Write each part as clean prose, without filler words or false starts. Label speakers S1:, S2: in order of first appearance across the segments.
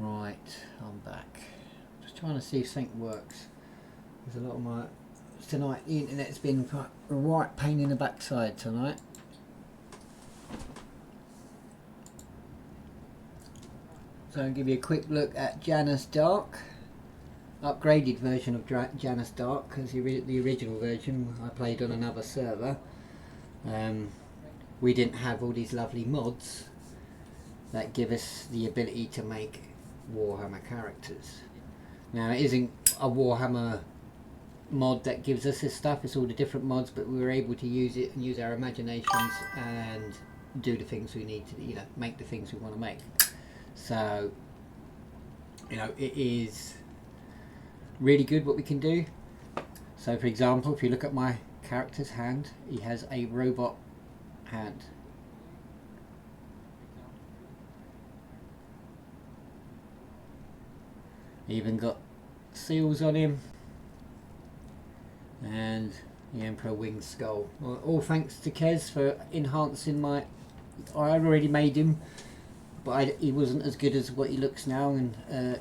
S1: Right, I'm back. Just trying to see if something works. There's a lot of my... Tonight the internet's been a right pain in the backside tonight. So I'll give you a quick look at Janus Darke. Upgraded version of Janus Darke, because the original version I played on another server. We didn't have all these lovely mods that give us the ability to make Warhammer characters. Now it isn't a Warhammer mod that gives us this stuff, it's all the different mods, but we were able to use it and use our imaginations and do the things we need to, make the things we want to make. So, it is really good what we can do. So for example, if you look at my character's hand, he has a robot hand. Even got seals on him and the Emperor Winged Skull. All thanks to Kez for enhancing my... I had already made him, but he wasn't as good as what he looks now, and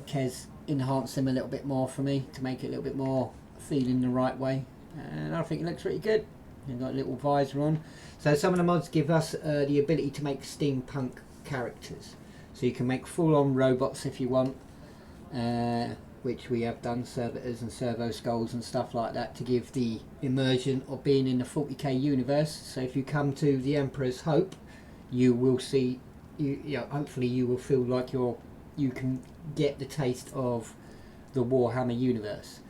S1: Kez enhanced him a little bit more for me to make it a little bit more feeling the right way, and I think it looks pretty good. You've got a little visor on. So some of the mods give us the ability to make steampunk characters, so you can make full-on robots if you want, which we have done, servitors and servo skulls and stuff like that, to give the immersion of being in the 40k universe. So if you come to the Emperor's Hope, you will see, hopefully you will feel like you can get the taste of the Warhammer universe.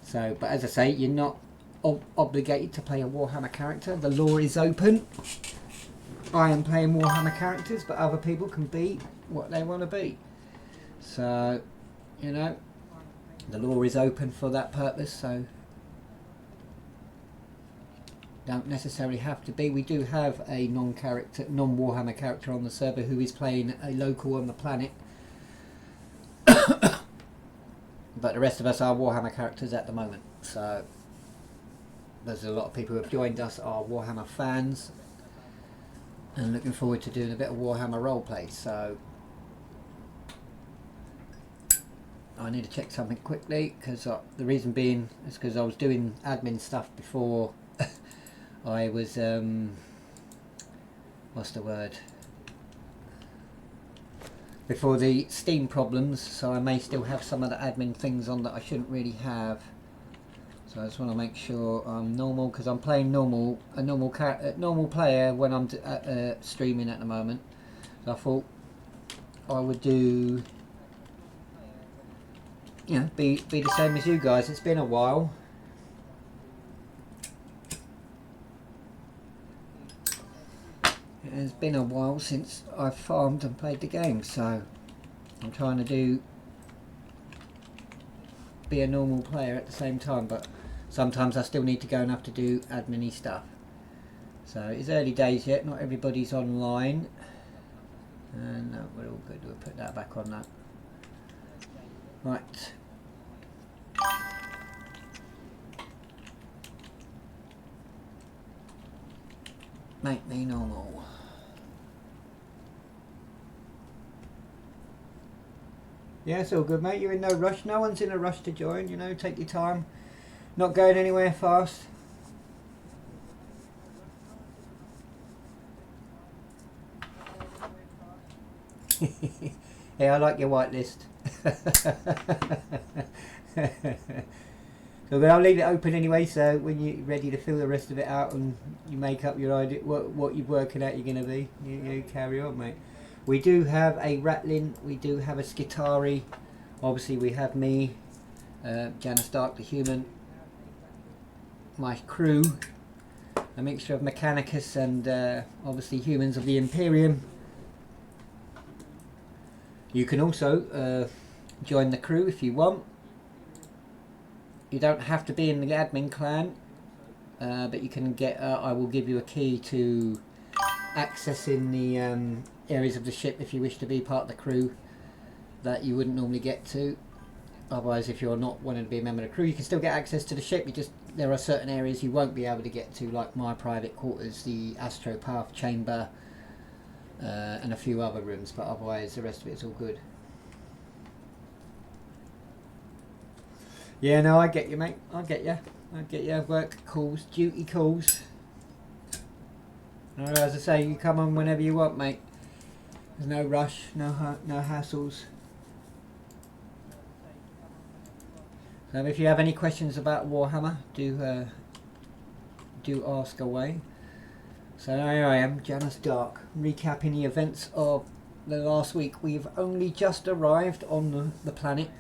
S1: So, but as I say, you're not obligated to play a Warhammer character. The lore is open. I am playing Warhammer characters, but other people can be what they want to be. So, the lore is open for that purpose, so don't necessarily have to be. We do have a non-Warhammer character on the server who is playing a local on the planet. But the rest of us are Warhammer characters at the moment. So there's a lot of people who have joined us are Warhammer fans, and looking forward to doing a bit of Warhammer roleplay. So I need to check something quickly, because the reason being is because I was doing admin stuff before I was what's the word, before the Steam problems, so I may still have some of the admin things on that I shouldn't really have. So I just want to make sure I'm normal, because I'm playing a normal player when I'm streaming at the moment. So I thought I would do, be the same as you guys. It's been a while. It has been a while since I've farmed and played the game, so I'm trying to be a normal player at the same time, but sometimes I still need to go and have to do admin-y stuff. So it's early days yet, not everybody's online. And no, we're all good, we'll put that back on that. Right. Make me normal. Yeah, it's all good, mate. You're in no rush. No one's in a rush to join, take your time. Not going anywhere fast. Yeah, I like your whitelist. So I'll leave it open anyway, so when you're ready to fill the rest of it out and you make up your idea what you're working out you're going to be, you carry on, mate. We do have a Rattling, we do have a Skitari, obviously we have me, Janus Darke the human, my crew, a mixture of Mechanicus and obviously humans of the Imperium. You can also join the crew if you want. You don't have to be in the admin clan, but you can get, I will give you a key to accessing the areas of the ship if you wish to be part of the crew that you wouldn't normally get to. Otherwise, if you're not wanting to be a member of the crew, you can still get access to the ship. There are certain areas you won't be able to get to, like my private quarters, the Astropath chamber, and a few other rooms, but otherwise the rest of it's all good. Yeah, no, I get you, mate. I get you. I get you. Work calls, duty calls. No, as I say, you come on whenever you want, mate. There's no rush, no hassles. So if you have any questions about Warhammer, do ask away. So here I am, Janus Darke, recapping the events of the last week. We've only just arrived on the planet.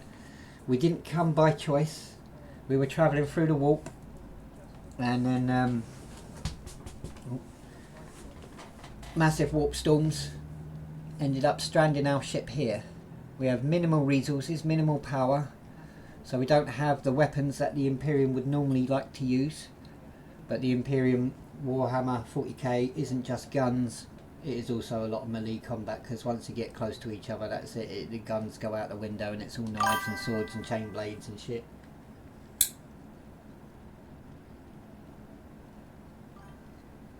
S1: We didn't come by choice. We were travelling through the warp, and then massive warp storms ended up stranding our ship here. We have minimal resources, minimal power, so we don't have the weapons that the Imperium would normally like to use. But the Imperium Warhammer 40k isn't just guns, it is also a lot of melee combat, because once you get close to each other, that's it, the guns go out the window and it's all knives and swords and chain blades and shit.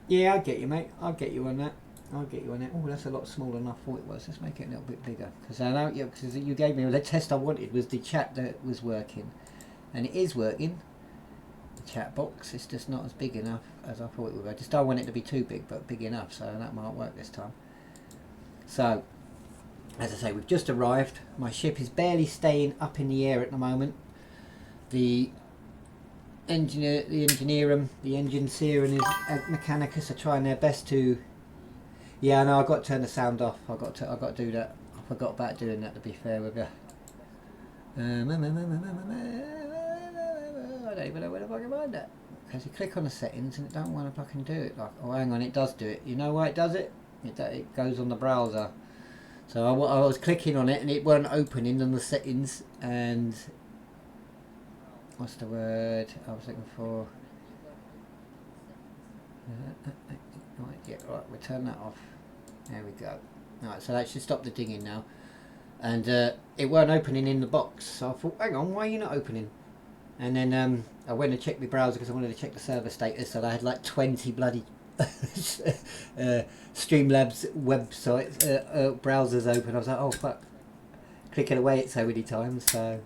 S1: Yeah, I get you, mate. I'll get you on that. I'll get you on that. Oh, that's a lot smaller than I thought it was. Let's make it a little bit bigger. Because I know, because you gave me the test I wanted was the chat that was working, and it is working. The chat box. It's just not as big enough as I thought it would be. I just don't want it to be too big, but big enough. So that might work this time. So, as I say, we've just arrived. My ship is barely staying up in the air at the moment. The engine seer and his mechanicus are trying their best to. Yeah, no, I've got to turn the sound off. I've got to do that. I forgot about doing that, to be fair with you. I don't even know where the fuck I find that. Because you click on the settings and it don't want to fucking do it. Like, oh, hang on, it does do it. You know why it does it? It goes on the browser. So I was clicking on it and it weren't opening on the settings, and what's the word I was looking for? Right, yeah, right, we'll turn that off. There we go. Alright, so that should stop the dinging now. And it weren't opening in the box, so I thought, hang on, why are you not opening? And then I went and checked my browser because I wanted to check the server status, so I had like 20 bloody Streamlabs websites, browsers open. I was like, oh fuck. Clicking away it so many times, so.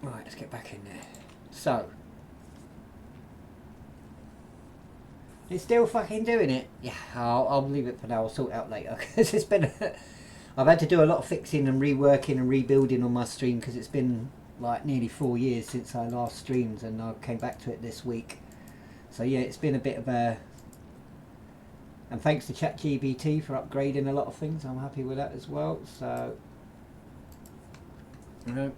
S1: Right, let's get back in there. So, it's still fucking doing it. Yeah, I'll leave it for now. I'll sort it out later because it's been. I've had to do a lot of fixing and reworking and rebuilding on my stream because it's been like nearly 4 years since I last streamed, and I came back to it this week. So yeah, it's been a bit of a. And thanks to ChatGPT for upgrading a lot of things. I'm happy with that as well. So, you know.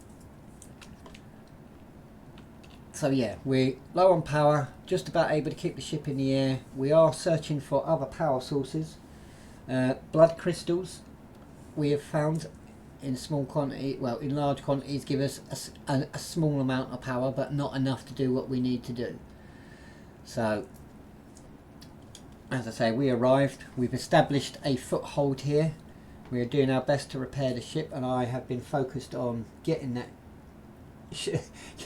S1: So yeah, we're low on power, just about able to keep the ship in the air. We are searching for other power sources. Blood crystals we have found in small quantity, well in large quantities, give us a small amount of power, but not enough to do what we need to do. So, as I say, we arrived, we've established a foothold here. We are doing our best to repair the ship, and I have been focused on getting that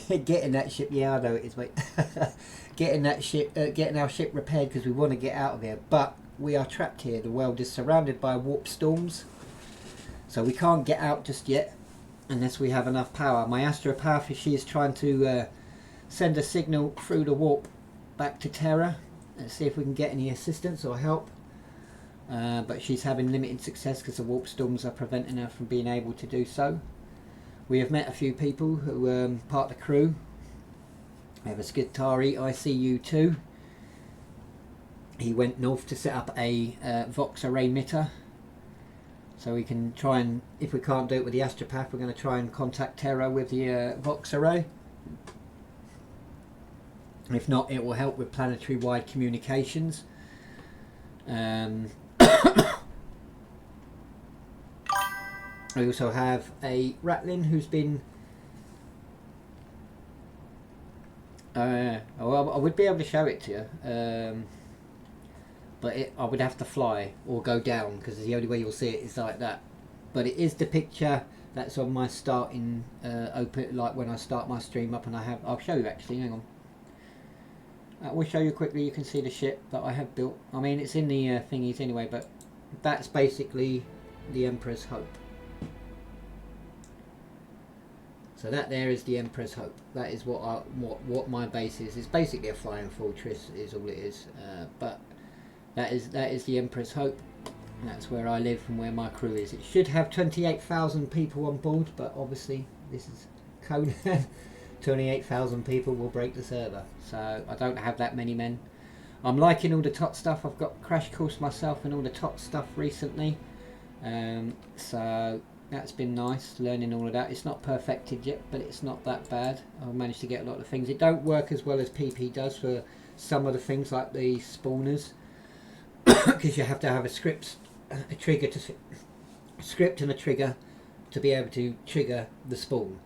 S1: getting that ship, yeah I know it is mate, getting that ship, getting our ship repaired because we want to get out of here, but we are trapped here. The world is surrounded by warp storms, so we can't get out just yet unless we have enough power. My astropath, she is trying to send a signal through the warp back to Terra and see if we can get any assistance or help, but she's having limited success because the warp storms are preventing her from being able to do so. We have met a few people who part of the crew. We have a Skitari ICU2. He went north to set up a Vox array emitter. So we can try and, if we can't do it with the astropath, we're going to try and contact Terra with the Vox array. If not, it will help with planetary-wide communications. We also have a Ratlin who's been. Well, I would be able to show it to you, but I would have to fly or go down because the only way you'll see it is like that. But it is the picture that's on my starting open, like when I start my stream up, and I'll show you actually. Hang on. we'll show you quickly. You can see the ship that I have built. I mean, it's in the thingies anyway, but that's basically the Emperor's Hope. So that there is the Emperor's Hope. That is what my base is. It's basically a flying fortress, is all it is. But that is the Emperor's Hope. That's where I live and where my crew is. It should have 28,000 people on board, but obviously this is Conan. 28,000 people will break the server, so I don't have that many men. I'm liking all the top stuff. I've got crash course myself and all the top stuff recently, so that's been nice learning all of that. It's not perfected yet, but it's not that bad. I've managed to get a lot of things. It don't work as well as PP does for some of the things like the spawners, because you have to have a script and a trigger to be able to trigger the spawn.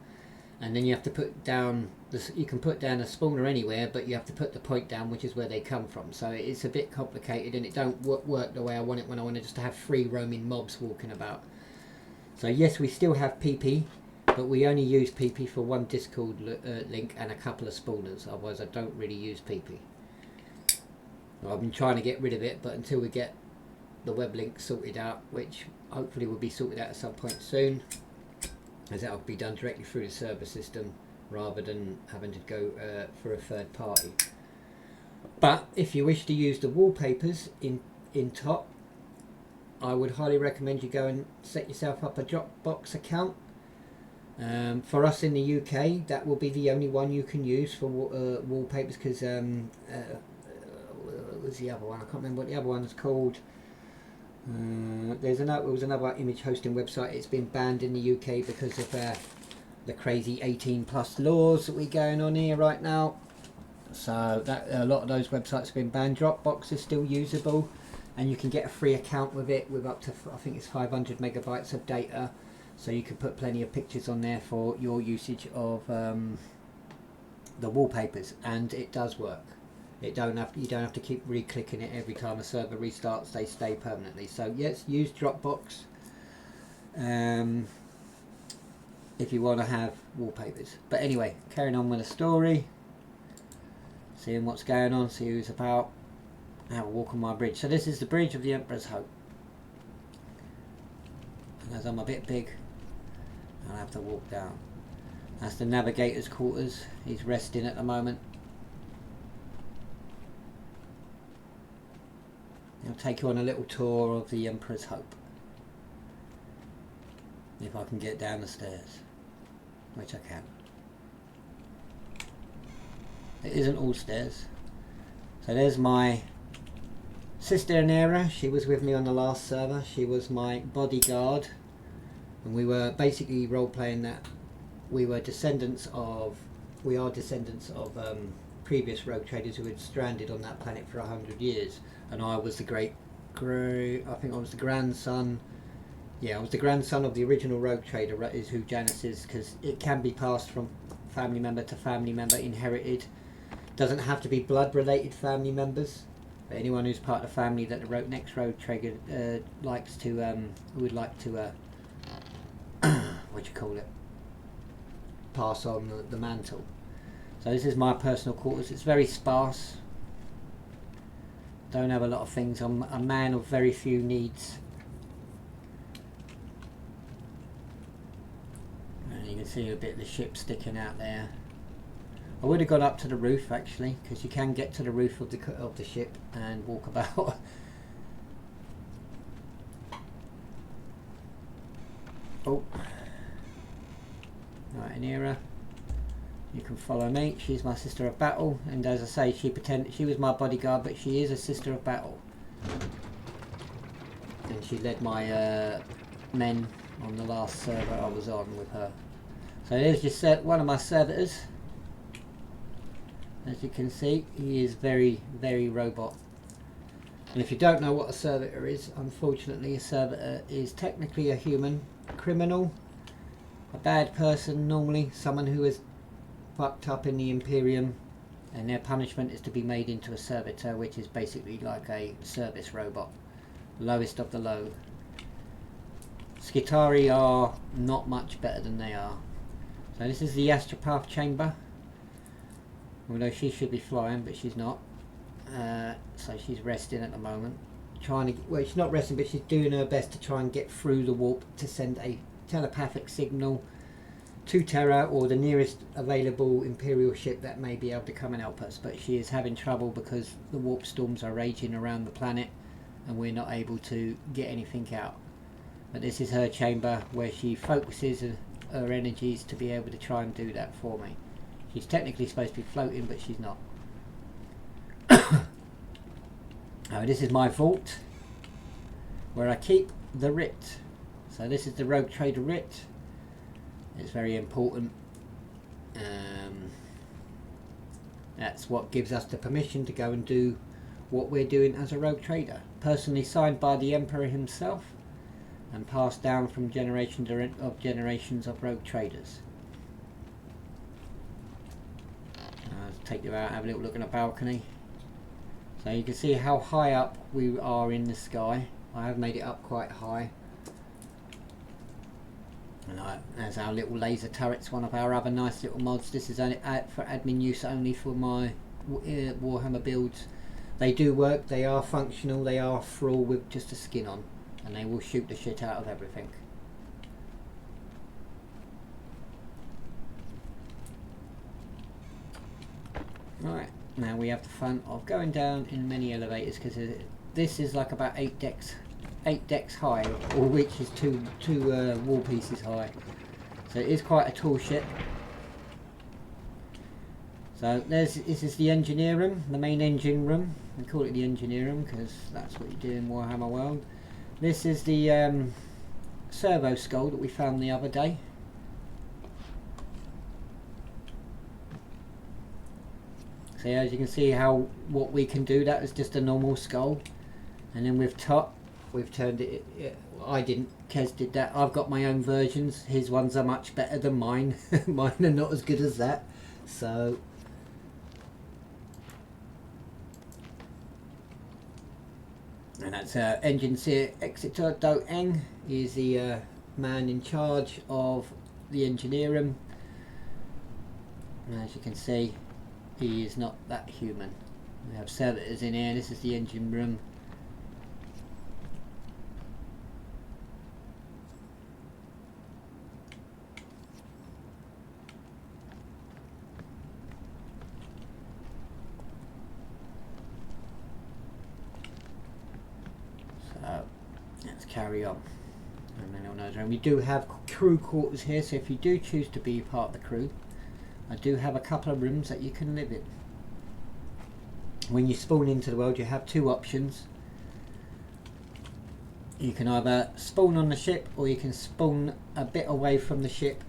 S1: And then you have to put down this. You can put down a spawner anywhere, but you have to put the point down, which is where they come from. So it's a bit complicated, and it don't work the way I want it when I want to just have free roaming mobs walking about. So yes, we still have PP, but we only use PP for one Discord link and a couple of spawners. Otherwise, I don't really use PP. I've been trying to get rid of it, but until we get the web link sorted out, which hopefully will be sorted out at some point soon, as that will be done directly through the server system rather than having to go for a third party. But if you wish to use the wallpapers in top, I would highly recommend you go and set yourself up a Dropbox account. For us in the UK, that will be the only one you can use for wallpapers, because what was the other one? I can't remember what the other one is called. There was another image hosting website. It's been banned in the UK because of the crazy 18+ laws that we're going on here right now. So that a lot of those websites have been banned. Dropbox is still usable, and you can get a free account with it with up to, I think it's 500 megabytes of data. So you can put plenty of pictures on there for your usage of the wallpapers, and it does work. You don't have to keep re-clicking it every time a server restarts. They stay permanently. So yes, use Dropbox if you want to have wallpapers. But anyway, carrying on with the story, seeing what's going on, see who's about. Have a walk on my bridge. So this is the bridge of the Emperor's Hope. And as I'm a bit big, I'll have to walk down. That's the navigator's quarters. He's resting at the moment. I'll take you on a little tour of the Emperor's Hope. If I can get down the stairs, which I can. It isn't all stairs. So there's my sister Anera. She was with me on the last server. She was my bodyguard, and we were basically role playing that we are descendants of previous rogue traders who had stranded on that planet for 100 years. And I was the I think I was the grandson. Yeah, I was the grandson of the original rogue trader, is who Janus is, because it can be passed from family member to family member, inherited. Doesn't have to be blood related family members. But anyone who's part of the family that the next rogue trader likes to, would like to, what do you call it? Pass on the mantle. So this is my personal quarters. It's very sparse. Don't have a lot of things. I'm a man of very few needs. And you can see a bit of the ship sticking out there. I would have gone up to the roof actually, because you can get to the roof of the ship and walk about. Oh, right, Anera. You can follow me. She's my sister of battle, and as I say, she was my bodyguard, but she is a sister of battle, and she led my men on the last server I was on with her. So there's just one of my servitors. As you can see, he is very, very robot. And if you don't know what a servitor is, unfortunately a servitor is technically a human criminal, a bad person normally, someone who is fucked up in the Imperium, and their punishment is to be made into a servitor, which is basically like a service robot, lowest of the low. Skitari are not much better than they are. So this is the astropath chamber. Although she should be flying, but she's not. So she's resting at the moment. Trying to, well, she's not resting, but she's doing her best to try and get through the warp to send a telepathic signal to Terra or the nearest available Imperial ship that may be able to come and help us. But she is having trouble because the warp storms are raging around the planet and we're not able to get anything out. But this is her chamber where she focuses her energies to be able to try and do that for me. She's technically supposed to be floating, but she's not. This is my vault where I keep the writ. So this is the Rogue Trader writ. It's very important. That's what gives us the permission to go and do what we're doing as a Rogue Trader. Personally signed by the Emperor himself and passed down from generations of Rogue Traders. Let's take you out, have a little look at the balcony. So you can see how high up we are in the sky. I have made it up quite high. And there's our little laser turrets, one of our other nice little mods. This is only for admin use only for my Warhammer builds. They do work, they are functional, they are thrall with just a skin on. And they will shoot the shit out of everything. Right. Now we have the fun of going down in many elevators because this is like about 8 decks high, or which is two wall pieces high. So it is quite a tall ship. So this is the engineer room, the main engine room. We call it the engineer room because that's what you do in Warhammer World. This is the servo skull that we found the other day. So as you can see what we can do, that was just a normal skull. And then with top, we've turned it, I didn't, Kez did that. I've got my own versions. His ones are much better than mine. Mine are not as good as that. So and that's Engine Seer Exeter Do Eng. He's the man in charge of the engineer room. And as you can see, he is not that human. We have servitors in here. This is the engine room. So let's carry on. And we do have crew quarters here, so if you do choose to be part of the crew, I do have a couple of rooms that you can live in. When you spawn into the world, you have two options. You can either spawn on the ship, or you can spawn a bit away from the ship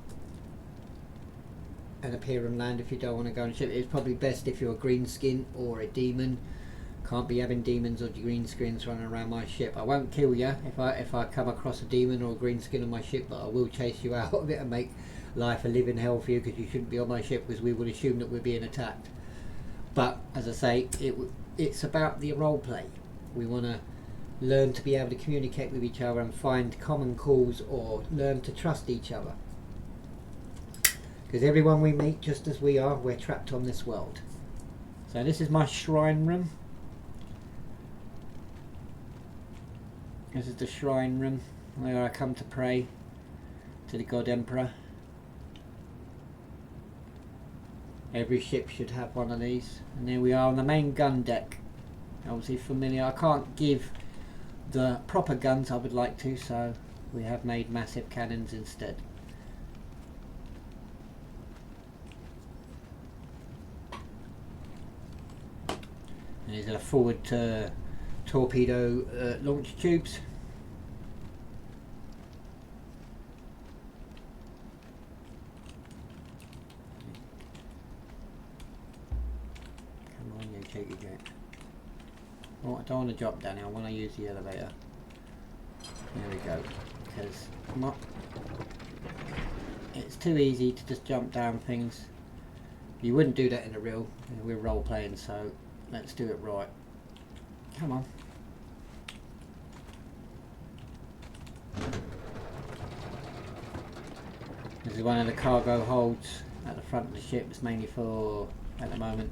S1: and appear on land if you don't want to go on the ship. It's probably best if you're a green skin or a demon. Can't be having demons or green skins running around my ship. I won't kill you if I come across a demon or a green skin on my ship, but I will chase you out of it and make life a living hell for you, because you shouldn't be on my ship, because we would assume that we're being attacked. But as I say, it's about the role play. We want to learn to be able to communicate with each other and find common cause, or learn to trust each other, because everyone we meet, just as we are, we're trapped on this world. So this is my shrine room. This is the shrine room where I come to pray to the God Emperor. Every ship should have one of these. And there we are on the main gun deck. Obviously familiar. I can't give the proper guns I would like to, so we have made massive cannons instead. And these are forward torpedo launch tubes. Oh, I don't want to drop down here, I want to use the elevator. There we go. Because it's too easy to just jump down things. You wouldn't do that in a real, we're role playing, so let's do it right. Come on. This is one of the cargo holds at the front of the ship. It's mainly for at the moment.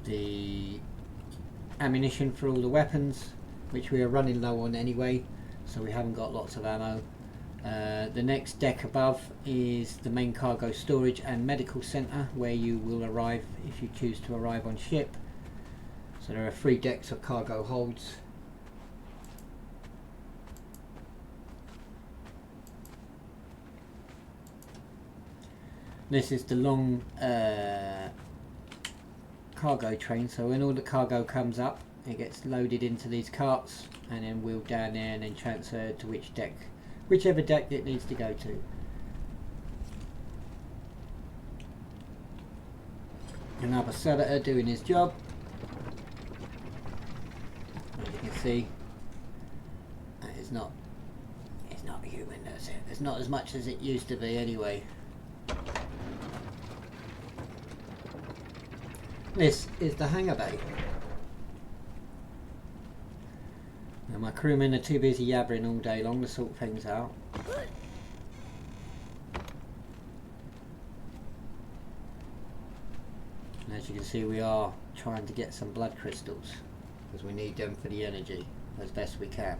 S1: The ammunition for all the weapons, which we are running low on anyway, so we haven't got lots of ammo. The next deck above is the main cargo storage and medical centre, where you will arrive if you choose to arrive on ship. So there are 3 decks of cargo holds. This is the long cargo train, so when all the cargo comes up, it gets loaded into these carts and then wheeled down there and then transferred to whichever deck it needs to go to. Another senator doing his job. As you can see, it's not human, that's it. It's not as much as it used to be anyway. This is the hangar bay. Now my crewmen are too busy yabbering all day long to sort things out. And as you can see, we are trying to get some blood crystals because we need them for the energy as best we can.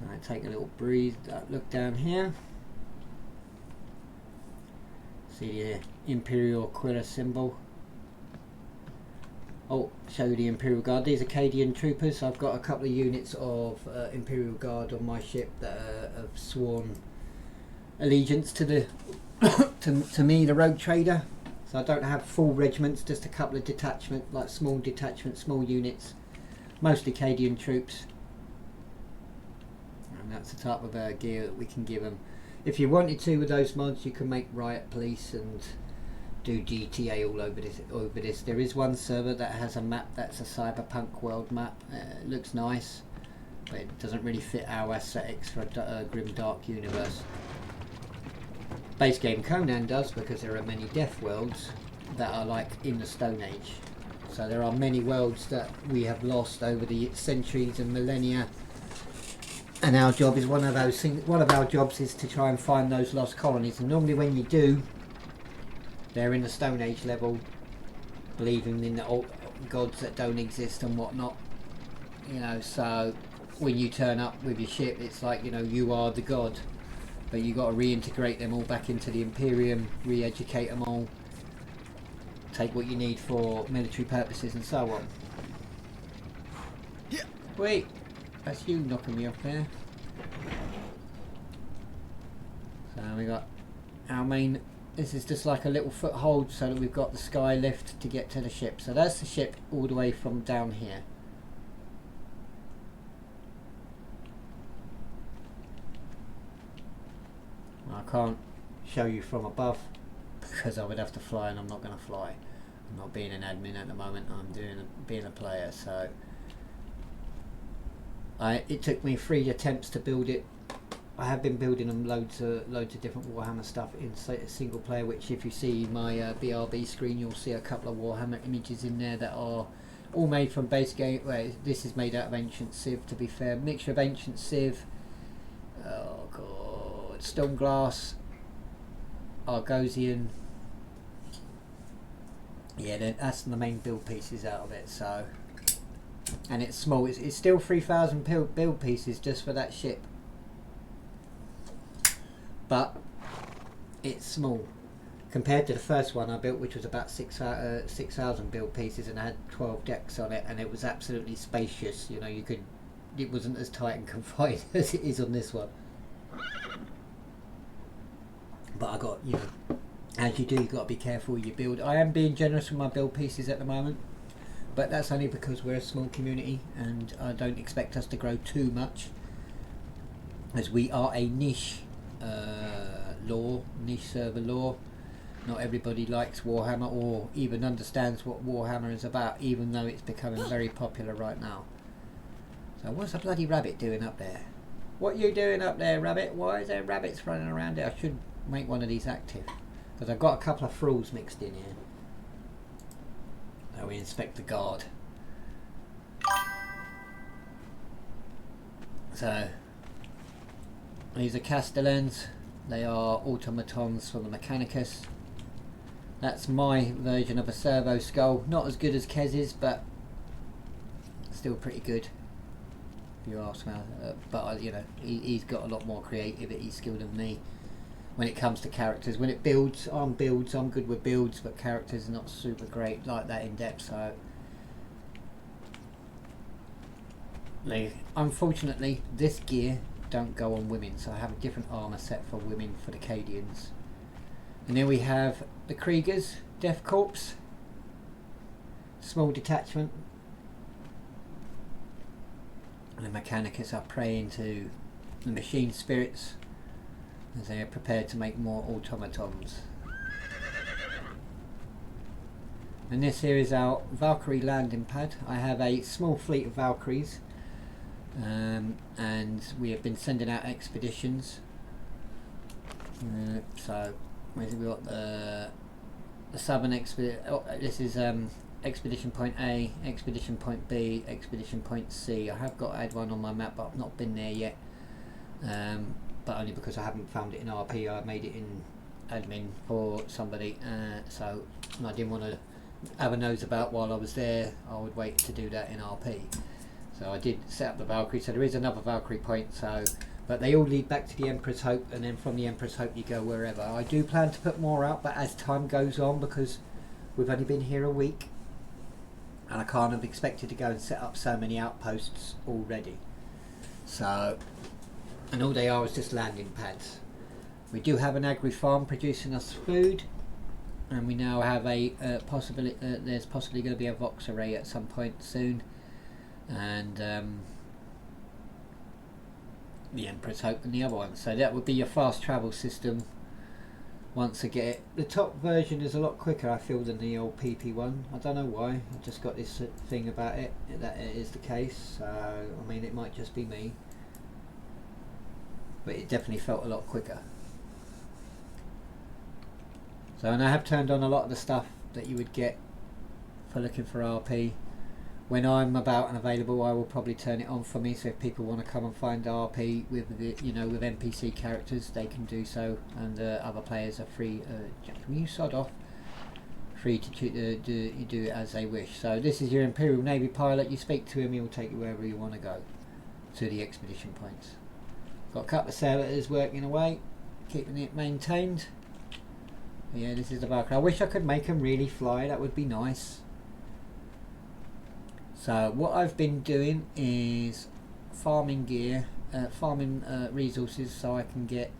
S1: Alright, take a little breathe, look down here. See the Imperial Aquila symbol. Oh, show you the Imperial Guard. These are Acadian troopers. I've got a couple of units of Imperial Guard on my ship that have sworn allegiance to the to me, the rogue trader. So I don't have full regiments, just a couple of detachments, like small detachments, small units, mostly Acadian troops. And that's the type of gear that we can give them. If you wanted to with those mods, you can make riot police and do GTA all over this. There is one server that has a map that's a cyberpunk world map. It looks nice, but it doesn't really fit our aesthetics for a grim dark universe. Base game Conan does, because there are many death worlds that are like in the Stone Age. So there are many worlds that we have lost over the centuries and millennia. And our job is one of our jobs is to try and find those lost colonies. And normally when you do, they're in the Stone Age level, believing in the old gods that don't exist and whatnot. You know, so when you turn up with your ship, it's like, you know, you are the god. But you got to reintegrate them all back into the Imperium, re-educate them all, take what you need for military purposes and so on. Yeah. Wait. That's you knocking me off there. So we got our main, this is just like a little foothold so that we've got the sky lift to get to the ship. So that's the ship all the way from down here. I can't show you from above because I would have to fly, and I'm not going to fly. I'm not being an admin at the moment, I'm being a player, so it took me 3 attempts to build it. I have been building them loads of different Warhammer stuff in single player, which if you see my BRB screen, you'll see a couple of Warhammer images in there that are all made from base game. Well, this is made out of Ancient Civ, to be fair. Mixture of Ancient Civ, oh god, Stone Glass, Argosian. Yeah, that's the main build pieces out of it. So, and it's small. It's still 3,000 build pieces just for that ship, but it's small compared to the first one I built, which was about 6,000 build pieces and had 12 decks on it, and it was absolutely spacious. You know, it wasn't as tight and confined as it is on this one. But I got, you know, as you do, you've got to be careful with your build. I am being generous with my build pieces at the moment, but that's only because we're a small community and I don't expect us to grow too much, as we are a niche niche server lore. Not everybody likes Warhammer or even understands what Warhammer is about, even though it's becoming very popular right now. So what's a bloody rabbit doing up there? What are you doing up there, rabbit? Why is there rabbits running around here? I should make one of these active, because I've got a couple of thralls mixed in here. Now we inspect the guard. So these are Castellans. They are automatons from the Mechanicus. That's my version of a servo skull. Not as good as Kez's, but still pretty good, if you ask me. But you know, he's got a lot more creativity skill than me when it comes to characters. When it builds, I'm good with builds, but characters are not super great like that in depth. So unfortunately, this gear don't go on women, so I have a different armour set for women for the Cadians. And then we have the Kriegers, Death Corps, small detachment, and the Mechanicus are praying to the machine spirits as they are prepared to make more automatons. And this here is our Valkyrie landing pad. I have a small fleet of Valkyries, and we have been sending out expeditions. So we've got the southern expedition. Oh, this is expedition point A, expedition point B, expedition point C. I have got to add one on my map, but I've not been there yet. But only because I haven't found it in RP. I made it in admin for somebody, so I didn't want to have a nose about while I was there. I would wait to do that in RP. So I did set up the Valkyrie. So there is another Valkyrie point. So, but they all lead back to the Emperor's Hope, and then from the Emperor's Hope you go wherever. I do plan to put more out, but as time goes on, because we've only been here a week, and I can't have expected to go and set up so many outposts already. So, and all they are is just landing pads. We do have an agri farm producing us food, and we now have a possibility. There's possibly going to be a Vox array at some point soon, and the Emperor's Hope and the other one. So that would be your fast travel system. Once I get it, the top version is a lot quicker, I feel, than the old PP one. I don't know why. I've just got this thing about it that it is the case. So I mean, it might just be me, but it definitely felt a lot quicker. So, and I have turned on a lot of the stuff that you would get for looking for RP. When I'm about and available, I will probably turn it on for me. So if people want to come and find RP with the, you know, with NPC characters, they can do so, and other players are free. Can you sod off? Free to do it as they wish. So this is your Imperial Navy pilot. You speak to him, he will take you wherever you want to go, to the expedition points. Got a couple of sailors working away, keeping it maintained. Yeah, this is the Valkyrie. I wish I could make them really fly. That would be nice. So what I've been doing is farming gear, farming resources, so I can get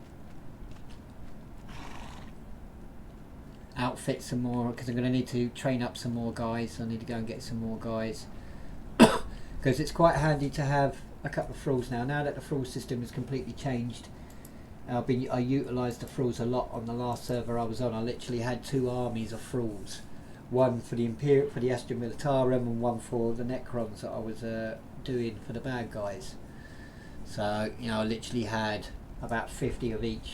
S1: outfit some more, because I'm going to need to train up some more guys. I need to go and get some more guys, because it's quite handy to have a couple of thralls now. Now that the thrall system has completely changed, I utilised the thralls a lot on the last server I was on. I literally had 2 armies of thralls. One for the Astra Militarum, and one for the Necrons that I was doing for the bad guys. So, you know, I literally had about 50 of each,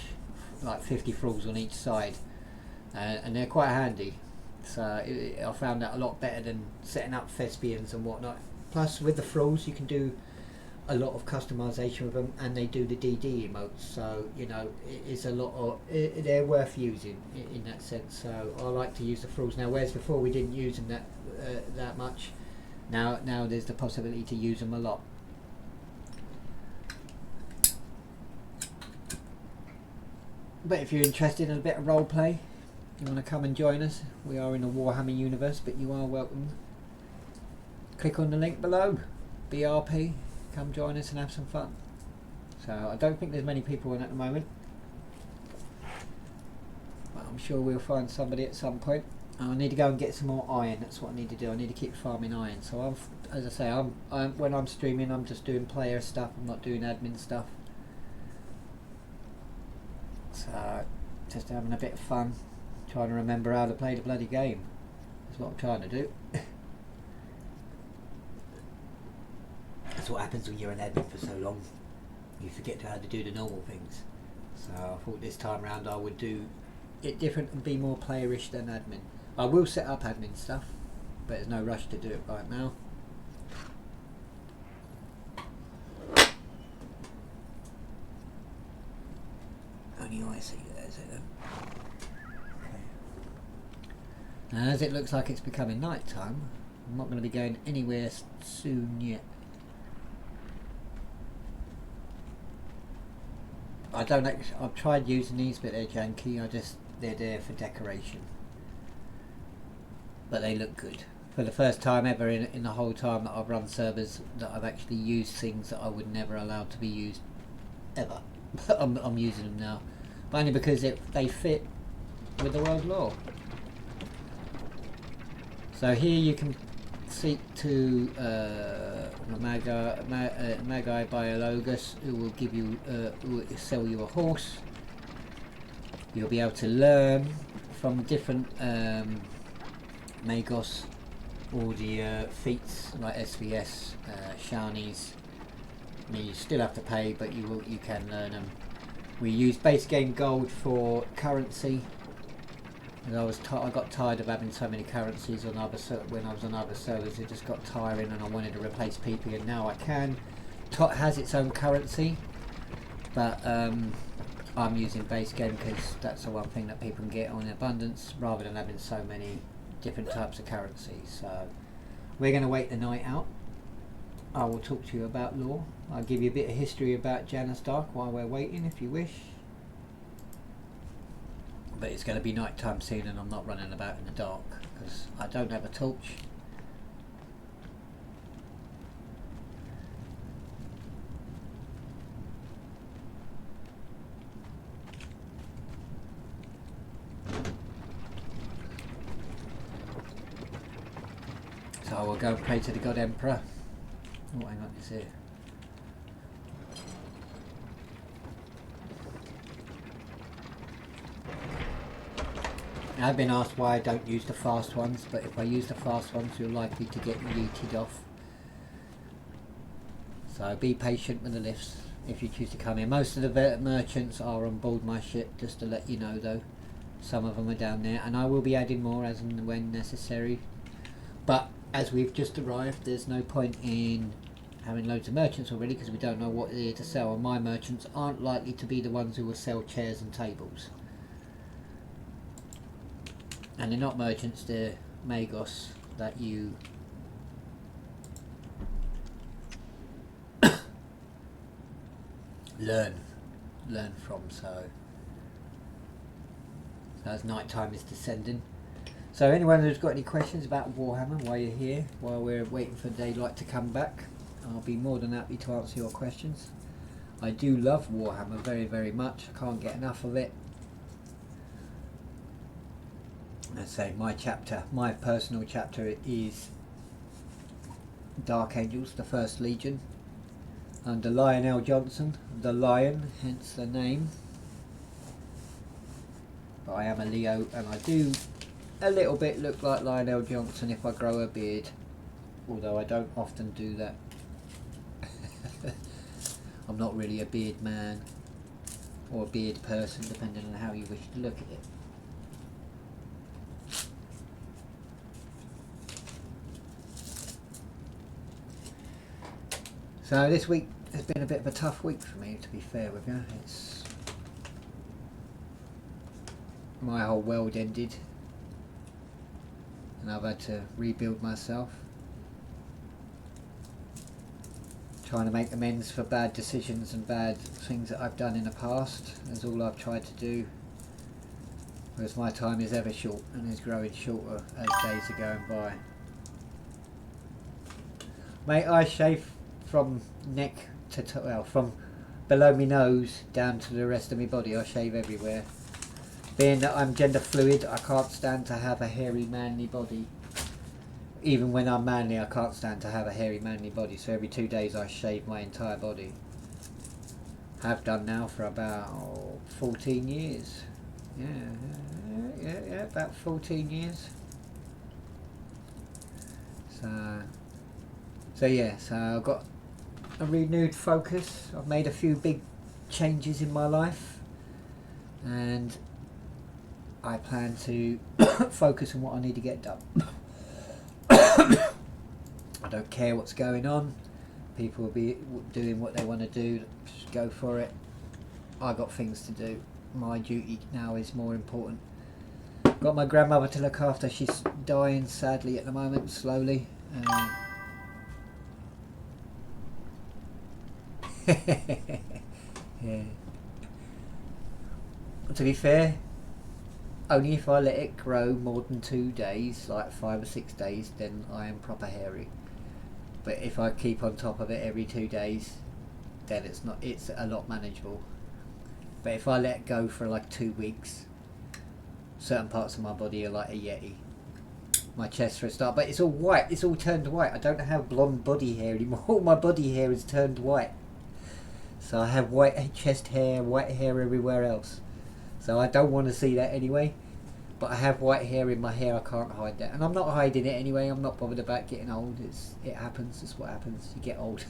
S1: like 50 thralls on each side, and they're quite handy. So I found that a lot better than setting up thespians and whatnot. Plus, with the thralls, you can do a lot of customization with them, and they do the DD emotes, so you know it's a lot of they're worth using in that sense. So I like to use the thralls now, whereas before we didn't use them that much. Now there's the possibility to use them a lot. But if you're interested in a bit of role play, you want to come and join us, we are in a Warhammer universe, but you are welcome. Click on the link below, BRP. Come join us and have some fun. So I don't think there's many people in at the moment, but I'm sure we'll find somebody at some point. I need to go and get some more iron. That's what I need to do. I need to keep farming iron. So as I say, when I'm streaming, I'm just doing player stuff. I'm not doing admin stuff. So just having a bit of fun, trying to remember how to play the bloody game. That's what I'm trying to do. That's what happens when you're an admin for so long. You forget how to do the normal things. So I thought this time round I would do it different and be more playerish than admin. I will set up admin stuff, but there's no rush to do it right now. Only I see, there's it then. Okay. Now, as it looks like it's becoming night time, I'm not going to be going anywhere soon yet. I don't actually, I've tried using these, but they're janky. They're there for decoration. But they look good. For the first time ever in the whole time that I've run servers, that I've actually used things that I would never allow to be used ever. I'm using them now, but only because they fit with the world law. So here you can seek to Magi Biologus, who will give you, who will sell you a horse. You'll be able to learn from different Magos, all the feats like SVS, Shinies. I mean, you still have to pay, but you can learn them. We use base game gold for currency. And I got tired of having so many currencies on when I was on other servers. It just got tiring, and I wanted to replace PP, and now I can. Tot has its own currency, but I'm using base game because that's the one thing that people can get on abundance, rather than having so many different types of currencies. So we're going to wait the night out. I will talk to you about lore. I'll give you a bit of history about Janus Darke while we're waiting, if you wish. But it's going to be night time soon, and I'm not running about in the dark because I don't have a torch. So I will go and pray to the God Emperor. Oh, hang on, it's here. I've been asked why I don't use the fast ones, but if I use the fast ones, you're likely to get yeeted off. So be patient with the lifts if you choose to come in. Most of the merchants are on board my ship, just to let you know though. Some of them are down there, and I will be adding more as and when necessary. But as we've just arrived, there's no point in having loads of merchants already because we don't know what they're here to sell, and my merchants aren't likely to be the ones who will sell chairs and tables. And they're not merchants, they're Magos that you learn from. So as night time is descending. So anyone who's got any questions about Warhammer while you're here, while we're waiting for daylight to come back, I'll be more than happy to answer your questions. I do love Warhammer very, very much. I can't get enough of it. I say my personal chapter is Dark Angels, the First Legion, under Lionel Johnson, the Lion, hence the name. But I am a Leo, and I do a little bit look like Lionel Johnson if I grow a beard, although I don't often do that. I'm not really a beard man, or a beard person, depending on how you wish to look at it. So this week has been a bit of a tough week for me, to be fair with you. It's my whole world ended, and I've had to rebuild myself, trying to make amends for bad decisions and bad things that I've done in the past. That's all I've tried to do, whereas my time is ever short and is growing shorter as days are going by. Mate, I shave from neck to well, from below my nose down to the rest of my body. I shave everywhere. Being that I'm gender fluid, I can't stand to have a hairy manly body. Even when I'm manly, I can't stand to have a hairy manly body. So every 2 days I shave my entire body. Have done now for about 14 years. Yeah, about 14 years. So yeah, so I've got a renewed focus. I've made a few big changes in my life, and I plan to focus on what I need to get done. I don't care what's going on. People will be doing what they want to do. Just go for it. I got things to do. my duty now is more important. Got my grandmother to look after. She's dying sadly at the moment, slowly. Yeah. To be fair, only if I let it grow more than 2 days, like 5 or 6 days, then I am proper hairy. But if I keep on top of it every 2 days, then it's a lot manageable. But if I let it go for like 2 weeks, certain parts of my body are like a yeti. My chest for a start, but it's all white. It's all turned white. I don't have blonde body hair anymore. All my body hair is turned white. So I have white chest hair, white hair everywhere else. So I don't want to see that anyway. But I have white hair in my hair. I can't hide that, and I'm not hiding it anyway. I'm not bothered about getting old. It happens. It's what happens. You get old.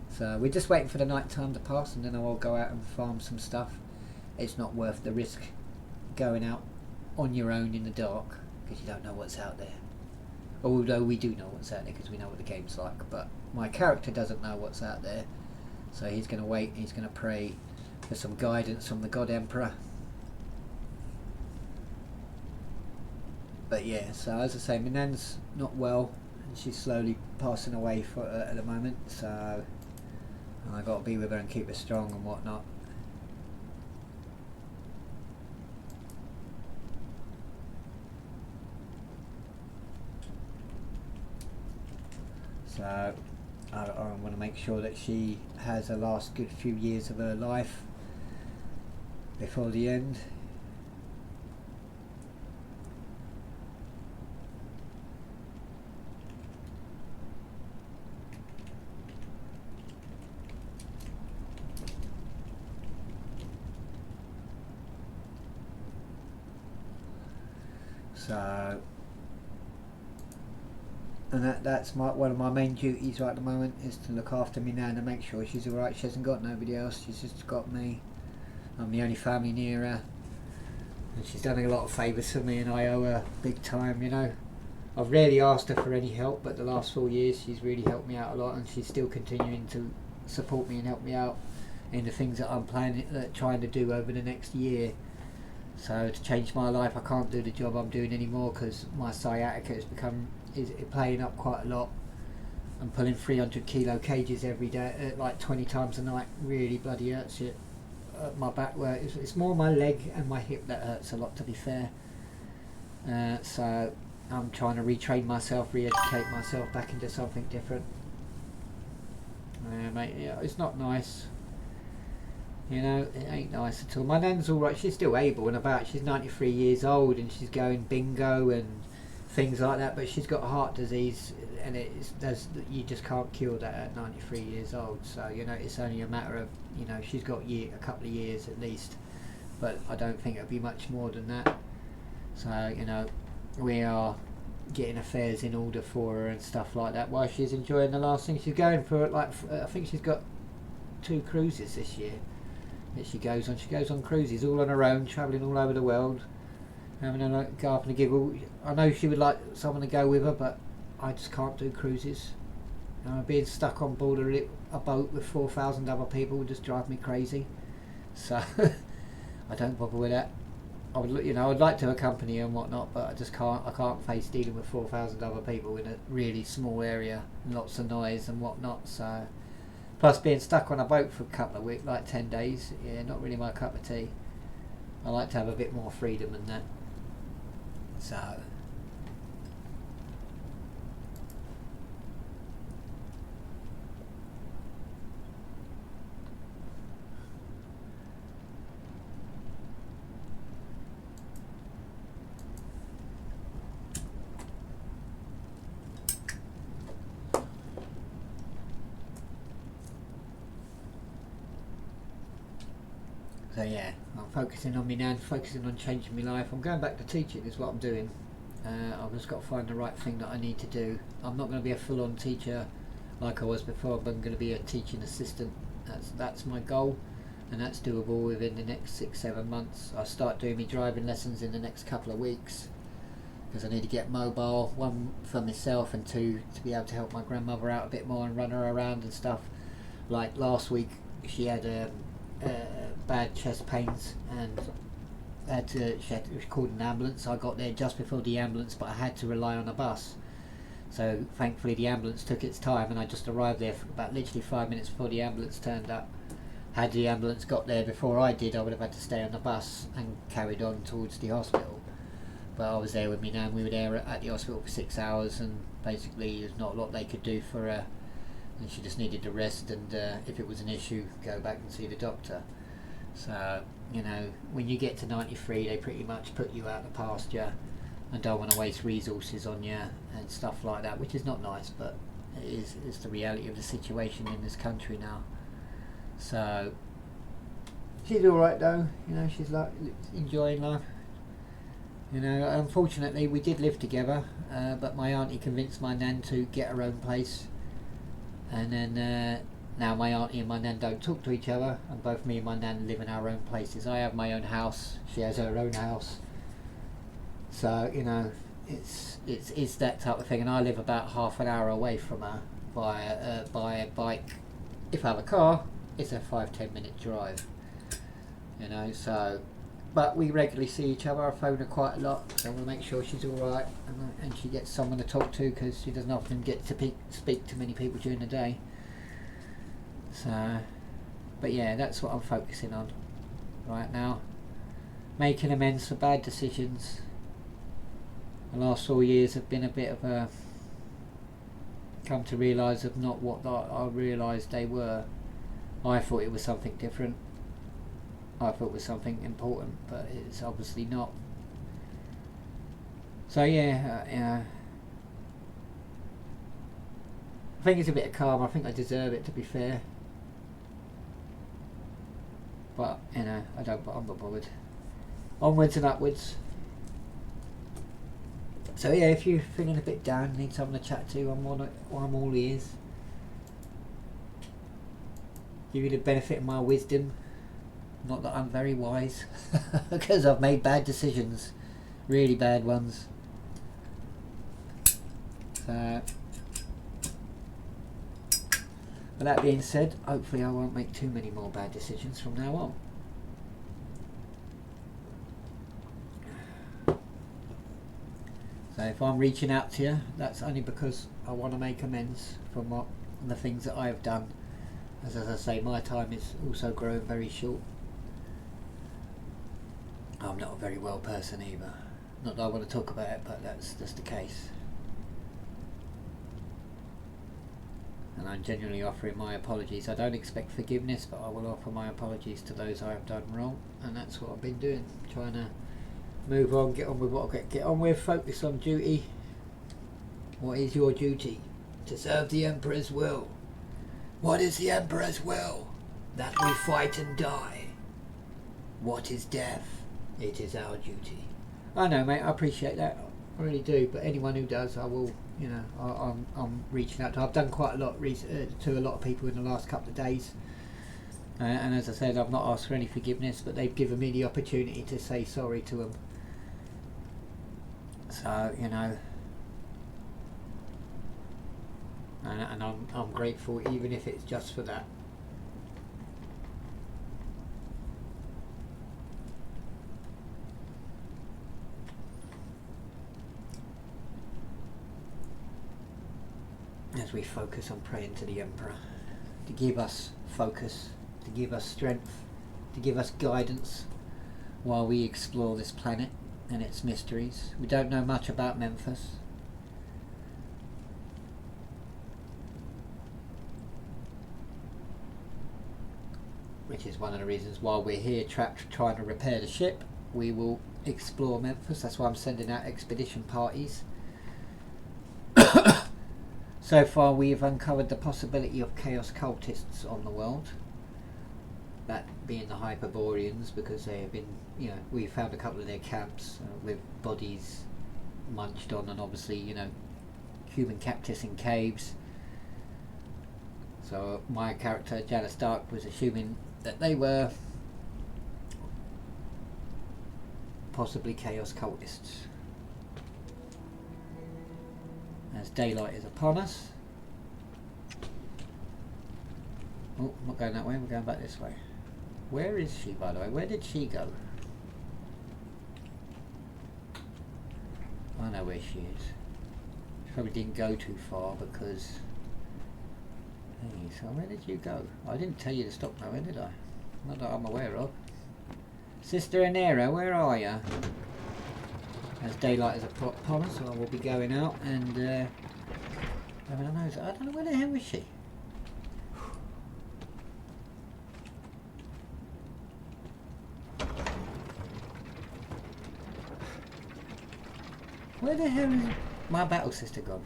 S1: So we're just waiting for the night time to pass, and then I'll go out and farm some stuff. It's not worth the risk going out on your own in the dark, because you don't know what's out there. Although we do know what's out there because we know what the game's like, but my character doesn't know what's out there, so he's going to wait. He's going to pray for some guidance from the God Emperor. But yeah, so as I say, my nan's not well and she's slowly passing away at the moment, so I got to be with her and keep her strong and whatnot. So I want to make sure that she has the last good few years of her life before the end. So, and that's one of my main duties right at the moment, is to look after me nan and make sure she's alright. She hasn't got nobody else, she's just got me. I'm the only family near her, and she's done a lot of favours for me, and I owe her big time, you know. I've rarely asked her for any help, but the last 4 years she's really helped me out a lot, and she's still continuing to support me and help me out in the things that I'm trying to do over the next year. So to change my life, I can't do the job I'm doing anymore because my sciatica is playing up quite a lot. I'm pulling 300 kilo cages every day, like 20 times a night. Really bloody hurts it. My back work. It's more my leg and my hip that hurts a lot, to be fair. So I'm trying to retrain myself, re-educate myself back into something different. Mate, yeah, it's not nice. You know, it ain't nice at all. My nan's alright, she's still able and about. She's 93 years old and she's going bingo and things like that, but she's got heart disease, and you just can't cure that at 93 years old. So, you know, it's only a matter of, you know, she's got a couple of years at least, but I don't think it'll be much more than that. So, you know, we are getting affairs in order for her and stuff like that while she's enjoying the last thing she's going for. Like, I think she's got 2 cruises this year that she goes on. She goes on cruises all on her own, travelling all over the world, having a go up and a giggle. I know she would like someone to go with her, but I just can't do cruises. You know, being stuck on board a boat with 4,000 other people would just drive me crazy. So I don't bother with that. I would, you know, I'd like to accompany her and whatnot, but I just can't. I can't face dealing with 4,000 other people in a really small area, and lots of noise and whatnot. So. Plus being stuck on a boat for a couple of weeks, like 10 days, yeah, not really my cup of tea. I like to have a bit more freedom than that. So. So yeah, I'm focusing on me nan, focusing on changing my life. I'm going back to teaching is what I'm doing. I've just got to find the right thing that I need to do. I'm not going to be a full-on teacher like I was before, but I'm going to be a teaching assistant. That's my goal, and that's doable within the next 6-7 months. I'll start doing my driving lessons in the next couple of weeks because I need to get mobile, 1 for myself and 2 to be able to help my grandmother out a bit more and run her around and stuff. Like last week she had bad chest pains, and it was called an ambulance. I got there just before the ambulance, but I had to rely on a bus. So thankfully the ambulance took its time, and I just arrived there for about literally 5 minutes before the ambulance turned up. Had the ambulance got there before I did, I would have had to stay on the bus and carried on towards the hospital. But I was there with me now, and we were there at the hospital for 6 hours, and basically there's not a lot they could do for her, and she just needed to rest, and if it was an issue, go back and see the doctor. So, you know, when you get to 93, they pretty much put you out the pasture and don't want to waste resources on you and stuff like that, which is not nice, but it's the reality of the situation in this country now. So she's alright though, you know, she's like enjoying life. You know, unfortunately we did live together, but my auntie convinced my nan to get her own place, and then now my auntie and my nan don't talk to each other, and both me and my nan live in our own places. I have my own house, she has her own house. So, you know, it's that type of thing, and I live about half an hour away from her by a bike. If I have a car, it's a 5-10 minute drive. You know, so, but we regularly see each other. I phone her quite a lot, so I want to make sure she's alright, and she gets someone to talk to, because she doesn't often get to speak to many people during the day. So, but yeah, that's what I'm focusing on right now. Making amends for bad decisions. The last 4 years have been a bit of a come to realise of not what I realised they were. I thought it was something different. I thought it was something important, but it's obviously not. So yeah, I think it's a bit of karma. I think I deserve it, to be fair. But you know, I'm not bothered. Onwards and upwards. So yeah, if you're feeling a bit down, need someone to chat to, I'm all ears. Give you the benefit of my wisdom. Not that I'm very wise, because I've made bad decisions, really bad ones. So, with that being said, hopefully I won't make too many more bad decisions from now on. So if I'm reaching out to you, that's only because I want to make amends for the things that I have done. As I say, my time is also growing very short. I'm not a very well person either. Not that I want to talk about it, but that's just the case. And I'm genuinely offering my apologies. I don't expect forgiveness, but I will offer my apologies to those I have done wrong, and that's what I've been doing, trying to move on, get on with what I get on with, focus on duty. What is your duty? To serve the Emperor's will. What is the Emperor's will? That we fight and die. What is death? It is our duty. I know, mate, I appreciate that, I really do, but anyone who does, I will, you know, I'm reaching out to. I've done quite a lot to a lot of people in the last couple of days. And as I said, I've not asked for any forgiveness, but they've given me the opportunity to say sorry to them. So, you know, and I'm grateful, even if it's just for that. As we focus on praying to the Emperor to give us focus, to give us strength, to give us guidance while we explore this planet and its mysteries. We don't know much about Memphis. Which is one of the reasons why we're here, trapped trying to repair the ship. We will explore Memphis. That's why I'm sending out expedition parties. So far we have uncovered the possibility of chaos cultists on the world. That being the Hyperboreans, because they have been, you know, we found a couple of their camps with bodies munched on, and obviously, you know, human captives in caves. So my character Janus Darke was assuming that they were possibly chaos cultists. As daylight is upon us. Oh, I'm not going that way, we're going back this way. Where is she, by the way? Where did she go? I know where she is. She probably didn't go too far because... Hey, so where did you go? I didn't tell you to stop nowhere, did I? Not that I'm aware of. Sister Anera, where are you? As daylight is upon us, so I will be going out and having a nose. I don't know where the hell is she? Where the hell is my battle sister gone?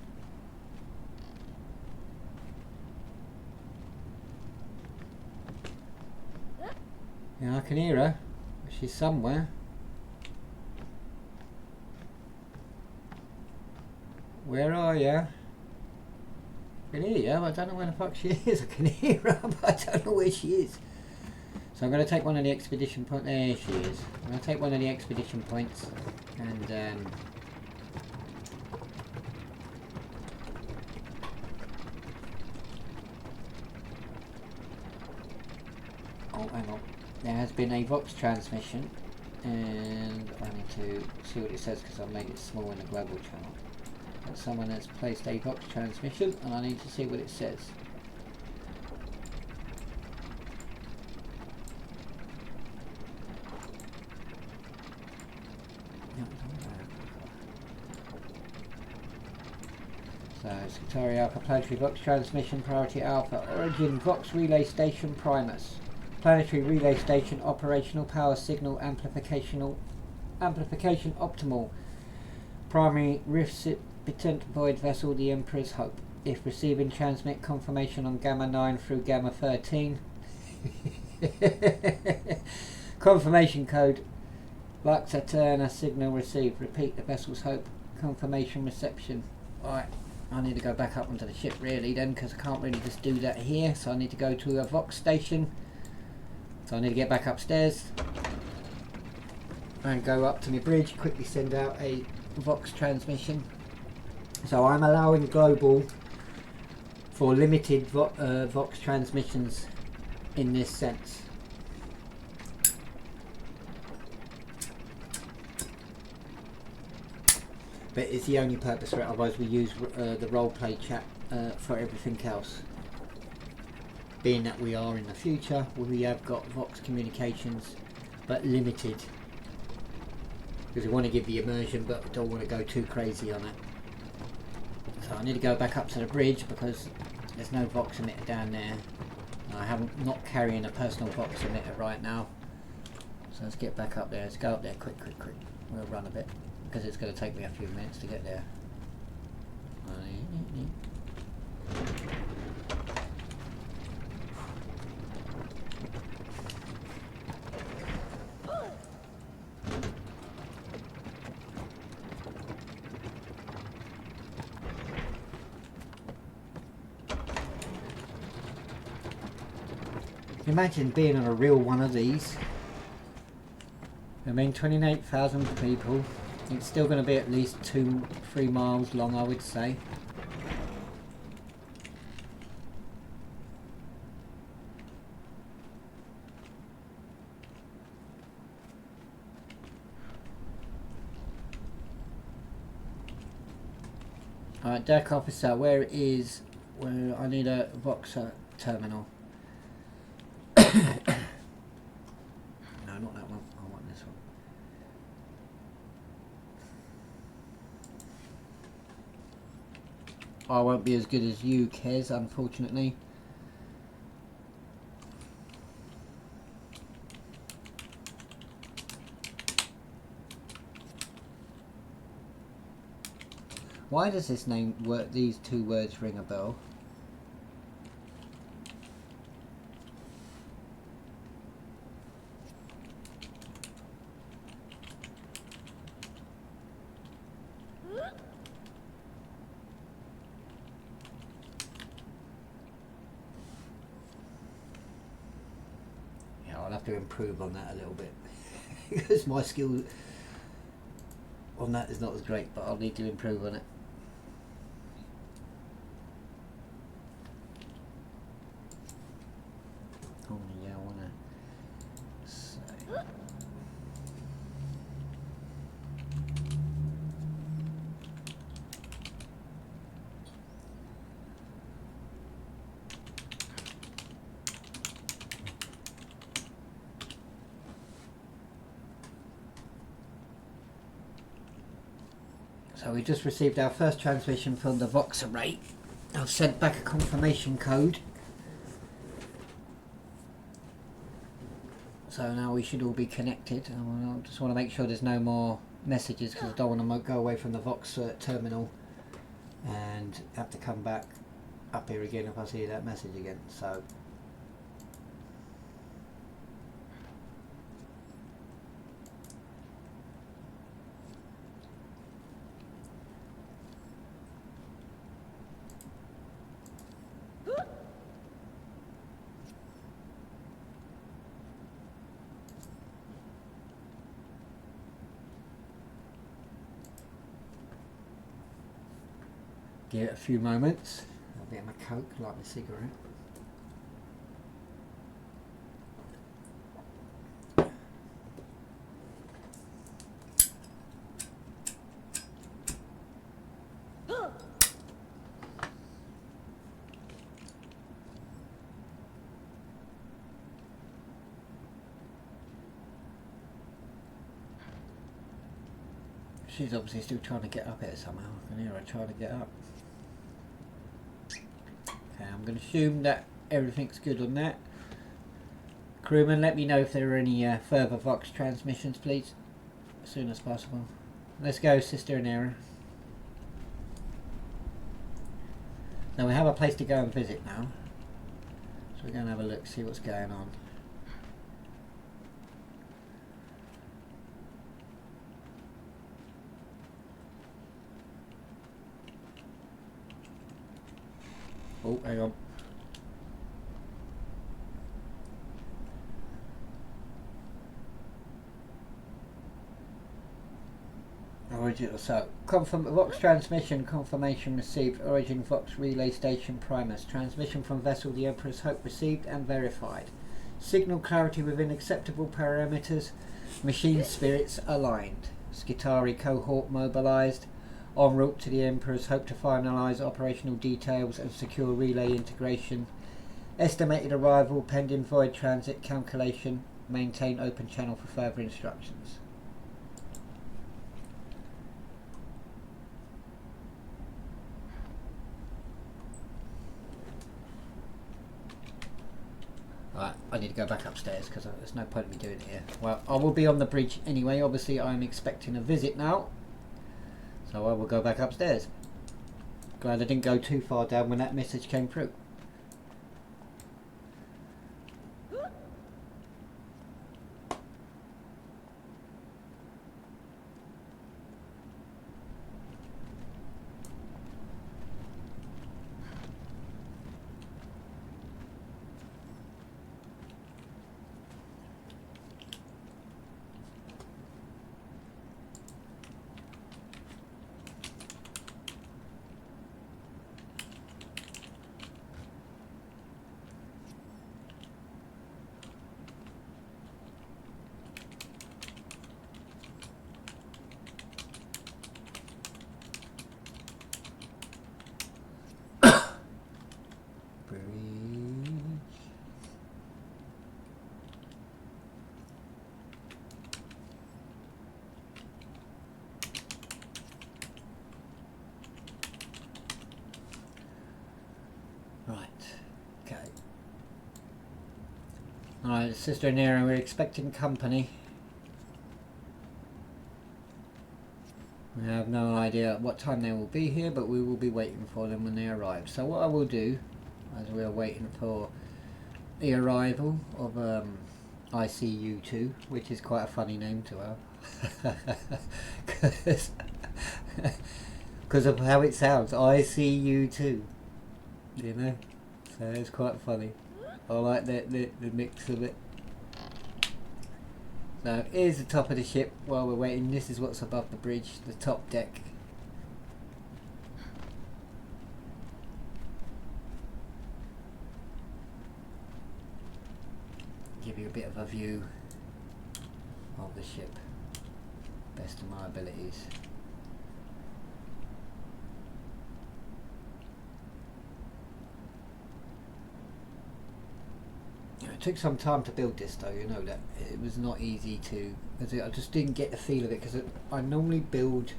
S1: Yeah, I can hear her. She's somewhere. Where are you? I can hear you, but I don't know where the fuck she is. I can hear her, but I don't know where she is. So I'm going to take one of the expedition points. There she is. I'm going to take one of the expedition points and oh, hang on. There has been a Vox transmission, and I need to see what it says because I've made it small in the global channel. But someone has placed a Vox transmission, and I need to see what it says. So, Secretary Alpha Planetary Vox Transmission Priority Alpha Origin Vox Relay Station Primus. Planetary Relay Station Operational Power Signal Amplification Optimal. Primary Recipient Void Vessel The Emperor's Hope. If receiving transmit confirmation on Gamma 9 through Gamma 13. Confirmation code Lux Eterna signal received. Repeat the vessel's hope. Confirmation reception. Alright. I need to go back up onto the ship really then because I can't really just do that here, so I need to go to a Vox station. So I need to get back upstairs and go up to my bridge, quickly send out a Vox transmission. So I'm allowing global for limited Vox transmissions in this sense. But it's the only purpose for it, otherwise we use the roleplay chat for everything else. Being that we are in the future, we have got Vox communications, but limited. Because we want to give the immersion, but don't want to go too crazy on it. So I need to go back up to the bridge because there's no Vox emitter down there. And not carrying a personal Vox emitter right now. So let's get back up there. Let's go up there quick. We'll run a bit. Because it's going to take me a few minutes to get there. Imagine being on a real one of these. I mean, 28,000 people. It's still going to be at least 2-3 miles long, I would say. Alright, deck officer, where I need a Vox terminal. No, not that one. I want this one. I won't be as good as you, Kez, unfortunately. Why does this name work? These two words ring a bell. I'll have to improve on that a little bit because my skill on that is not as great, but I'll need to improve on it. Oh yeah, I want to So we just received our first transmission from the Vox array. I've sent back a confirmation code. So now we should all be connected. I just want to make sure there's no more messages because I don't want to go away from the Vox terminal and have to come back up here again if I see that message again. So give it a few moments. A bit of my coke, like my cigarette. She's obviously still trying to get up here somehow. I can hear her trying to get up. Okay, I'm going to assume that everything's good on that. Crewman, let me know if there are any further Vox transmissions, please, as soon as possible. Let's go, Sister Anera. Now we have a place to go and visit now, so we're going to have a look, see what's going on. Oh, hang on. Origin, so, Vox transmission confirmation received. Origin Vox relay station Primus. Transmission from vessel the Emperor's Hope received and verified. Signal clarity within acceptable parameters. Machine spirits aligned. Skitari cohort mobilized. En route to the Emperor's Hope to finalise operational details and secure relay integration. Estimated arrival pending void transit calculation. Maintain open channel for further instructions. Right, I need to go back upstairs because there's no point in me doing it here. Well, I will be on the bridge anyway. Obviously I'm expecting a visit now. So I will go back upstairs. Glad I didn't go too far down when that message came through. Alright, Sister Nero, we're expecting company. We have no idea what time they will be here, but we will be waiting for them when they arrive. So what I will do, as we are waiting for the arrival of ICU2, which is quite a funny name to have, because of how it sounds, ICU2, you know, so it's quite funny. I like the mix of it. So here's the top of the ship while we're waiting. This is what's above the bridge, the top deck. Give you a bit of a view of the ship, best of my abilities. It took some time to build this though, you know that. It was not easy to, I just didn't get the feel of it because I normally build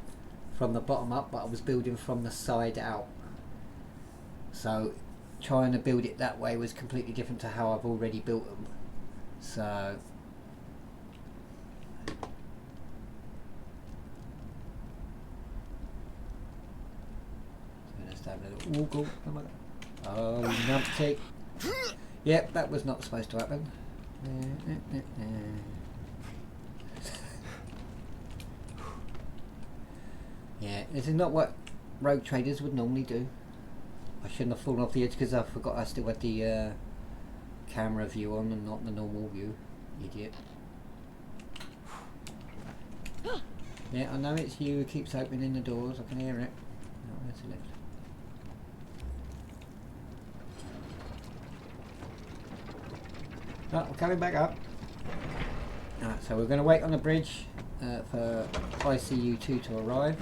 S1: from the bottom up, but I was building from the side out. So trying to build it that way was completely different to how I've already built them. So let's have a little walk. Oh, numpty. Yep, that was not supposed to happen. Yeah, this is not what rogue traders would normally do. I shouldn't have fallen off the edge because I forgot I still had the camera view on and not the normal view. Idiot. Yeah, I know it's you who keeps opening the doors. I can hear it. Oh, where's the lift? Oh, we're coming back up. Alright, so we're going to wait on the bridge for ICU2 to arrive.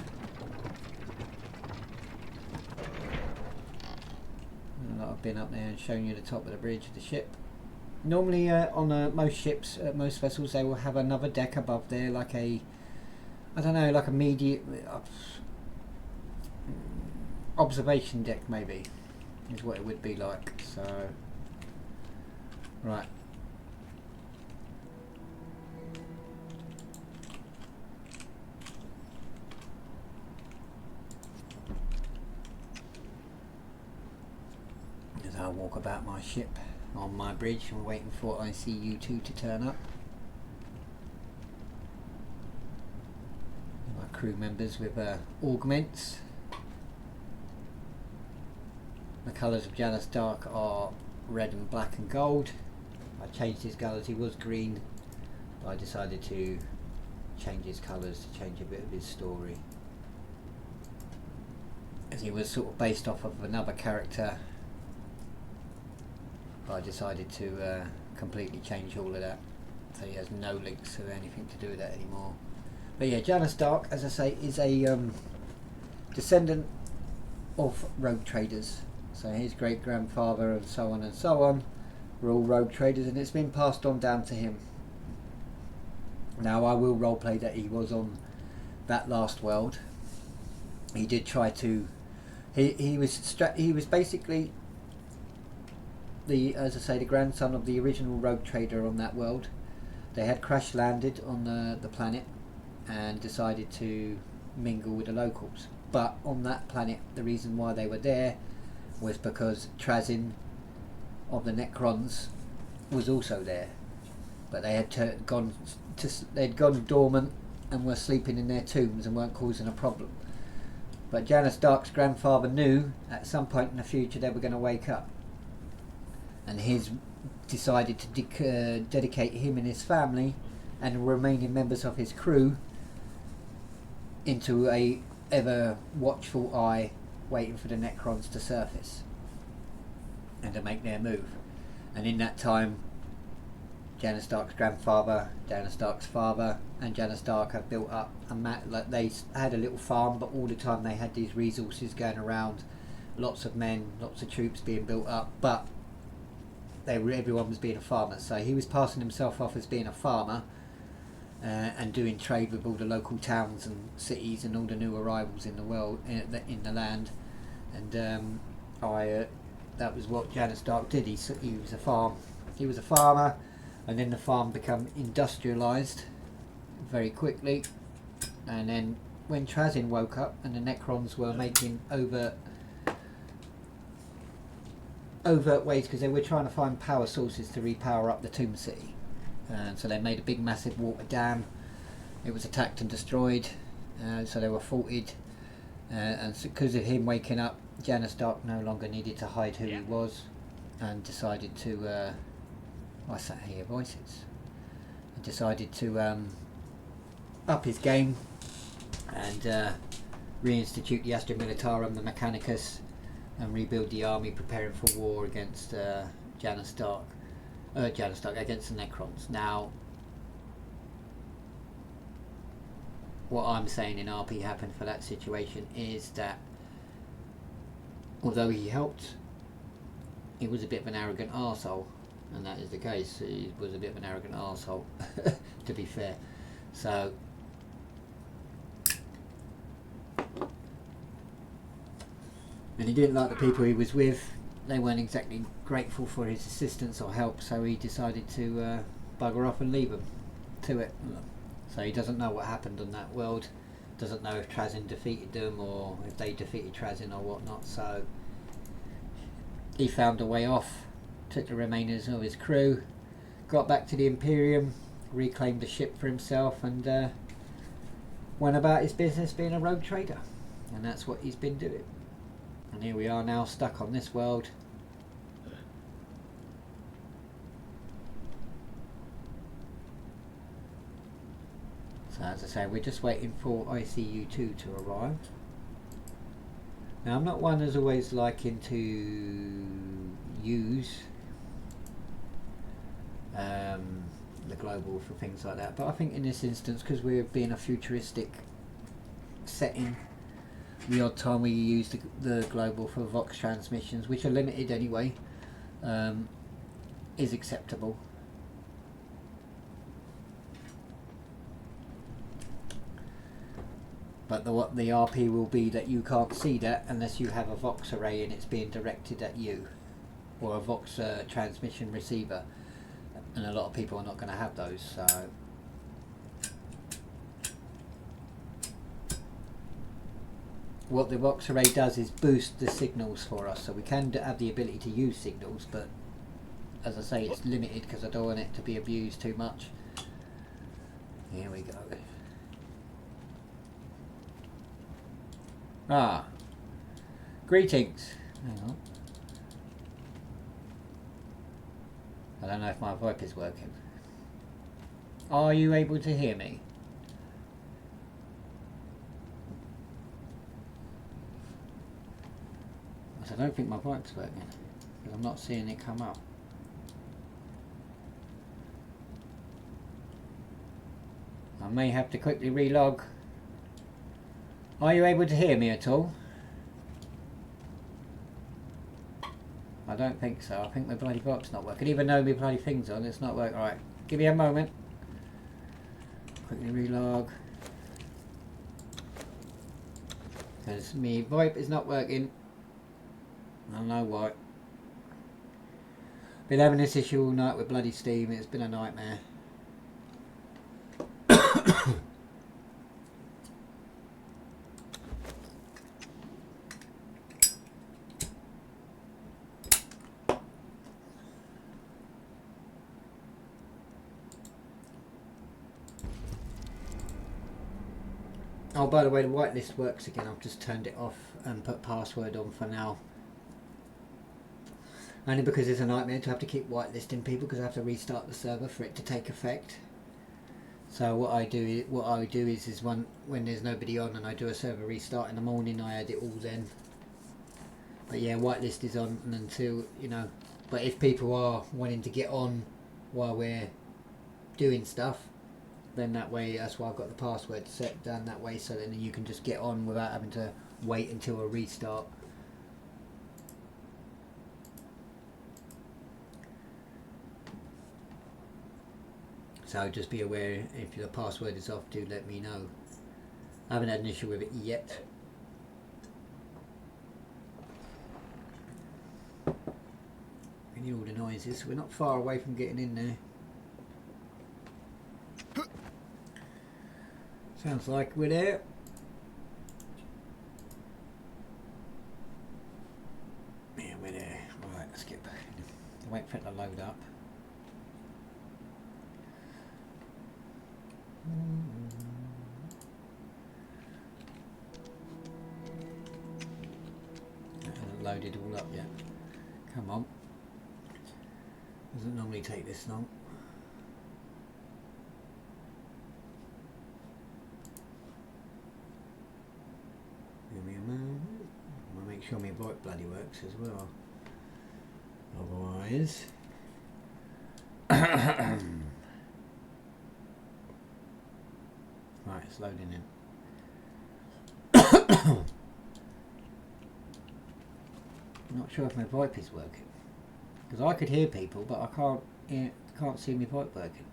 S1: I've been up there and shown you the top of the bridge of the ship. Normally on most ships, most vessels, they will have another deck above there, like a, I don't know, like a medium observation deck maybe, is what it would be like. So, right. As I walk about my ship on my bridge and waiting for ICU2 to turn up. My crew members with augments. The colours of Janus Darke are red and black and gold. I changed his colours, he was green, but I decided to change his colours to change a bit of his story. As he was sort of based off of another character, I decided to completely change all of that, so he has no links to anything to do with that anymore. But yeah, Janus Darke, as I say, is a descendant of rogue traders. So his great grandfather and so on were all rogue traders, and it's been passed on down to him. Now I will roleplay that he was on that last world. He did try to. He was basically the, as I say, the grandson of the original rogue trader on that world. They had crash landed on the planet and decided to mingle with the locals. But on that planet, the reason why they were there was because Trazin of the Necrons was also there. But they had they'd gone dormant and were sleeping in their tombs and weren't causing a problem. But Janus Darke's grandfather knew at some point in the future they were going to wake up. And his decided to dedicate him and his family and the remaining members of his crew into a ever watchful eye, waiting for the Necrons to surface and to make their move. And in that time, Janus Darke's grandfather, Janus Darke's father, and Janus Darke have built up like they had a little farm, but all the time they had these resources going around, lots of men, lots of troops being built up, but everyone was being a farmer. So he was passing himself off as being a farmer and doing trade with all the local towns and cities and all the new arrivals in the world, in the land. And that was what Janus Darke did. He was a farmer, and then the farm became industrialised very quickly. And then when Trazin woke up and the Necrons were making overt ways, because they were trying to find power sources to repower up the Tomb City, and so they made a big massive water dam. It was attacked and destroyed, so they were faulted, and because of him waking up, Janus Darke no longer needed to hide who he was, and decided to I sat here voices and decided to up his game and reinstitute the Astra Militarum, the Mechanicus, and rebuild the army, preparing for war against Janus Darke against the Necrons. Now, what I'm saying in RP happened for that situation is that although he helped, he was a bit of an arrogant arsehole, and that is the case. He was a bit of an arrogant arsehole, to be fair. So And he didn't like the people he was with. They weren't exactly grateful for his assistance or help, so he decided to bugger off and leave them to it. So he doesn't know what happened on that world, doesn't know if Trazyn defeated them or if they defeated Trazyn or whatnot, so he found a way off, took the remainers of his crew, got back to the Imperium, reclaimed the ship for himself, and went about his business being a rogue trader. And that's what he's been doing. And here we are now, stuck on this world. So as I say, we're just waiting for ICU2 to arrive. Now I'm not one who's always liking to use the global for things like that, but I think in this instance, because we're being a futuristic setting, the odd time we use the global for Vox transmissions, which are limited anyway, is acceptable. But what the RP will be that you can't see that unless you have a Vox array and it's being directed at you, or a Vox transmission receiver, and a lot of people are not going to have those. So what the Vox array does is boost the signals for us, so we can have the ability to use signals, but as I say, it's limited because I don't want it to be abused too much. Here we go. Ah, greetings. Hang on. I don't know if my VoIP is working. Are you able to hear me? I don't think my VoIP's working because I'm not seeing it come up. I may have to quickly relog. Are you able to hear me at all? I don't think so. I think my bloody VoIP's not working. Even though my bloody thing's on, it's not working. Alright, give me a moment. Quickly relog. Because my VoIP is not working. I don't know why. Been having this issue all night with bloody Steam. It's been a nightmare. Oh, by the way, the whitelist works again. I've just turned it off and put password on for now. Only because it's a nightmare to have to keep whitelisting people because I have to restart the server for it to take effect. So what I do is when there's nobody on and I do a server restart in the morning, I add it all then. But yeah, whitelist is on until, you know. But if people are wanting to get on while we're doing stuff, then that way, that's why I've got the password set down that way, so then you can just get on without having to wait until a restart. So just be aware, if the password is off, do let me know. I haven't had an issue with it yet. We need all the noises. We're not far away from getting in there. Sounds like we're there. Yeah, we're there. Alright, let's get back in. Wait for it to load up. That hasn't loaded all up yet. Come on. Doesn't normally take this long. Give me a moment. I'll make sure my VoIP bloody works as well. Otherwise. Right, it's loading in. I'm not sure if my VoIP is working. Because I could hear people, but I can't see my VoIP working.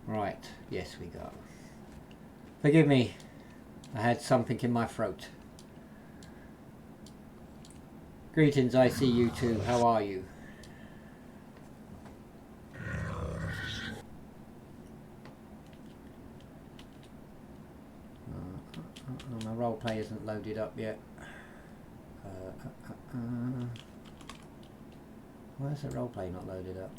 S1: Right, yes we go. Forgive me. I had something in my throat. Greetings, I see you too. How are you? My roleplay isn't loaded up yet. Why is the roleplay not loaded up?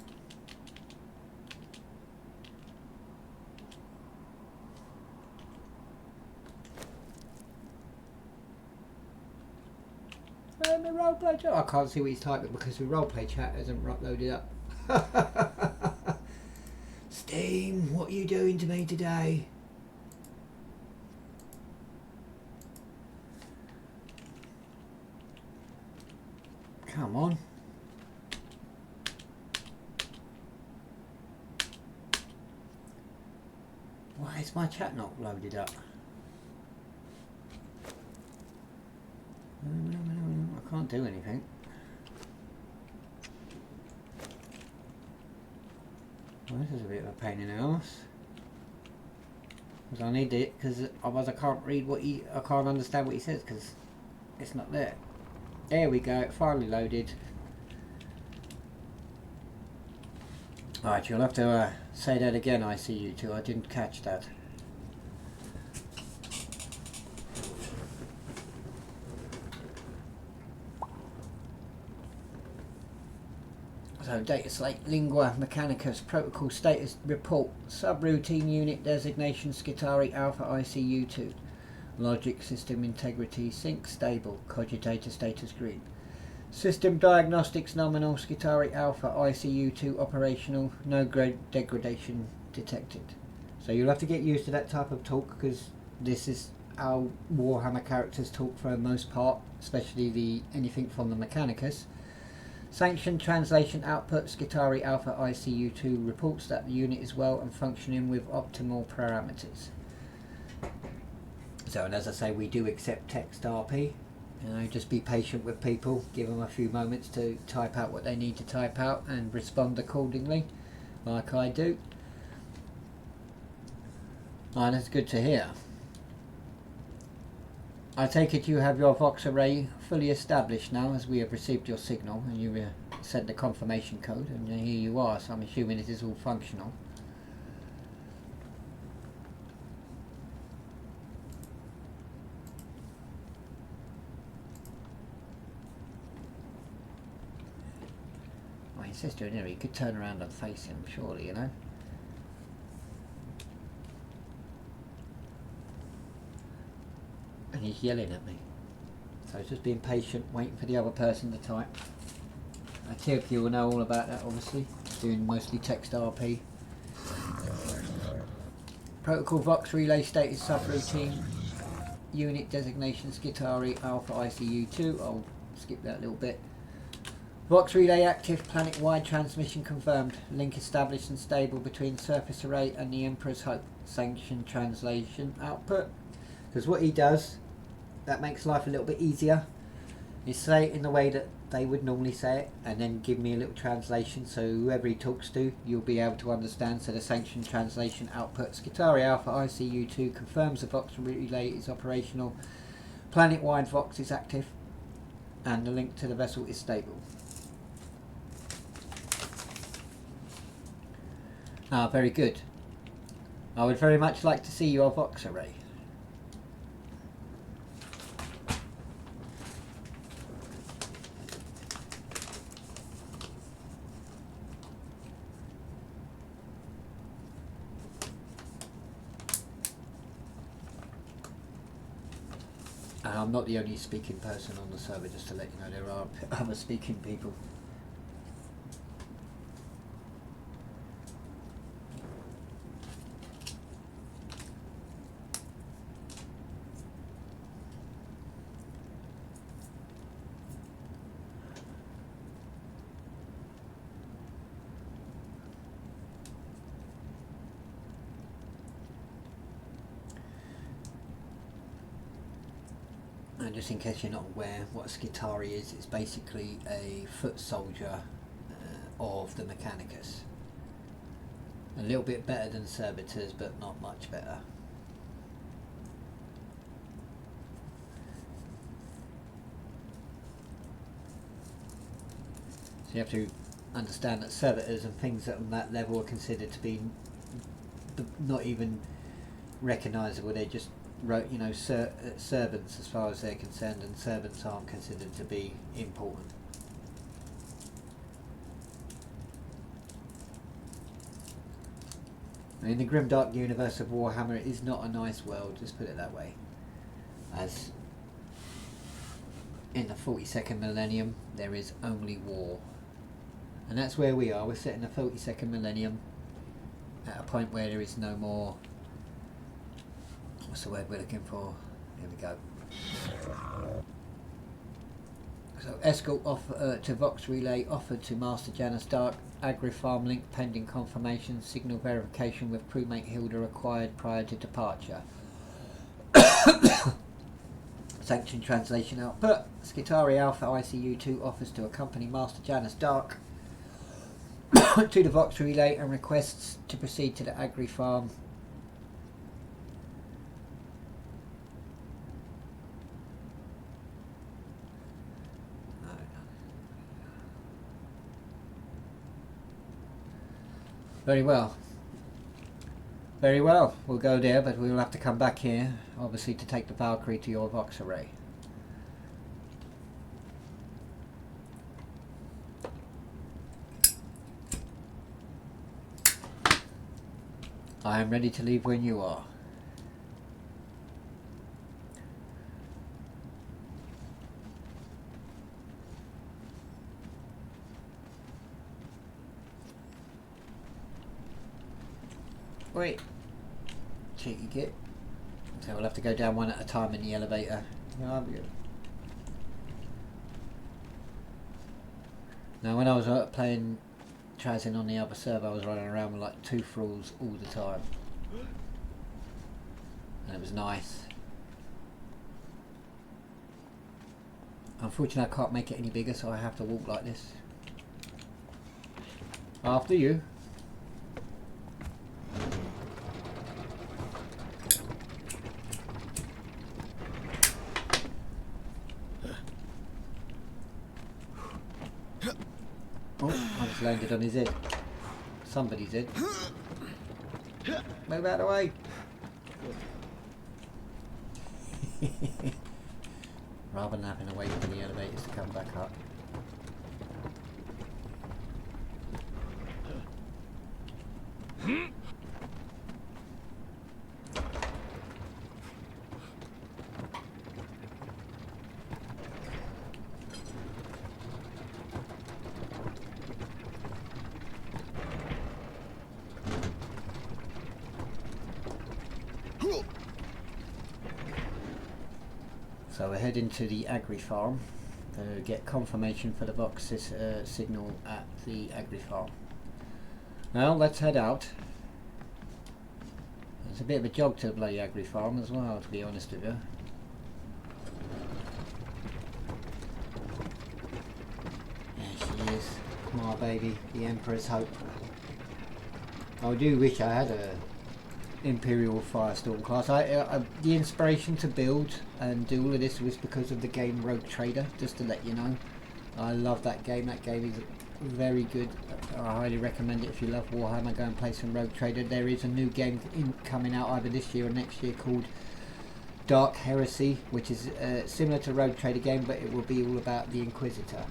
S1: And the roleplay chat. I can't see what he's typing because the roleplay chat isn't loaded up. Steam, what are you doing to me today? Come on. Why is my chat not loaded up? I can't do anything. Well, this is a bit of a pain in the arse. Because I need it, because otherwise I can't read what I can't understand what he says, because it's not there. There we go, it finally loaded. Alright, you'll have to say that again, I see you two. I didn't catch that. So, data slate, lingua mechanicus, protocol status report, subroutine unit designation, Skitari Alpha ICU2. Logic system integrity, sync stable, cogitator status green. System diagnostics nominal, Skitari Alpha ICU2 operational, no grade degradation detected. So you'll have to get used to that type of talk, because this is how Warhammer characters talk for the most part, especially anything from the Mechanicus. Sanction translation output, Skitari Alpha ICU2 reports that the unit is well and functioning with optimal parameters. So, and as I say, we do accept text RP. You know, just be patient with people, give them a few moments to type out what they need to type out and respond accordingly, like I do. And it's good to hear. I take it you have your Vox array fully established now, as we have received your signal and you sent the confirmation code, and here you are, so I'm assuming it is all functional. My sister in here, you could turn around and face him, surely, you know. And he's yelling at me. So it's just being patient, waiting for the other person to type. I hope you will know all about that, obviously. Doing mostly text RP. Protocol Vox relay status subroutine. Unit designation Skitari Alpha ICU2. I'll skip that little bit. Vox relay active, planet-wide transmission confirmed. Link established and stable between surface array and the Emperor's Hope. Sanction translation output. Because what he does, that makes life a little bit easier, is say it in the way that they would normally say it, and then give me a little translation, so whoever he talks to, you'll be able to understand. So the sanction translation output, Skitari Alpha ICU2 confirms the Vox relay is operational, planet-wide Vox is active, and the link to the vessel is stable. Ah, very good. I would very much like to see your Vox array. And I'm not the only speaking person on the server, just to let you know, there are other speaking people. And just in case you're not aware, what a Skitari is, it's basically a foot soldier of the Mechanicus. A little bit better than servitors, but not much better. So you have to understand that servitors and things that on that level are considered to be not even recognisable. They're just, you know, servants as far as they're concerned, and servants aren't considered to be important. In the grimdark universe of Warhammer, it is not a nice world, just put it that way. As in the 42nd millennium, there is only war. And that's where we are. We're set in the 42nd millennium at a point where there is no more... What's the word we're looking for? Here we go. So, escort offer to Vox Relay offered to Master Janus Darke. Agri-farm link pending confirmation. Signal verification with crewmate Hilda required prior to departure. Sanction translation output. Skitari Alpha ICU-2 offers to accompany Master Janus Darke to the Vox Relay and requests to proceed to the Agri-farm. Very well. Very well. We'll go there, but we'll have to come back here, obviously, to take the Valkyrie to your Vox array. I am ready to leave when you are. Wait, cheeky git. So we'll have to go down one at a time in the elevator. Yeah, I'll be good. Now, when I was playing Trazin on the other server, I was running around with like 2 thralls all the time, and it was nice. Unfortunately, I can't make it any bigger, so I have to walk like this. After you. Landed on his head. Somebody's head. Move out of the way. Rather than having to wait for the elevators to come back up. So we're heading to the Agri-farm to get confirmation for the Vox signal at the Agri-farm. Well, let's head out. It's a bit of a jog to the bloody Agri-farm as well, to be honest with you. There she is. Come on, baby. The Emperor's Hope. I do wish I had a Imperial Firestorm class. The inspiration to build and do all of this was because of the game Rogue Trader, just to let you know. I love that game. That game is very good. I highly recommend it if you love Warhammer. Go and play some Rogue Trader. There is a new game coming out either this year or next year called Dark Heresy, which is similar to Rogue Trader game, but it will be all about the Inquisitor,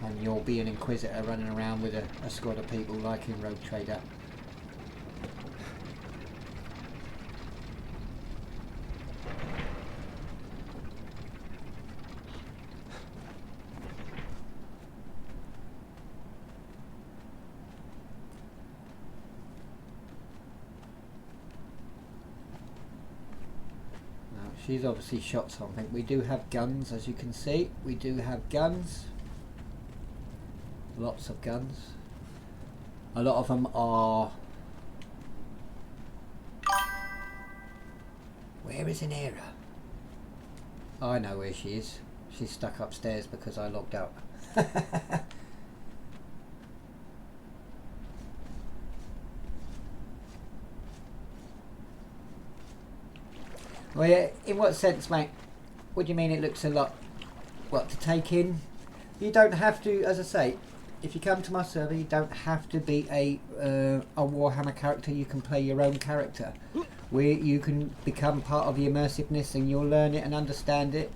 S1: and you'll be an Inquisitor running around with a squad of people like in Rogue Trader. She's obviously shot something. We do have guns, as you can see. We do have guns. Lots of guns. A lot of them are... Where is Inera? I know where she is. She's stuck upstairs because I logged out. Well, yeah, in what sense, mate? What do you mean it looks a lot, what, to take in? You don't have to, as I say, if you come to my server, you don't have to be a Warhammer character. You can play your own character. You can become part of the immersiveness, and you'll learn it and understand it.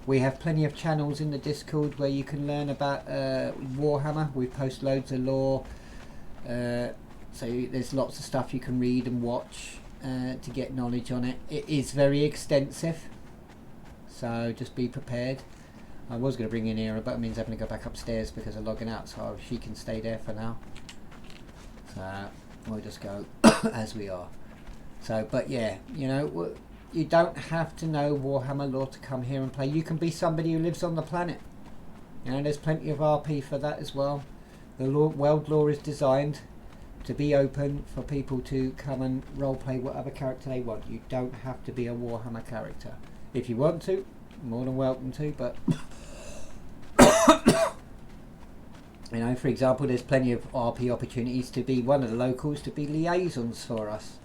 S1: We have plenty of channels in the Discord where you can learn about Warhammer. We post loads of lore, so there's lots of stuff you can read and watch to get knowledge on it. It is very extensive, so just be prepared. I was going to bring in Era, but it means having to go back upstairs because of logging out, so she can stay there for now. So we'll just go as we are. So, but yeah, you know, you don't have to know Warhammer lore to come here and play. You can be somebody who lives on the planet. You know, there's plenty of RP for that as well. The world lore is designed to be open for people to come and roleplay whatever character they want. You don't have to be a Warhammer character. If you want to, more than welcome to, but you know, for example, there's plenty of RP opportunities to be one of the locals, to be liaisons for us.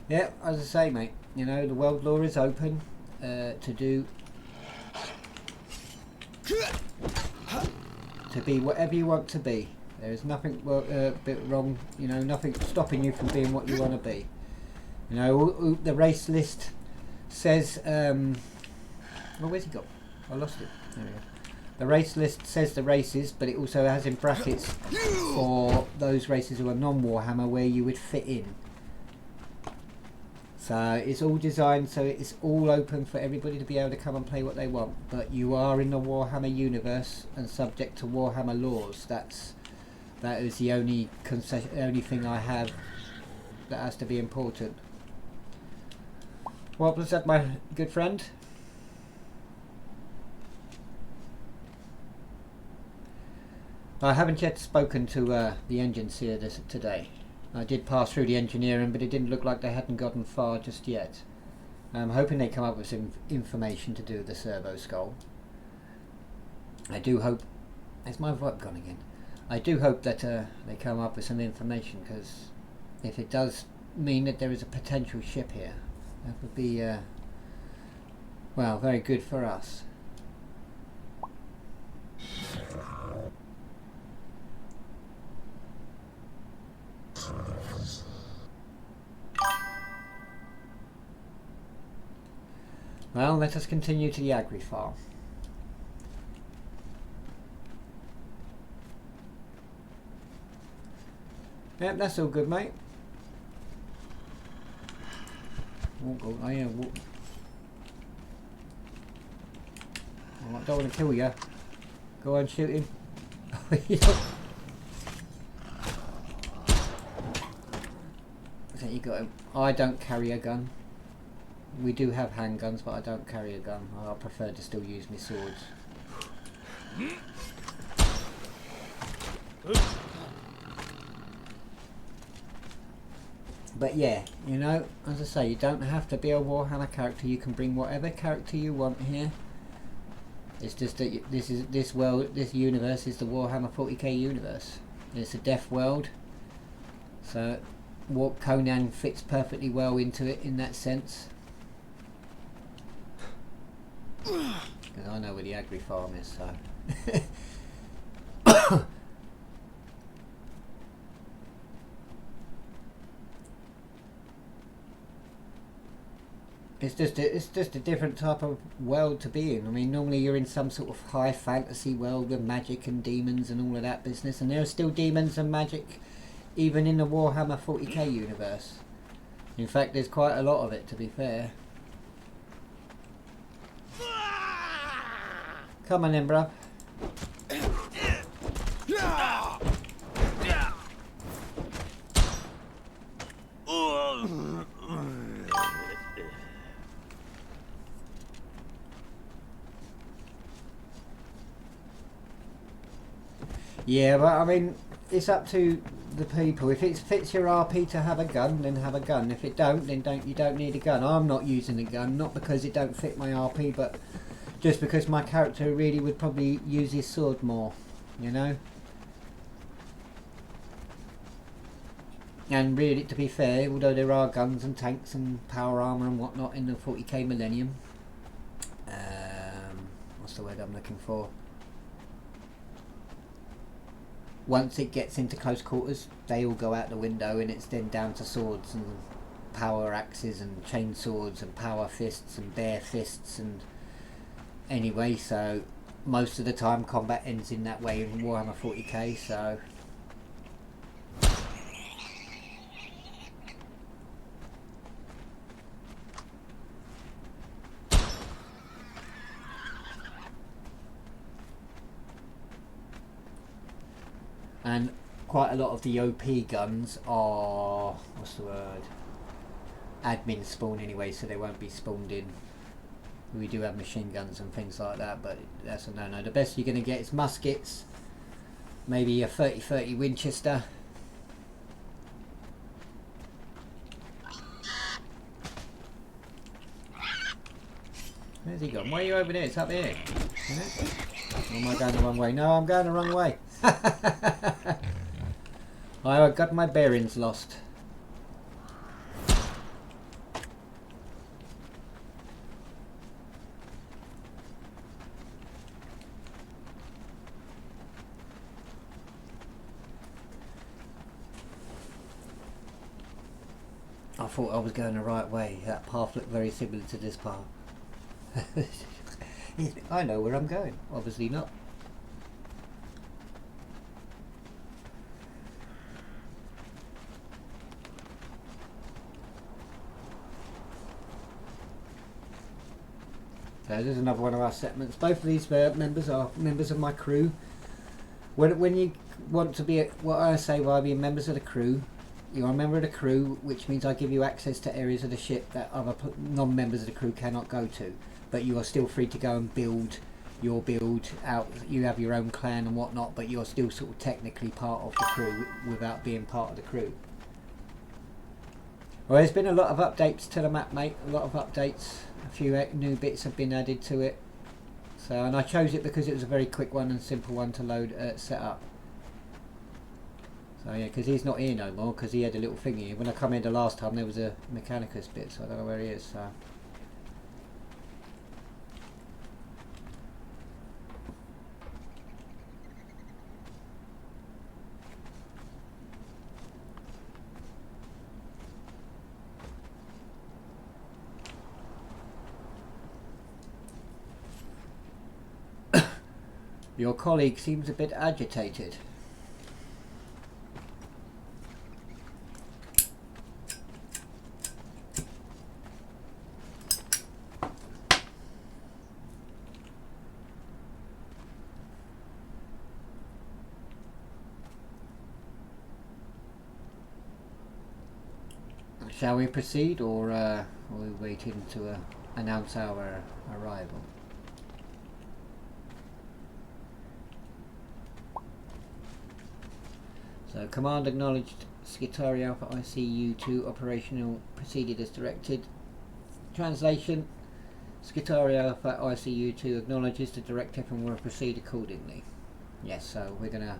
S1: Yeah, as I say, mate, you know, the world lore is open to be whatever you want to be. There is nothing bit wrong, you know, nothing stopping you from being what you want to be. You know, the race list says, well, where's he got? I lost it. There we go. The race list says the races, but it also has in brackets for those races who are non-Warhammer where you would fit in. So it's all designed so it's all open for everybody to be able to come and play what they want. But you are in the Warhammer universe and subject to Warhammer laws. That is the only thing I have that has to be important. What was that, my good friend? I haven't yet spoken to the engine seer today. I did pass through the engineering, but it didn't look like they hadn't gotten far just yet. I'm hoping they come up with some information to do with the servo skull. I do hope... Has my vote gone again? I do hope that they come up with some information, because if it does mean that there is a potential ship here, that would be, well, very good for us. Well, let us continue to the agri farm. Yep, that's all good, mate. Oh yeah, I don't want to kill you. Go on, shoot him. So you got him. I don't carry a gun. We do have handguns, but I don't carry a gun. I prefer to still use my swords. But yeah, you know, as I say, you don't have to be a Warhammer character. You can bring whatever character you want here. It's just that this universe is the Warhammer 40k universe. It's a deaf world, so Conan fits perfectly well into it in that sense. Because I know where the agri farm is, so. It's just a different type of world to be in. I mean, normally you're in some sort of high fantasy world with magic and demons and all of that business, and there are still demons and magic even in the Warhammer 40k universe. In fact, there's quite a lot of it, to be fair. Come on then, bruv. Yeah, but I mean, it's up to the people. If it fits your RP to have a gun, then have a gun. If it don't, then you don't need a gun. I'm not using a gun, not because it don't fit my RP, but just because my character really would probably use his sword more, you know? And really, to be fair, although there are guns and tanks and power armour and whatnot in the 40k Millennium, what's the word I'm looking for? Once it gets into close quarters, they all go out the window, and it's then down to swords and power axes and chain swords and power fists and bare fists. And anyway, so most of the time combat ends in that way in Warhammer 40k. So and quite a lot of the OP guns are, what's the word, admin spawn anyway, so they won't be spawned in. We do have machine guns and things like that, but that's a no-no. The best you're going to get is muskets, maybe a 30-30 Winchester. Where's he gone? Why are you over there? It's up here. Or am I going the wrong way? No, I'm going the wrong way. I got my bearings lost. I thought I was going the right way. That path looked very similar to this path. I know where I'm going. Obviously not. So there's another one of our settlements. Both of these members are members of my crew. When you want to be, what I say by being members of the crew, you're a member of the crew, which means I give you access to areas of the ship that other non-members of the crew cannot go to. But you are still free to go and build your build out. You have your own clan and whatnot, but you're still sort of technically part of the crew without being part of the crew. Well, there's been a lot of updates to the map, mate. A lot of updates. A few new bits have been added to it. So, and I chose it because it was a very quick one and simple one to load, set up. So yeah, because he's not here no more, because he had a little thingy. When I come in the last time, there was a Mechanicus bit, so I don't know where he is. So. Your colleague seems a bit agitated. Shall we proceed, or are we waiting to announce our arrival? So, command acknowledged. Skitari Alpha ICU-2 operational proceeded as directed. Translation: Skitari Alpha ICU-2 acknowledges the directive and will proceed accordingly. Yes, so we're gonna.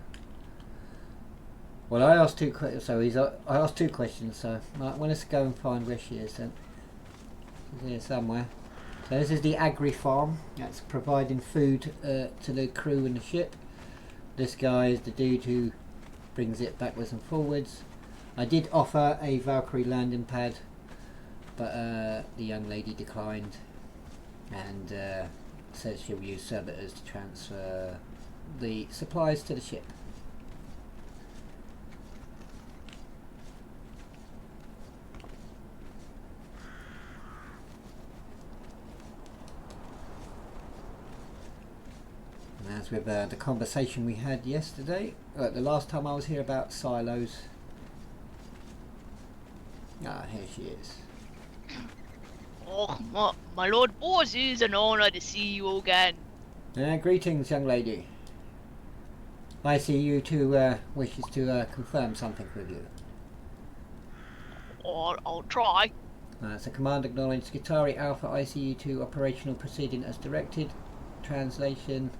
S1: Well, I asked two questions. So I asked two questions. So right, well, let's go and find where she is then. She's here somewhere. So this is the agri farm. That's providing food to the crew and the ship. This guy is the dude who brings it backwards and forwards. I did offer a Valkyrie landing pad, but the young lady declined and says she'll use servitors to transfer the supplies to the ship. And as with the conversation we had yesterday, the last time I was here about silos. Ah, here she is.
S2: Oh, my Lord Boss, it is an honour to see you again.
S1: Greetings, young lady. ICU-2 wishes to confirm something with you.
S2: I'll try.
S1: So command acknowledged. Skitari Alpha ICU-2 operational proceeding as directed. Translation: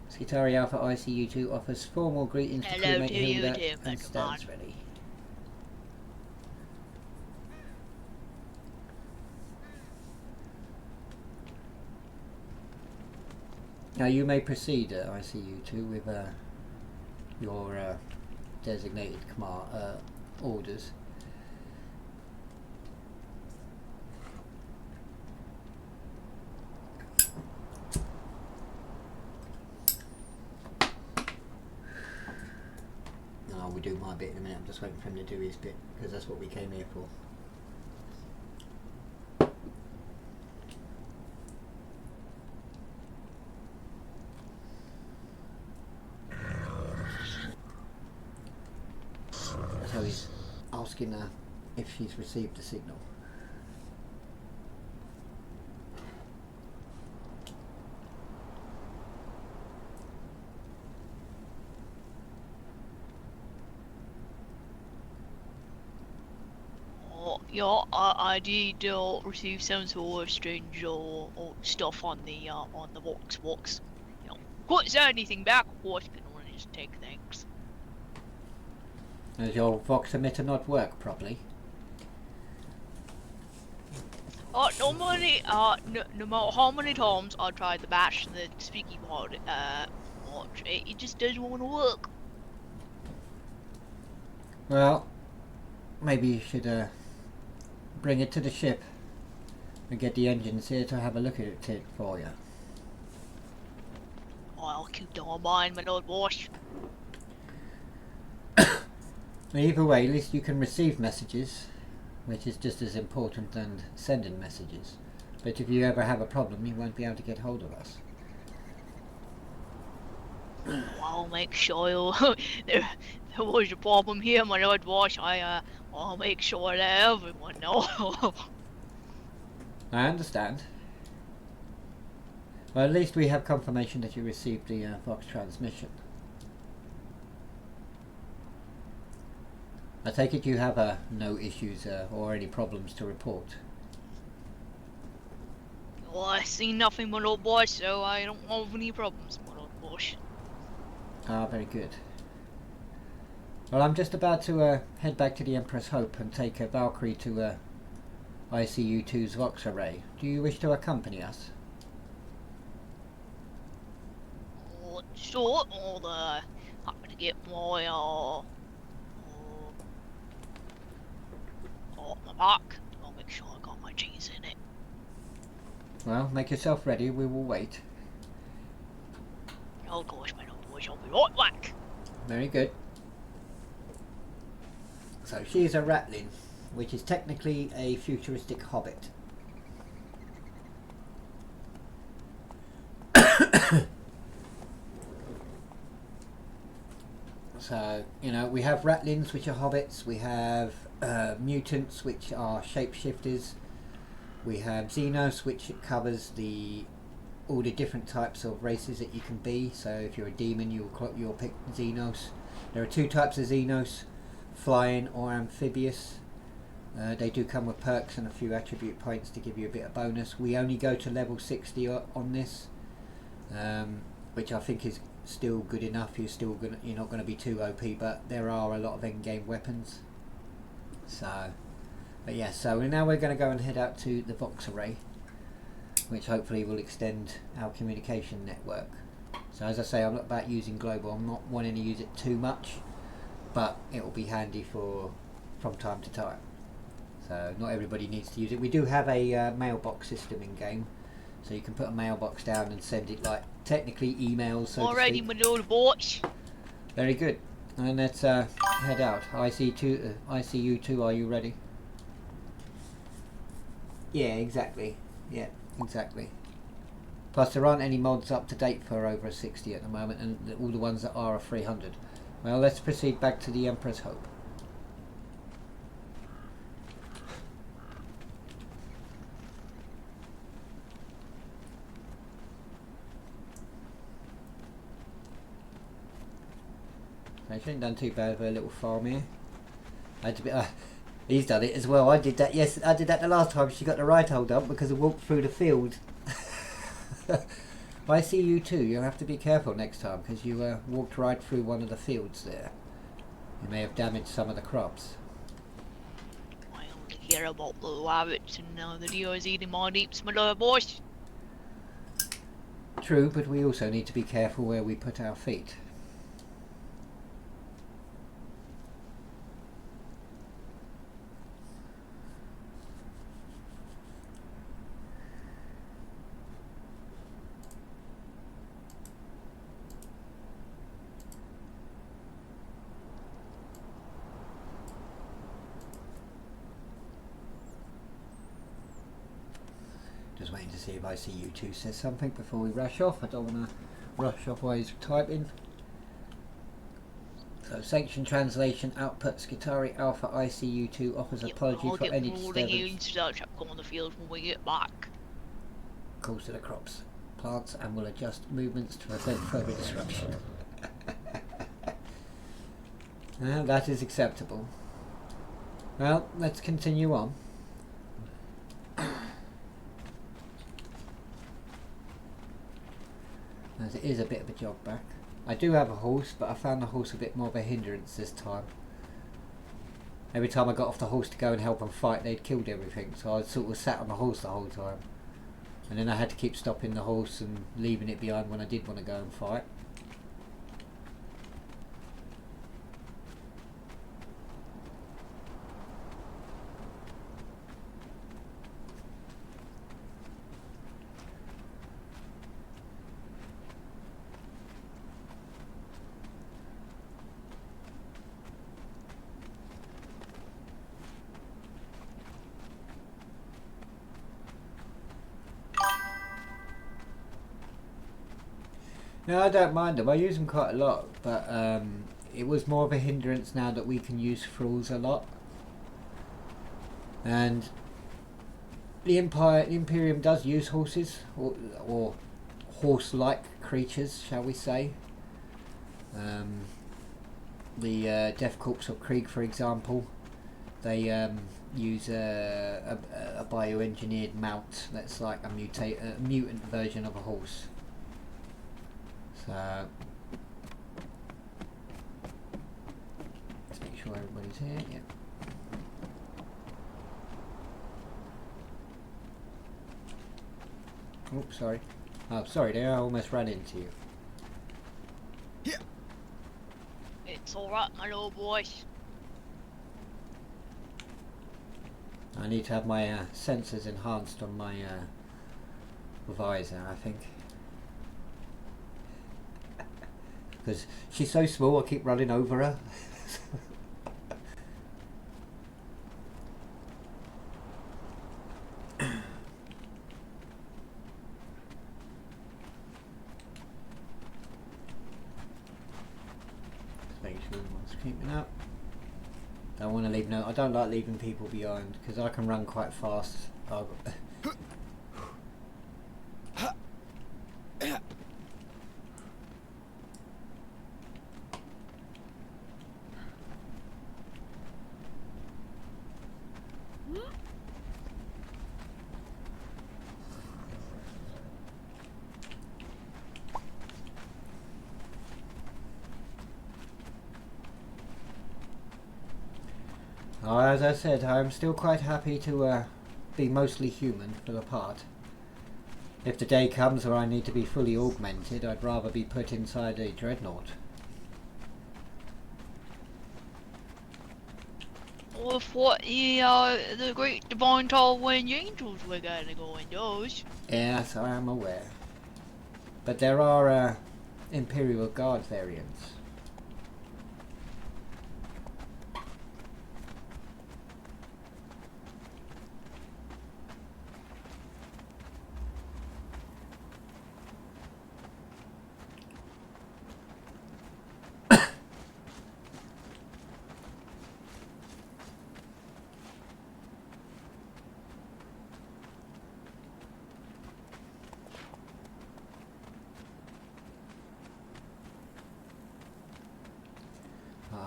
S1: Skitari Alpha ICU-2 offers formal greetings to crewmate Hilda and stands ready.
S2: Hello to you too, my command.
S1: Hello.
S2: Hello.
S1: Now you may proceed, ICU2, with your designated orders. No, we'll do my bit in a minute. I'm just waiting for him to do his bit because that's what we came here for. So he's asking if she's received the signal.
S2: Yeah, I did receive some sort of strange stuff on the box. You know, couldn't say anything back, of course. Can only just take things.
S1: Does your vox emitter not work properly?
S2: Normally, no matter how many times I tried to bash the speaky pod, it just doesn't want to work.
S1: Well, maybe you should bring it to the ship and get the engines here to have a look at it for you.
S2: I'll keep that in mind, my lord boss.
S1: Either way, at least you can receive messages, which is just as important than sending messages. But if you ever have a problem, you won't be able to get hold of us.
S2: I'll make sure there was a problem here, my lord boss. I'll make sure that everyone knows.
S1: I understand. Well, at least we have confirmation that you received the Vox transmission. I take it you have no issues or any problems to report.
S2: Well, I see nothing, my lord boss, so I don't have any problems, my lord boss.
S1: Ah, very good. Well, I'm just about to head back to the Empress Hope and take a Valkyrie to ICU2's Vox array. Do you wish to accompany us?
S2: Sure, I'm gonna get my my pack. I'll make sure I got my cheese in it.
S1: Well, make yourself ready. We will wait.
S2: Oh gosh, my lord boys, I'll be right back.
S1: Very good. So she's a Ratling, which is technically a futuristic hobbit. So, you know, we have Ratlings, which are hobbits. We have mutants, which are shapeshifters. We have Xenos, which covers all the different types of races that you can be. So if you're a demon, you'll pick Xenos. There are two types of Xenos, flying or amphibious. They do come with perks and a few attribute points to give you a bit of bonus. We only go to level 60 on this, which I think is still good enough. You're not going to be too OP, but there are a lot of end-game weapons. So, but yeah, so now we're going to go and head out to the Vox array, which hopefully will extend our communication network. So as I say, I'm not about using global. I'm not wanting to use it too much, but it will be handy from time to time. So not everybody needs to use it. We do have a mailbox system in game, so you can put a mailbox down and send it like technically emails. So
S2: Alrighty, my little boys.
S1: Very good. And let's head out. ICU2, are you ready? Yeah, exactly. Yeah, exactly. Plus there aren't any mods up to date for over a 60 at the moment, and all the ones that are 300. Well, let's proceed back to the Empress Hope. So she ain't done too bad with her little farm here. I had to be, he's done it as well. I did that. Yes, I did that the last time. She got the right hold up because I walked through the field. I see you too. You'll have to be careful next time because you walked right through one of the fields there. You may have damaged some of the crops.
S2: I only care about the rabbits and the deer is eating my deeps, my little boys.
S1: True, but we also need to be careful where we put our feet. Just waiting to see if ICU2 says something before we rush off. I don't want to rush off while he's typing. So, sanction translation output Skitari Alpha ICU2 offers apology
S2: I'll
S1: for
S2: get
S1: any
S2: rolling here
S1: disturbance.
S2: and start check on the field when we get back.
S1: Calls to the crops, plants, and will adjust movements to prevent further disruption. Well, that is acceptable. Well, let's continue on. As it is a bit of a jog back. I do have a horse, but I found the horse a bit more of a hindrance this time. Every time I got off the horse to go and help them fight, they'd killed everything, so I sort of sat on the horse the whole time. And then I had to keep stopping the horse and leaving it behind when I did want to go and fight. No, I don't mind them. I use them quite a lot, but it was more of a hindrance now that we can use thralls a lot. And the Imperium does use horses, or horse-like creatures, shall we say. The Death Corps of Krieg, for example, they use a bioengineered mount that's like a mutant version of a horse. So let's make sure everybody's here. Yep. Oops, sorry. Oh, sorry, there. I almost ran into you.
S2: Yeah. It's alright, my little boys.
S1: I need to have my sensors enhanced on my visor, I think. Because she's so small, I keep running over her. Make sure everyone's keeping up. Don't want to leave I don't like leaving people behind because I can run quite fast. As I said, I'm still quite happy to be mostly human for the part. If the day comes where I need to be fully augmented, I'd rather be put inside a dreadnought.
S2: With what the great divine tall winged angels we're gonna go in those.
S1: Yes, I am aware. But there are Imperial Guard variants.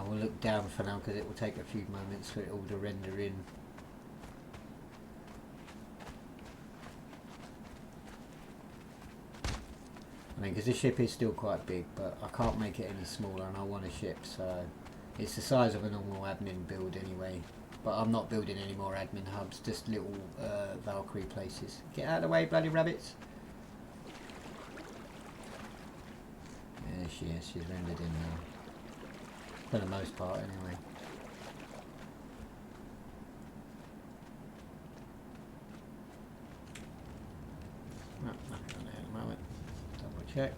S1: We'll look down for now because it will take a few moments for it all to render in. I mean, because the ship is still quite big, but I can't make it any smaller and I want a ship, so it's the size of a normal admin build anyway. But I'm not building any more admin hubs, just little Valkyrie places. Get out of the way, bloody rabbits! she is. She's rendered in now. For the most part, anyway. No, nothing on there at the moment. Double check.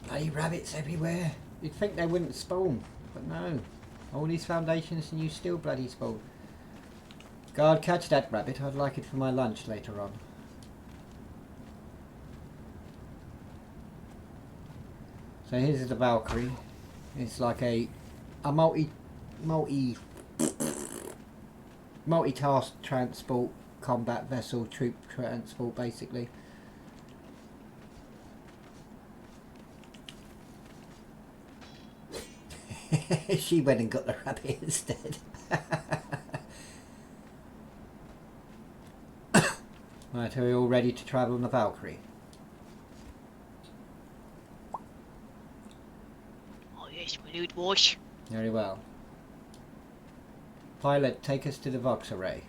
S1: Bloody rabbits everywhere. You'd think they wouldn't spawn, but no. All these foundations and you still bloody spawn. Guard, catch that rabbit. I'd like it for my lunch later on. So here's the Valkyrie. It's like a multi-task transport combat vessel, troop transport basically. She went and got the rabbit instead. Right, are we all ready to travel on the Valkyrie?
S2: Oh yes, we do, boys.
S1: Very well. Pilot, take us to the Vox array.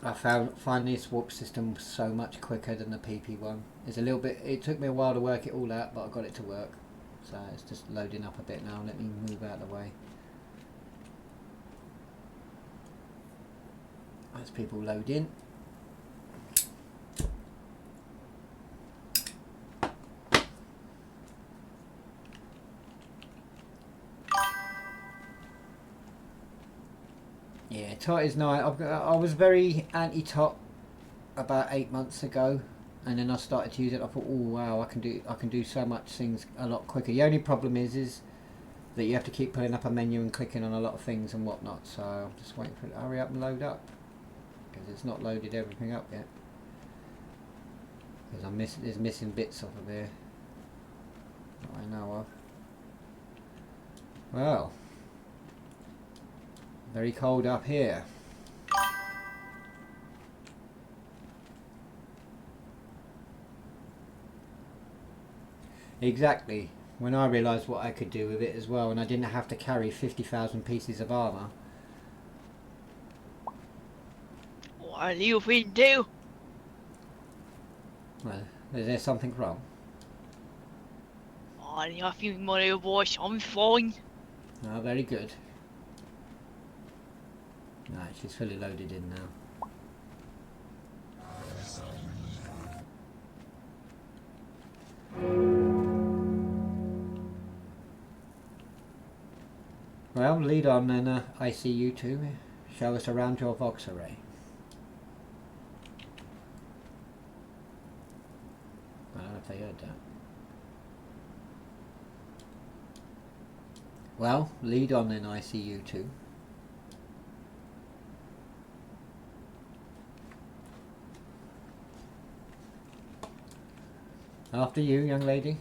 S1: I find this warp system so much quicker than the PP one. It's a little bit. It took me a while to work it all out, but I got it to work. So it's just loading up a bit now. Let me move out of the way. As people load in. Yeah, tot is nice. I was very anti-tot about 8 months ago, and then I started to use it. I thought, oh wow, I can do so much things a lot quicker. The only problem is that you have to keep pulling up a menu and clicking on a lot of things and whatnot. So I'm just waiting for it to hurry up and load up, because it's not loaded everything up yet. Because there's missing bits off of there that I know of. Well. Very cold up here. Exactly. When I realised what I could do with it as well, and I didn't have to carry 50,000 pieces of armour.
S2: What do you think do?
S1: Well, is there something wrong?
S2: I think my boys, I'm fine.
S1: Oh, very good. Right, she's fully loaded in now. Well, lead on then, ICU2. Show us around your Vox array. I don't know if they heard that. Well, lead on then, ICU2. After you, young lady.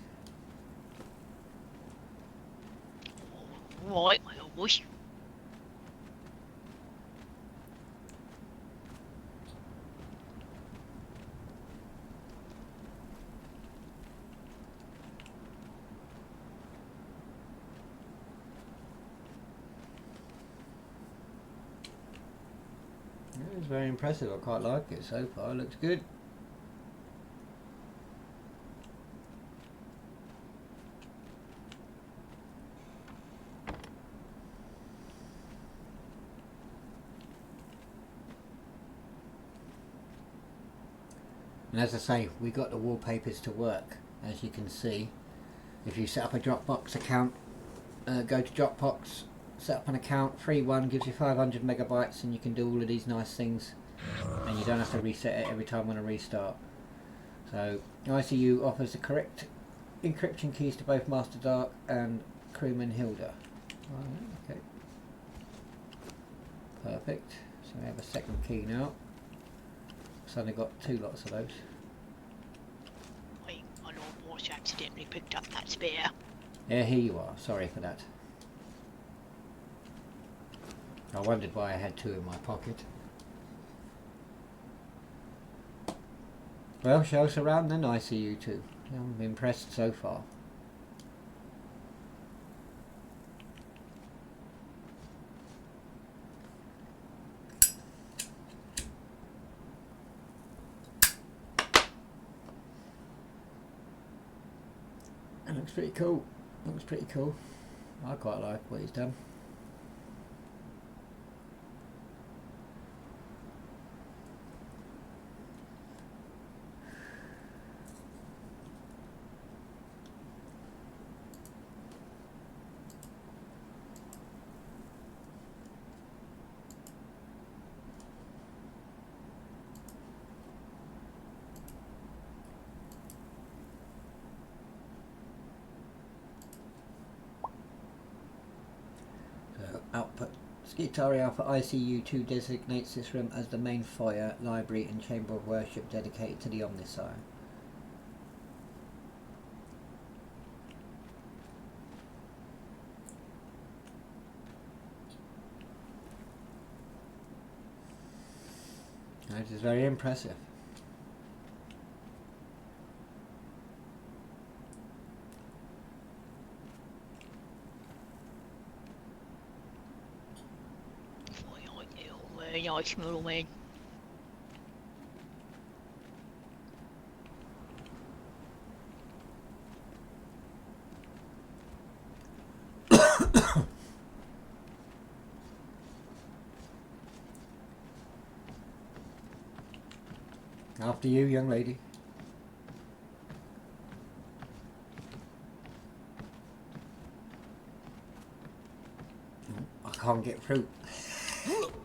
S2: Right, my boys.
S1: It's very impressive. I quite like it so far. It looks good. And as I say, we got the wallpapers to work, as you can see. If you set up a Dropbox account, go to Dropbox, set up an account, free one, gives you 500 megabytes, and you can do all of these nice things, and you don't have to reset it every time on a restart. So ICU offers the correct encryption keys to both Master Dark and Crewman Hilda. Okay, perfect. So we have a second key now. Suddenly got 2 lots of those.
S2: Wait, my Lord Boss accidentally picked up that spear.
S1: Yeah, here you are. Sorry for that. I wondered why I had 2 in my pocket. Well, show us around then, ICU2. I'm impressed so far. Looks pretty cool. Looks pretty cool. I quite like what he's done. Output. Skitari Alpha ICU-2 designates this room as the main foyer, library and chamber of worship dedicated to the Omnissiah. This is very impressive.
S2: Nice little man.
S1: After you, young lady. I can't get through.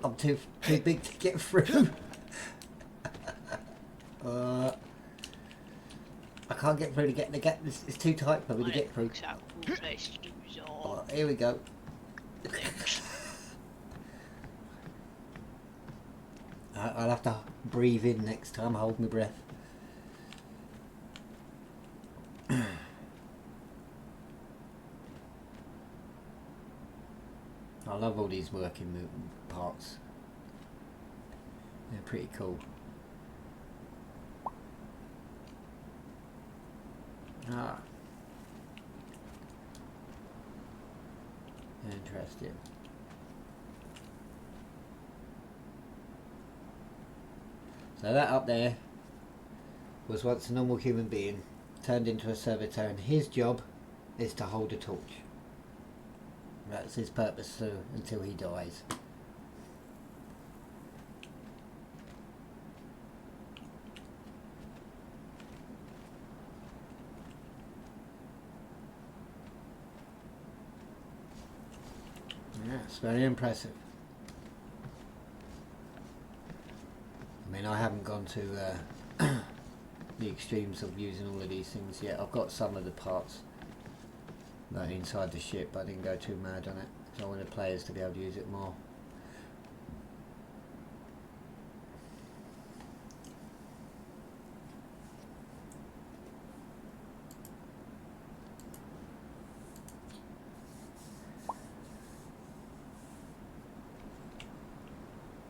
S1: I'm too big to get through. I can't get through to get the gap. It's too tight for me to get through. Oh, here we go. I'll have to breathe in next time. Hold my breath. I love all these working parts. They're pretty cool. Ah. Interesting. So that up there was once a normal human being turned into a servitor, and his job is to hold a torch. That's his purpose until he dies. Yes, very impressive. I mean, I haven't gone to the extremes of using all of these things yet. I've got some of the parts that are inside the ship, but I didn't go too mad on it. So I want the players to be able to use it more.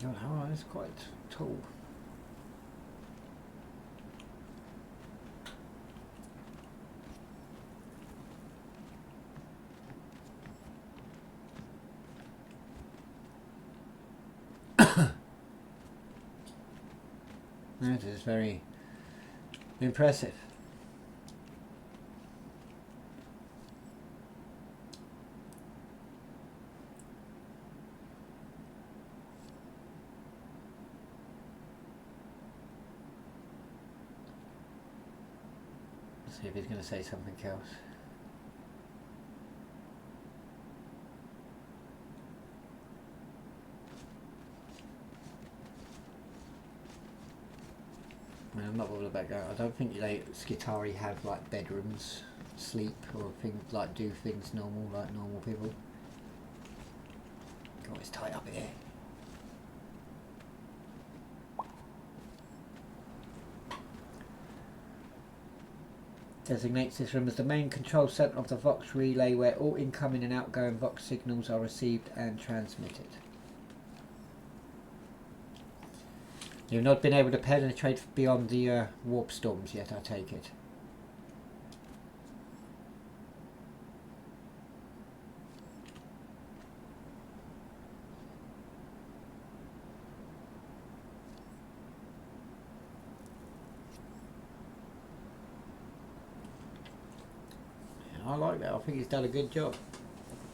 S1: Oh, it's quite tall. That is very impressive. Let's see if he's going to say something else. I mean, I'm not bothered about that. I don't think they Skitari have like bedrooms, sleep, or things like do things normal like normal people. God, it's tight up here. Designates this room as the main control centre of the Vox relay, where all incoming and outgoing Vox signals are received and transmitted. You've not been able to penetrate beyond the warp storms yet, I take it. I like that. I think he's done a good job.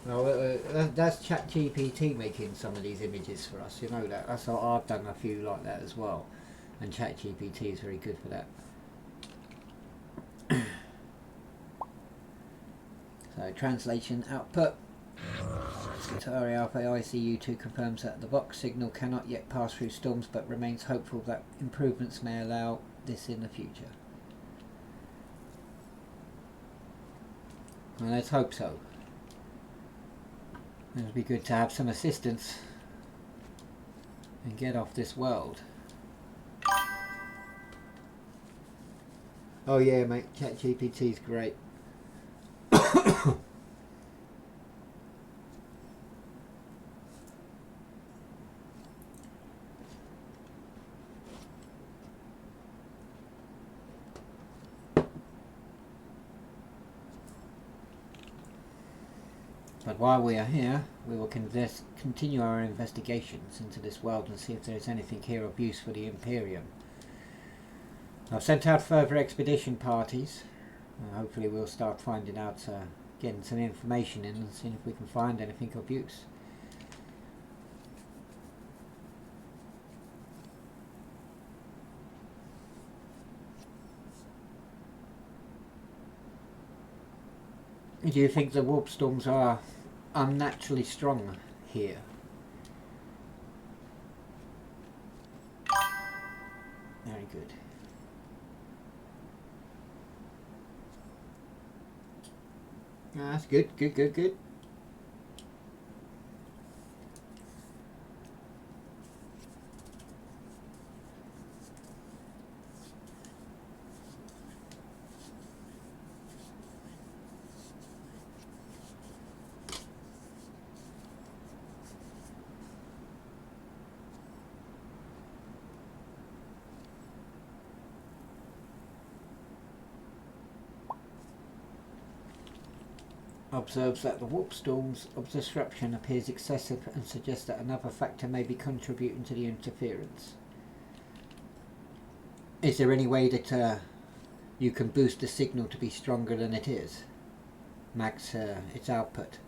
S1: No, that's ChatGPT making some of these images for us. You know that. That's what I've done a few like that as well, and ChatGPT is very good for that. So translation output. Atari Alpha ICU2 confirms that the Vox signal cannot yet pass through storms, but remains hopeful that improvements may allow this in the future. Well, let's hope so. It would be good to have some assistance and get off this world. Oh yeah, mate, ChatGPT's great. But while we are here, we will continue our investigations into this world and see if there is anything here of use for the Imperium. I've sent out further expedition parties. Hopefully we'll start finding out, getting some information in and seeing if we can find anything of use. Do you think the warp storms are unnaturally strong here? Very good. That's good, good. Observes that the warp storms of disruption appears excessive and suggests that another factor may be contributing to the interference. Is there any way that you can boost the signal to be stronger than it is? Max its output.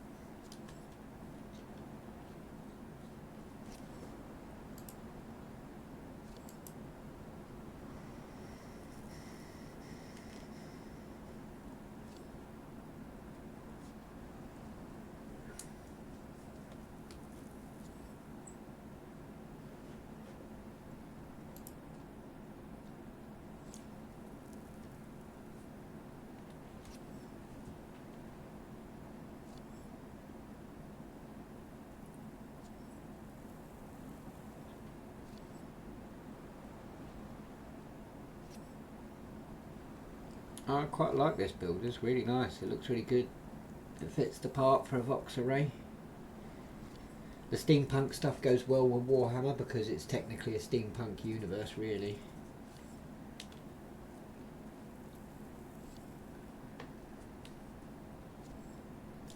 S1: I quite like this build, it's really nice, it looks really good. It fits the part for a Vox array. The steampunk stuff goes well with Warhammer because it's technically a steampunk universe, really.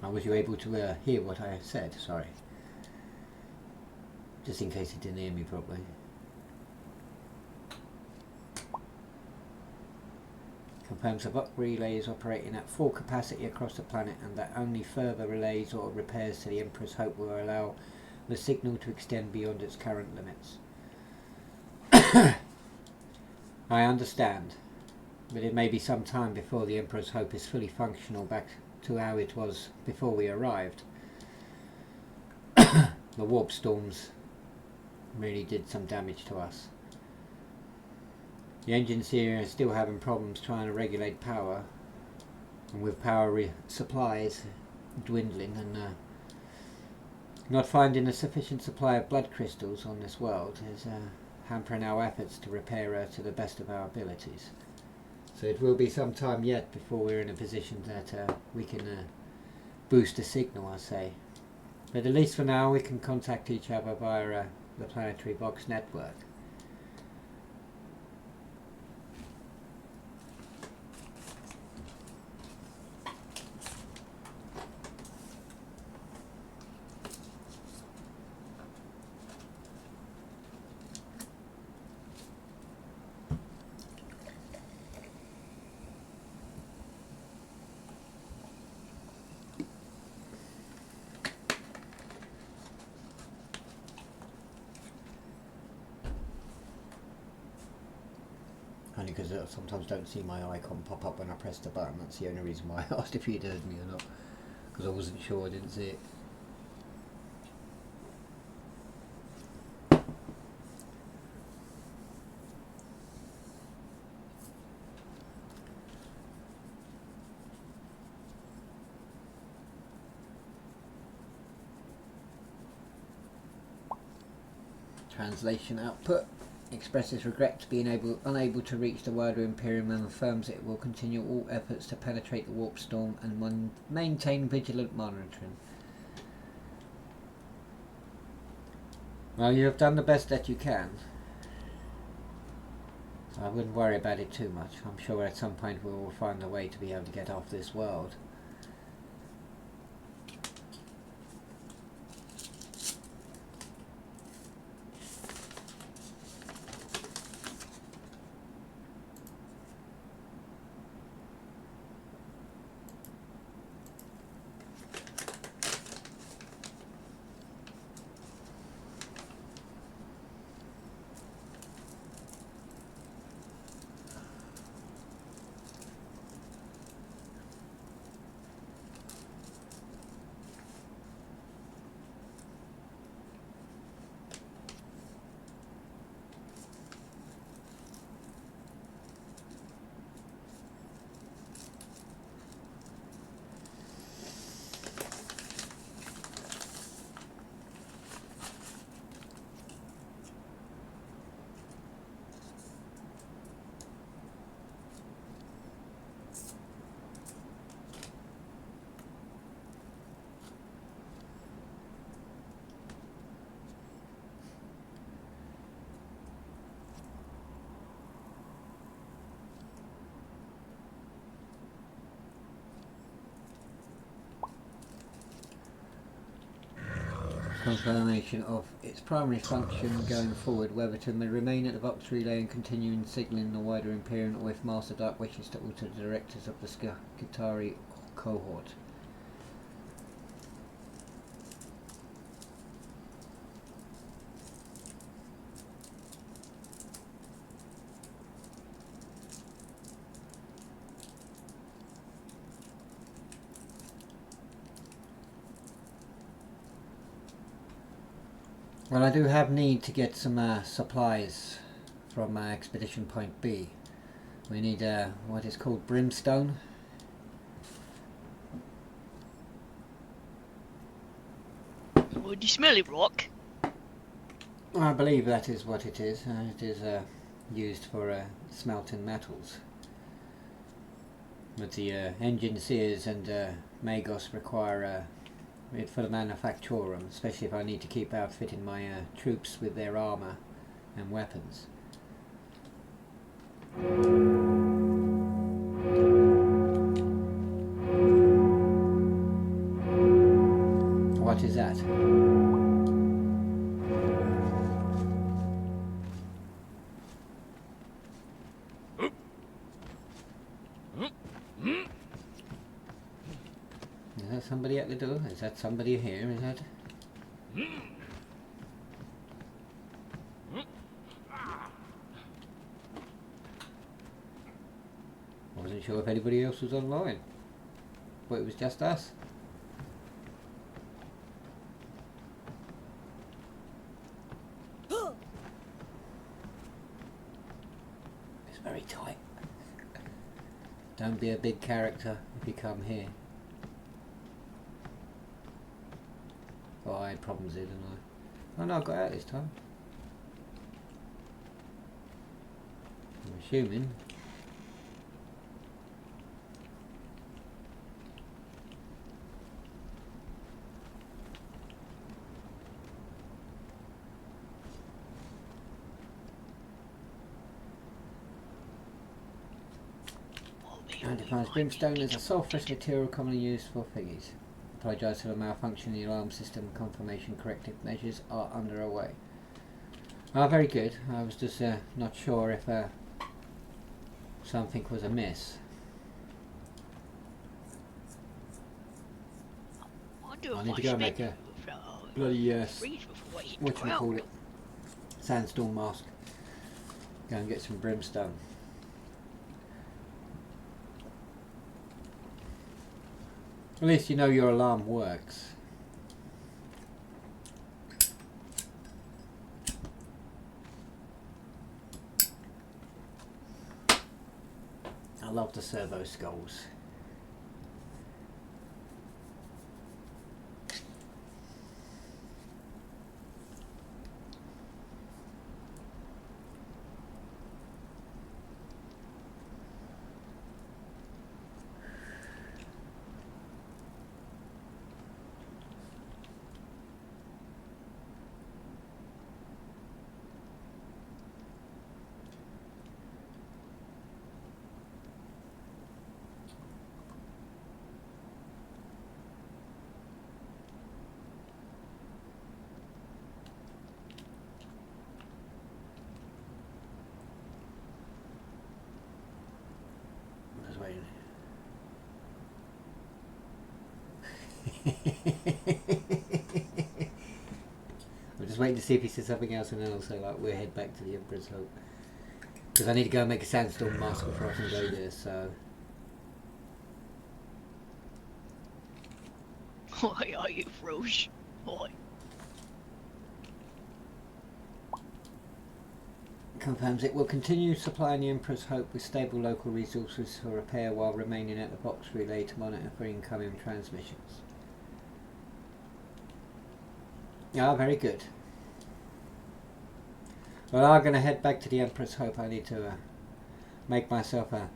S1: Was you able to hear what I said? Sorry. Just in case you didn't hear me properly. Confirms the Vox relay is operating at full capacity across the planet and that only further relays or repairs to the Emperor's Hope will allow the signal to extend beyond its current limits. I understand, but it may be some time before the Emperor's Hope is fully functional back to how it was before we arrived. The warp storms really did some damage to us. The engines here are still having problems trying to regulate power, and with power supplies dwindling and not finding a sufficient supply of blood crystals on this world is hampering our efforts to repair her to the best of our abilities. So it will be some time yet before we're in a position that we can boost a signal, I say. But at least for now we can contact each other via the Planetary Vox network. Only because I sometimes don't see my icon pop up when I press the button. That's the only reason why I asked if you'd heard me or not, because I wasn't sure, I didn't see it. Translation output expresses regret being unable to reach the wider Imperium and affirms it will continue all efforts to penetrate the warp storm and maintain vigilant monitoring. Well, you have done the best that you can. So I wouldn't worry about it too much. I'm sure at some point we will find a way to be able to get off this world. Confirmation of its primary function going forward, whether to remain at the Vox relay and continue in signalling the wider Imperium, or if Master Dark wishes to alter the directives of the Skitarii cohort. Well, I do have need to get some supplies from Expedition Point B. We need what is called brimstone.
S2: Would you smelly rock?
S1: I believe that is what it is. It is used for smelting metals. But the engine seers and Magos require it for the manufacturum, especially if I need to keep outfitting my troops with their armour and weapons. What is that? Is that somebody at the door? Is that somebody here? Is that? I wasn't sure if anybody else was online, but it was just us. It's very tight. Don't be a big character if you come here. Oh, I had problems here, didn't I? Oh no, I got out this time. I'm assuming. And defines brimstone is a sulphurous material commonly used for figures. Apologise for the malfunction in the alarm system. Confirmation corrective measures are underway. Ah, very good. I was just not sure if something was amiss. I need to go and make a bloody whatchamacallit, sandstorm mask. Go and get some brimstone. At least you know your alarm works. I love the servo skulls. I'm just waiting to see if he says something else, and then I'll say like we'll head back to the Emperor's Hope, because I need to go and make a sandstorm mask before I can go there. So
S2: Why are you Roche? Why?
S1: confirms it will continue supplying the Emperor's Hope with stable local resources for repair while remaining at the box relay to monitor for incoming transmissions. Ah, very good. Well, I'm going to head back to the Emperor's Hope. I need to make myself a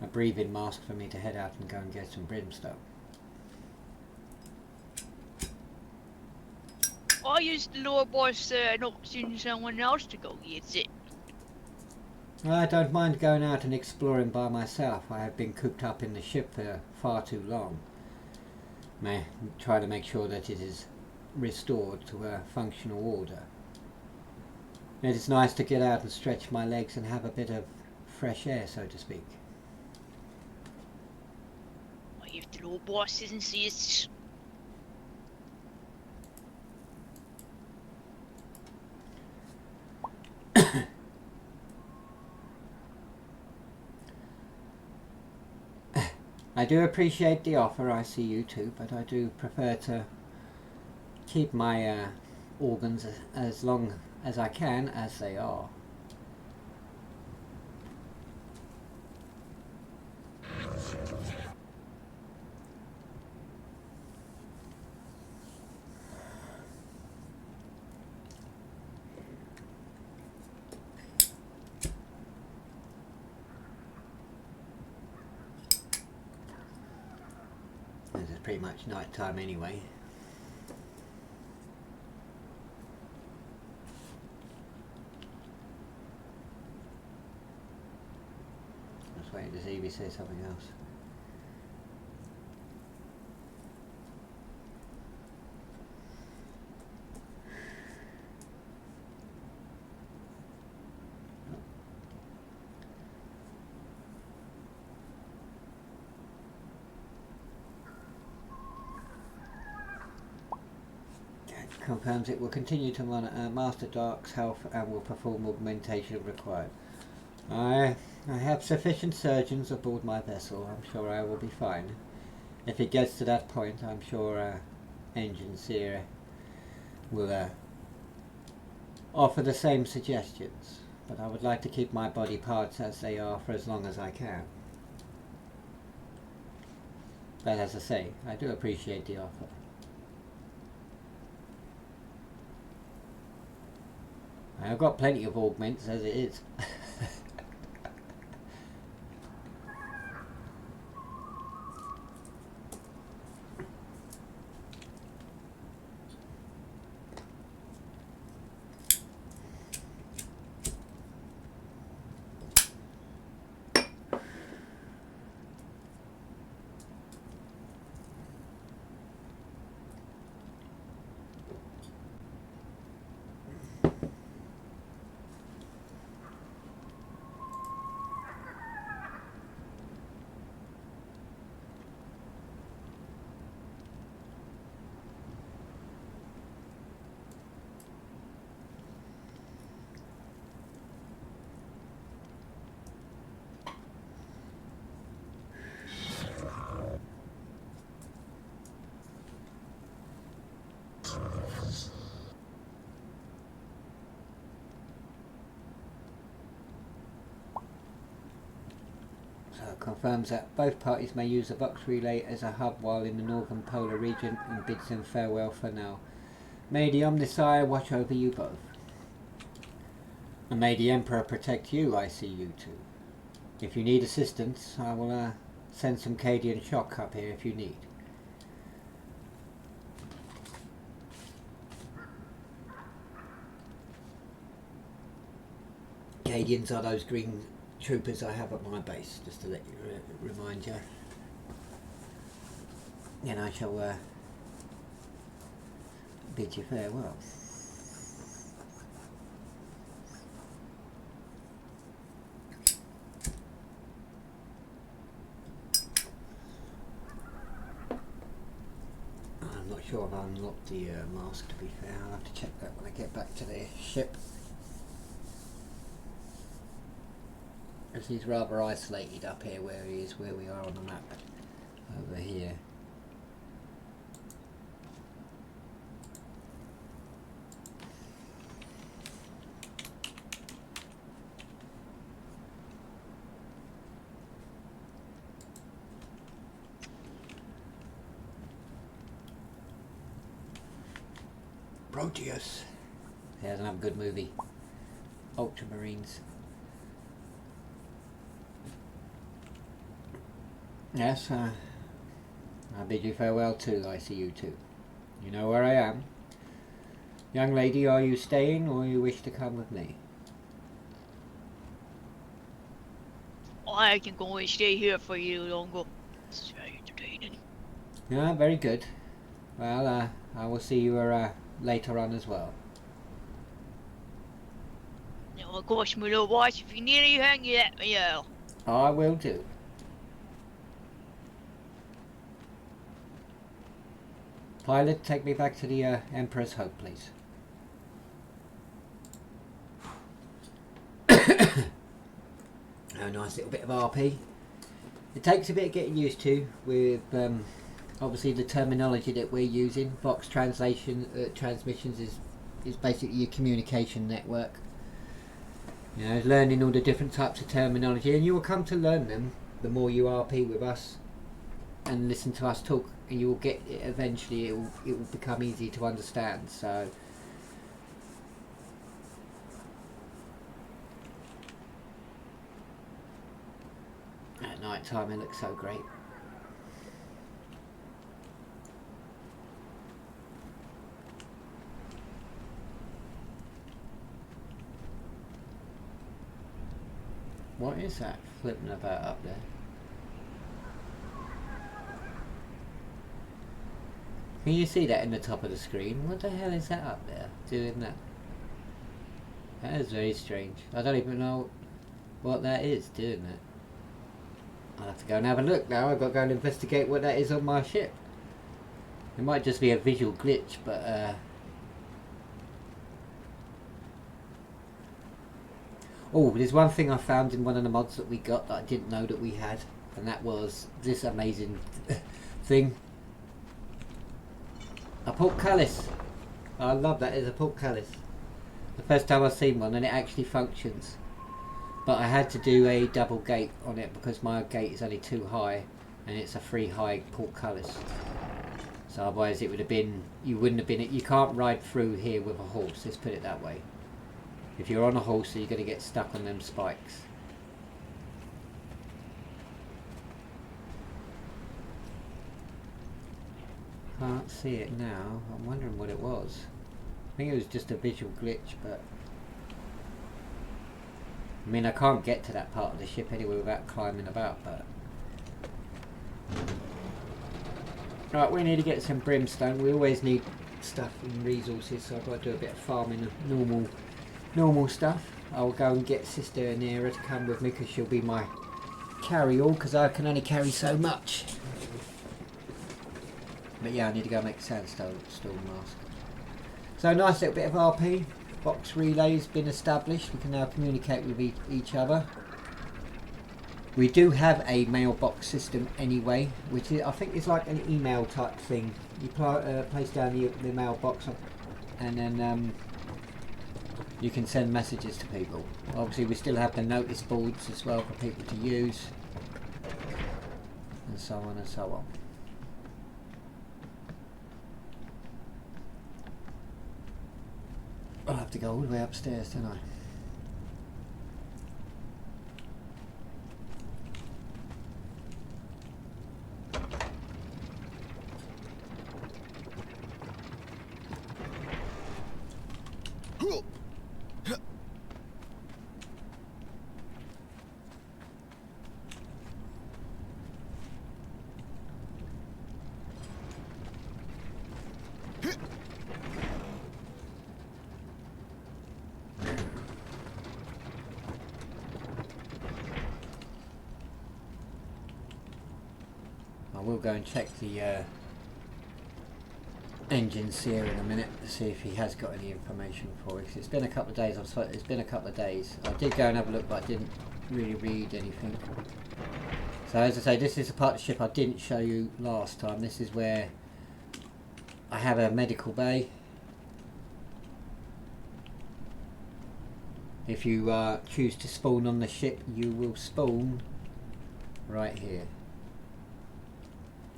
S1: breathing mask for me to head out and go and get some brimstone.
S2: I used the Lord Boss not seeing someone else to go get it.
S1: I don't mind going out and exploring by myself. I have been cooped up in the ship for far too long. May try to make sure that it is restored to a functional order. It is nice to get out and stretch my legs and have a bit of fresh air, so to speak.
S2: Well, if the Lord Boss insists.
S1: I do appreciate the offer, I see you too, but I do prefer to keep my organs as long as I can as they are. It's pretty much night time anyway. Just waiting to see if he says something else. Confirms it will continue to monitor Master Dark's health and will perform augmentation if required. I have sufficient surgeons aboard my vessel. I'm sure I will be fine. If it gets to that point, I'm sure Engine Seer will offer the same suggestions. But I would like to keep my body parts as they are for as long as I can. But as I say, I do appreciate the offer. I've got plenty of augments as it is. confirms that both parties may use the Vox relay as a hub while in the northern polar region and bids them farewell for now. May the Omnissiah watch over you both. And may the Emperor protect you, I see you two. If you need assistance, I will send some Cadian shock up here if you need. Cadians are those green troopers I have at my base, just to let you remind you. And I shall bid you farewell. I'm not sure if I unlocked the mask, to be fair. I'll have to check that when I get back to the ship. As he's rather isolated up here where he is, where we are on the map. Over here. Proteus. There's another good movie. Ultramarines. Yes, I bid you farewell too, I see you too. You know where I am. Young lady, are you staying or you wish to come with me?
S2: I can go and stay here for you longer. This is very entertaining.
S1: Yeah, very good. Well, I will see you later on as well.
S2: Now, of course, my little watch, if you need anything, you let me know.
S1: I will do. Pilot, take me back to the Emperor's Hope, please. Oh, nice little bit of RP. It takes a bit of getting used to with obviously the terminology that we're using. Vox translation transmissions is basically your communication network. You know, learning all the different types of terminology, and you will come to learn them the more you RP with us and listen to us talk. You will get it eventually. It will become easy to understand. So at night time it looks so great. What is that flipping about up there? Can you see that in the top of the screen? What the hell is that up there doing that? That is very strange. I don't even know what that is doing that. I'll have to go and have a look now. I've got to go and investigate what that is on my ship. It might just be a visual glitch, but oh, there's one thing I found in one of the mods that we got that I didn't know that we had, and that was this amazing thing. A portcullis. I love that as a portcullis. The first time I've seen one, and it actually functions. But I had to do a double gate on it because my gate is only too high, and it's a free high portcullis. So otherwise it would have been, you wouldn't have been, you can't ride through here with a horse, let's put it that way. If you're on a horse, you're going to get stuck on them spikes. Can't see it now. I'm wondering what it was. I think it was just a visual glitch, but I mean, I can't get to that part of the ship anyway without climbing about, but right, we need to get some brimstone. We always need stuff and resources, so I've got to do a bit of farming of normal stuff. I'll go and get Sister Anira to come with me because she'll be my carry-all, because I can only carry so much. But yeah, I need to go make a sandstone mask. So nice little bit of RP. Box relay's been established. We can now communicate with each other. We do have a mailbox system anyway, which is, I think is like an email type thing. You place down the mailbox and then you can send messages to people. Obviously we still have the notice boards as well for people to use. and so on and so on. I'll have to go all the way upstairs, don't I? We'll go and check the engine seer in a minute to see if he has got any information for us. It's been a couple of days. It's been a couple of days. I did go and have a look, but I didn't really read anything. So as I say, this is a part of the ship I didn't show you last time. This is where I have a medical bay. If you choose to spawn on the ship, you will spawn right here.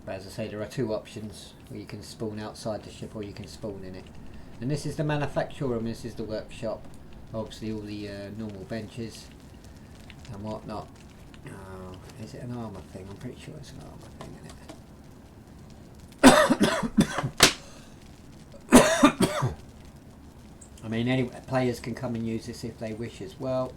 S1: But as I say, there are two options where you can spawn outside the ship or you can spawn in it. And this is the manufacturer room, this is the workshop. Obviously all the normal benches and whatnot. Oh, is it an armour thing? I'm pretty sure it's an armour thing, isn't it? I mean, any players can come and use this if they wish as well.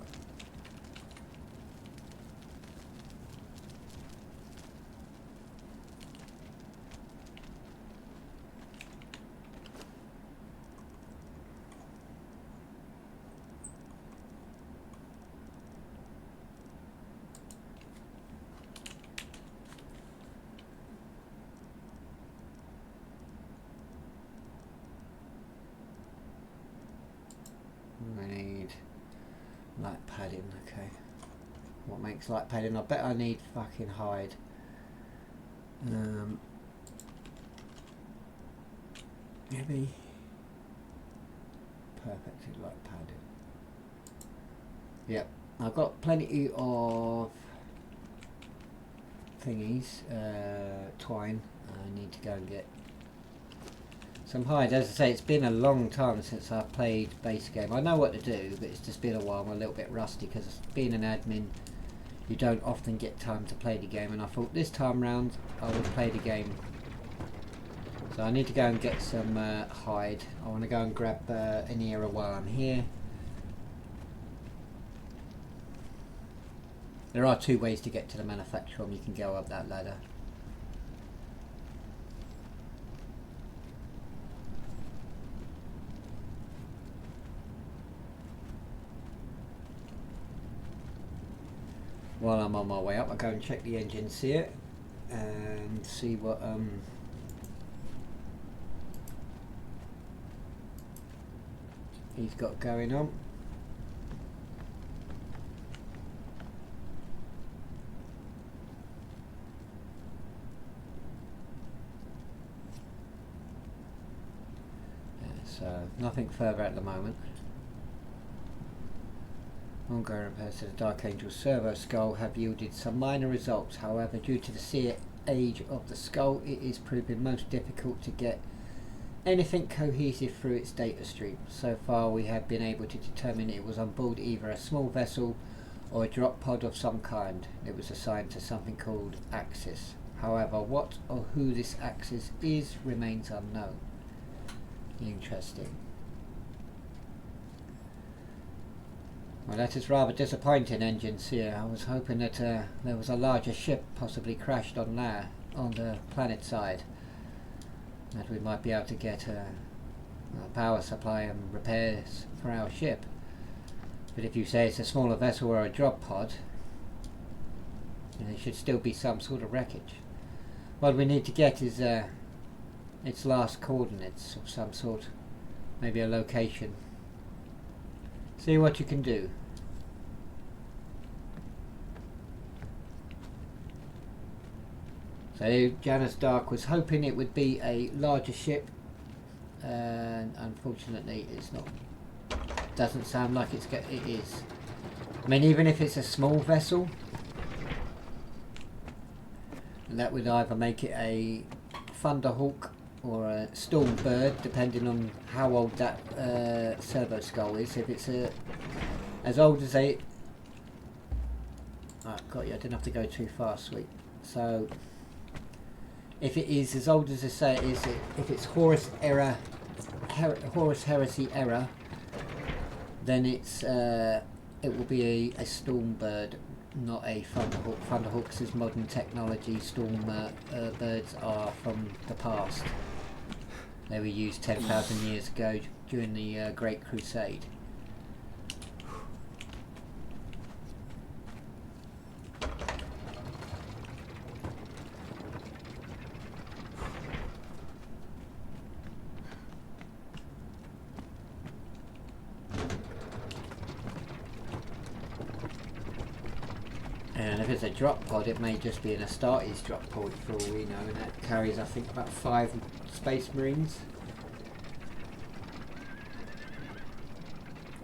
S1: I need light padding, okay. What makes light padding? I bet I need fucking hide. Maybe perfect light padding. Yep, I've got plenty of thingies, twine. I need to go and get some hide. As I say, it's been a long time since I've played base game. I know what to do, but it's just been a while. I'm a little bit rusty because being an admin, you don't often get time to play the game. And I thought this time round I would play the game. So I need to go and get some hide. I want to go and grab an era while I'm here. There are two ways to get to the manufacturer room. You can go up that ladder. While I'm on my way up, I'll go and check the engine seer and see what he's got going on. So nothing further at the moment. Ongoing repairs to the Dark Angel servo skull have yielded some minor results. However, due to the sheer age of the skull, it is proving most difficult to get anything cohesive through its data stream. So far, we have been able to determine it was on board either a small vessel or a drop pod of some kind. It was assigned to something called Axis. However, what or who this Axis is remains unknown. Interesting. Well, that is rather disappointing, engine seer. I was hoping that there was a larger ship possibly crashed on there, on the planet side, that we might be able to get a power supply and repairs for our ship. But if you say it's a smaller vessel or a drop pod, there should still be some sort of wreckage. What we need to get is its last coordinates of some sort, maybe a location. See what you can do. So Janus Darke was hoping it would be a larger ship, and unfortunately it's not. Doesn't sound like it is. I mean, even if it's a small vessel, and that would either make it a Thunderhawk or a Stormbird, depending on how old that servo skull is. If it's as old as a... Right, got you, I didn't have to go too far, sweet. So, if it is as old as I say it is, if it's Horus Heresy era, then it's it will be a Stormbird, not a Thunderhawk. Thunderhawks is modern technology. Birds are from the past. They were used 10,000 years ago during the Great Crusade. And if it's a drop pod, it may just be an Astartes drop pod for all we know, and that carries, I think, about 5 Space Marines.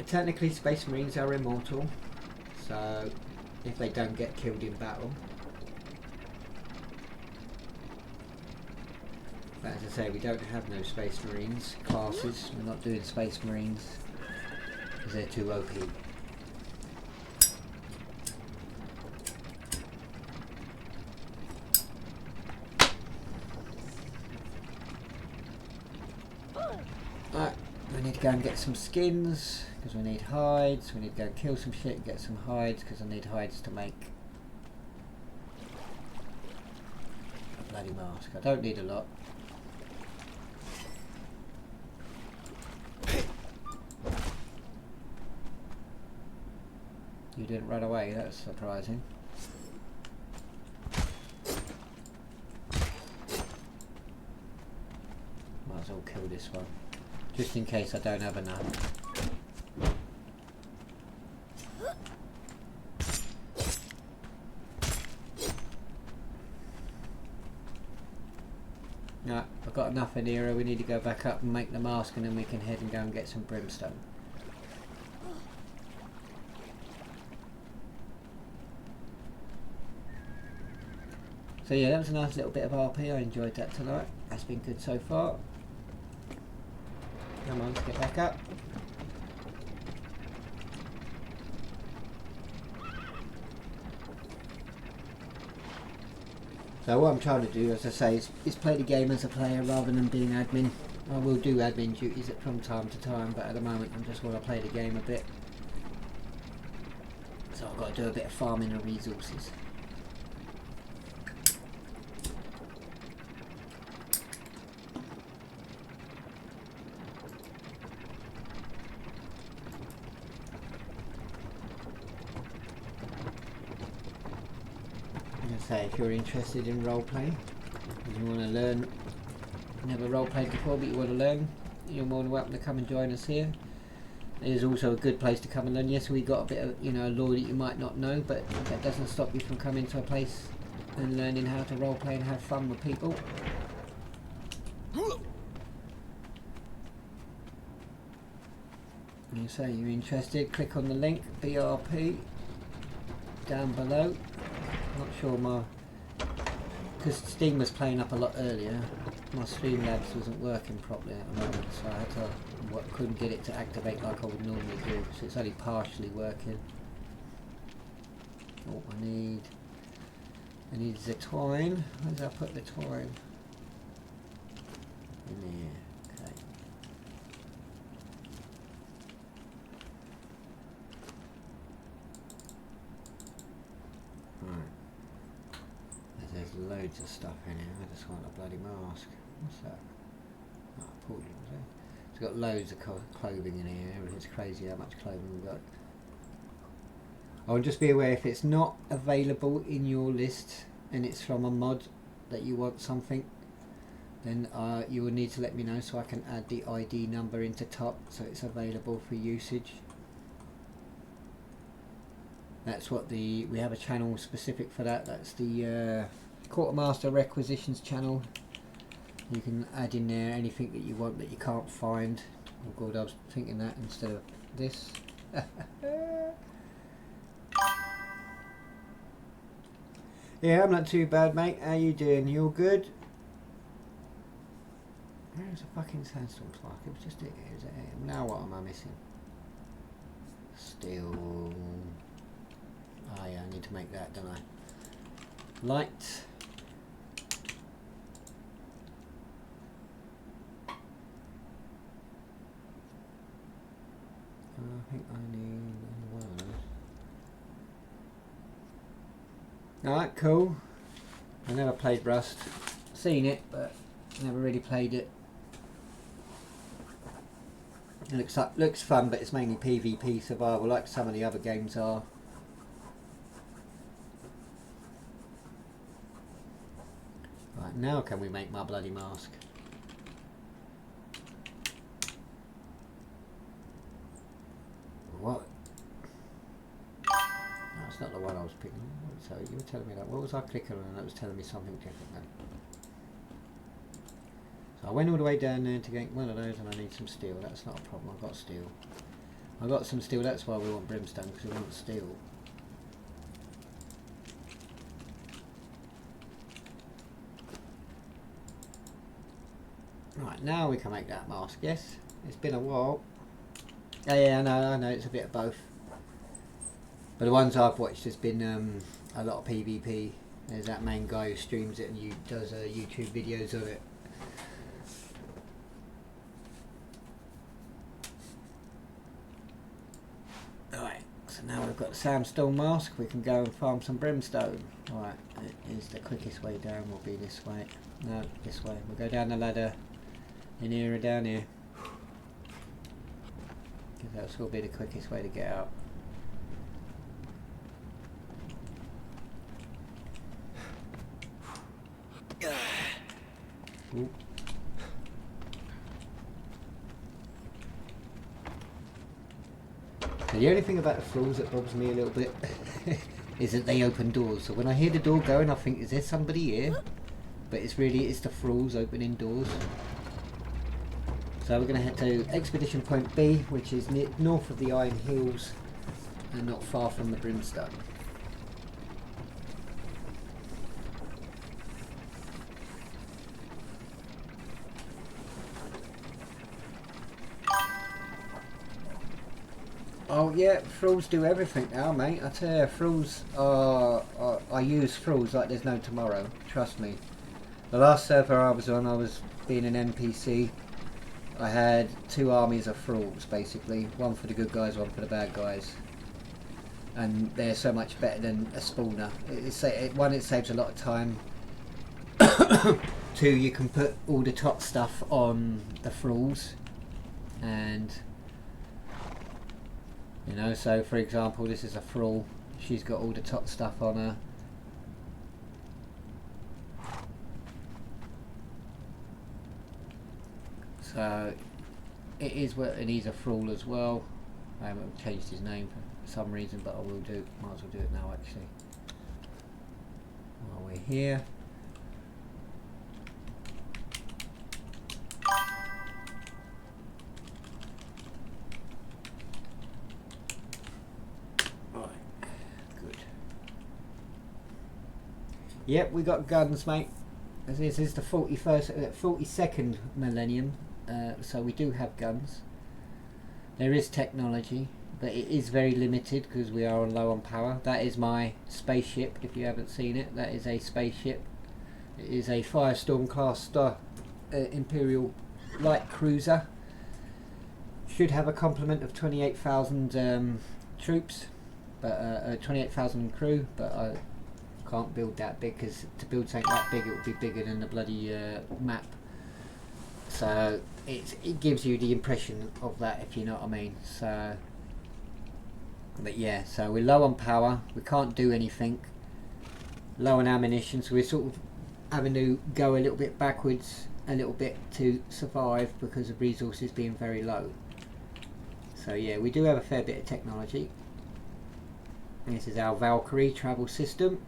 S1: Technically, Space Marines are immortal, so if they don't get killed in battle. But as I say, we don't have no Space Marines classes. We're not doing Space Marines because they're too OP. Right, we need to go and get some skins because we need hides. We need to go kill some shit and get some hides because I need hides to make a bloody mask. I don't need a lot. You didn't run away, that's surprising. Might as well kill this one, just in case I don't have enough. No, I've got enough in here. We need to go back up and make the mask, and then we can head and go and get some brimstone. So yeah, that was a nice little bit of RP. I enjoyed that tonight. That's been good so far. Come on, let's get back up. So what I'm trying to do, as I say, is play the game as a player rather than being admin. I will do admin duties from time to time, but at the moment I just want to play the game a bit. So I've got to do a bit of farming of resources. Say, if you're interested in roleplay, you want to learn, never roleplayed before but you want to learn, you're more than welcome to come and join us here. It is also a good place to come and learn. Yes, we got a bit of, lore that you might not know, but that doesn't stop you from coming to a place and learning how to roleplay and have fun with people. And so you're interested, click on the link BRP down below. Not sure because Steam was playing up a lot earlier, my Streamlabs wasn't working properly at the moment, so I had to, couldn't get it to activate like I would normally do, so it's only partially working. Oh, I need the twine. Where did I put the twine? In there, okay. Right. There's loads of stuff in here. I just want a bloody mask. What's that? Oh, I pulled it, was it? It's got loads of clothing in here. It's crazy how much clothing we've got. I'll just be aware if it's not available in your list and it's from a mod that you want something, then you will need to let me know so I can add the ID number into top so it's available for usage. That's what we have a channel specific for that. That's the Quartermaster Requisitions channel. You can add in there anything that you want that you can't find. Oh god, I was thinking that instead of this. Yeah, I'm not too bad, mate. How you doing? You all good? Where's a fucking sandstorm spark? It was just it. Is it? Now what am I missing? Steel. Oh yeah, I need to make that, don't I? Light. I think I need one of those. Alright, cool. I never played Rust. Seen it, but never really played it. It looks fun, but it's mainly PvP survival, like some of the other games are. Right, now can we make my bloody mask? What? No, it's not the one I was picking. So you were telling me that. What was I clicking on? And that was telling me something different then. So I went all the way down there to get one of those, and I need some steel. That's not a problem. I've got steel. I've got some steel. That's why we want brimstone, because we want steel. Right, now we can make that mask. Yes, it's been a while. Oh, yeah, I know. It's a bit of both. But the ones I've watched has been a lot of PvP. There's that main guy who streams it and does YouTube videos of it. Alright, so now we've got the sandstone mask, we can go and farm some brimstone. Alright, is the quickest way down will be this way. No, this way. We'll go down the ladder in here or down here. Because that'll be the quickest way to get out. Ooh. So the only thing about the floors that bothers me a little bit is that they open doors. So when I hear the door going, I think, is there somebody here? But it's the floors opening doors. So we're going to head to Expedition Point B, which is north of the Iron Hills and not far from the Brimstone. Oh yeah, thralls do everything now, mate. I tell you, thralls I use thralls like there's no tomorrow. Trust me. The last server I was on, I was being an NPC. I had two armies of thralls, basically. One for the good guys, one for the bad guys. And they're so much better than a spawner. One, it saves a lot of time. Two, you can put all the top stuff on the thralls. And... you know, so for example, this is a thrall. She's got all the top stuff on her. So it is what, and he's a thrall as well. I haven't changed his name for some reason, but I will do. Might as well do it now, actually. While we're here. Yep, we got guns, mate. This is the 42nd millennium, so we do have guns. There is technology, but it is very limited because we are low on power. That is my spaceship, if you haven't seen it. That is a spaceship. It is a Firestorm class Imperial light cruiser. Should have a complement of 28,000 troops, but 28,000 crew, but I can't build that big, because to build something that big it would be bigger than the bloody map. So it gives you the impression of that, if you know what I mean. So, but yeah, so we're low on power, we can't do anything, low on ammunition, so we're sort of having to go a little bit backwards a little bit to survive because of resources being very low. So yeah, we do have a fair bit of technology. This is our Valkyrie travel system.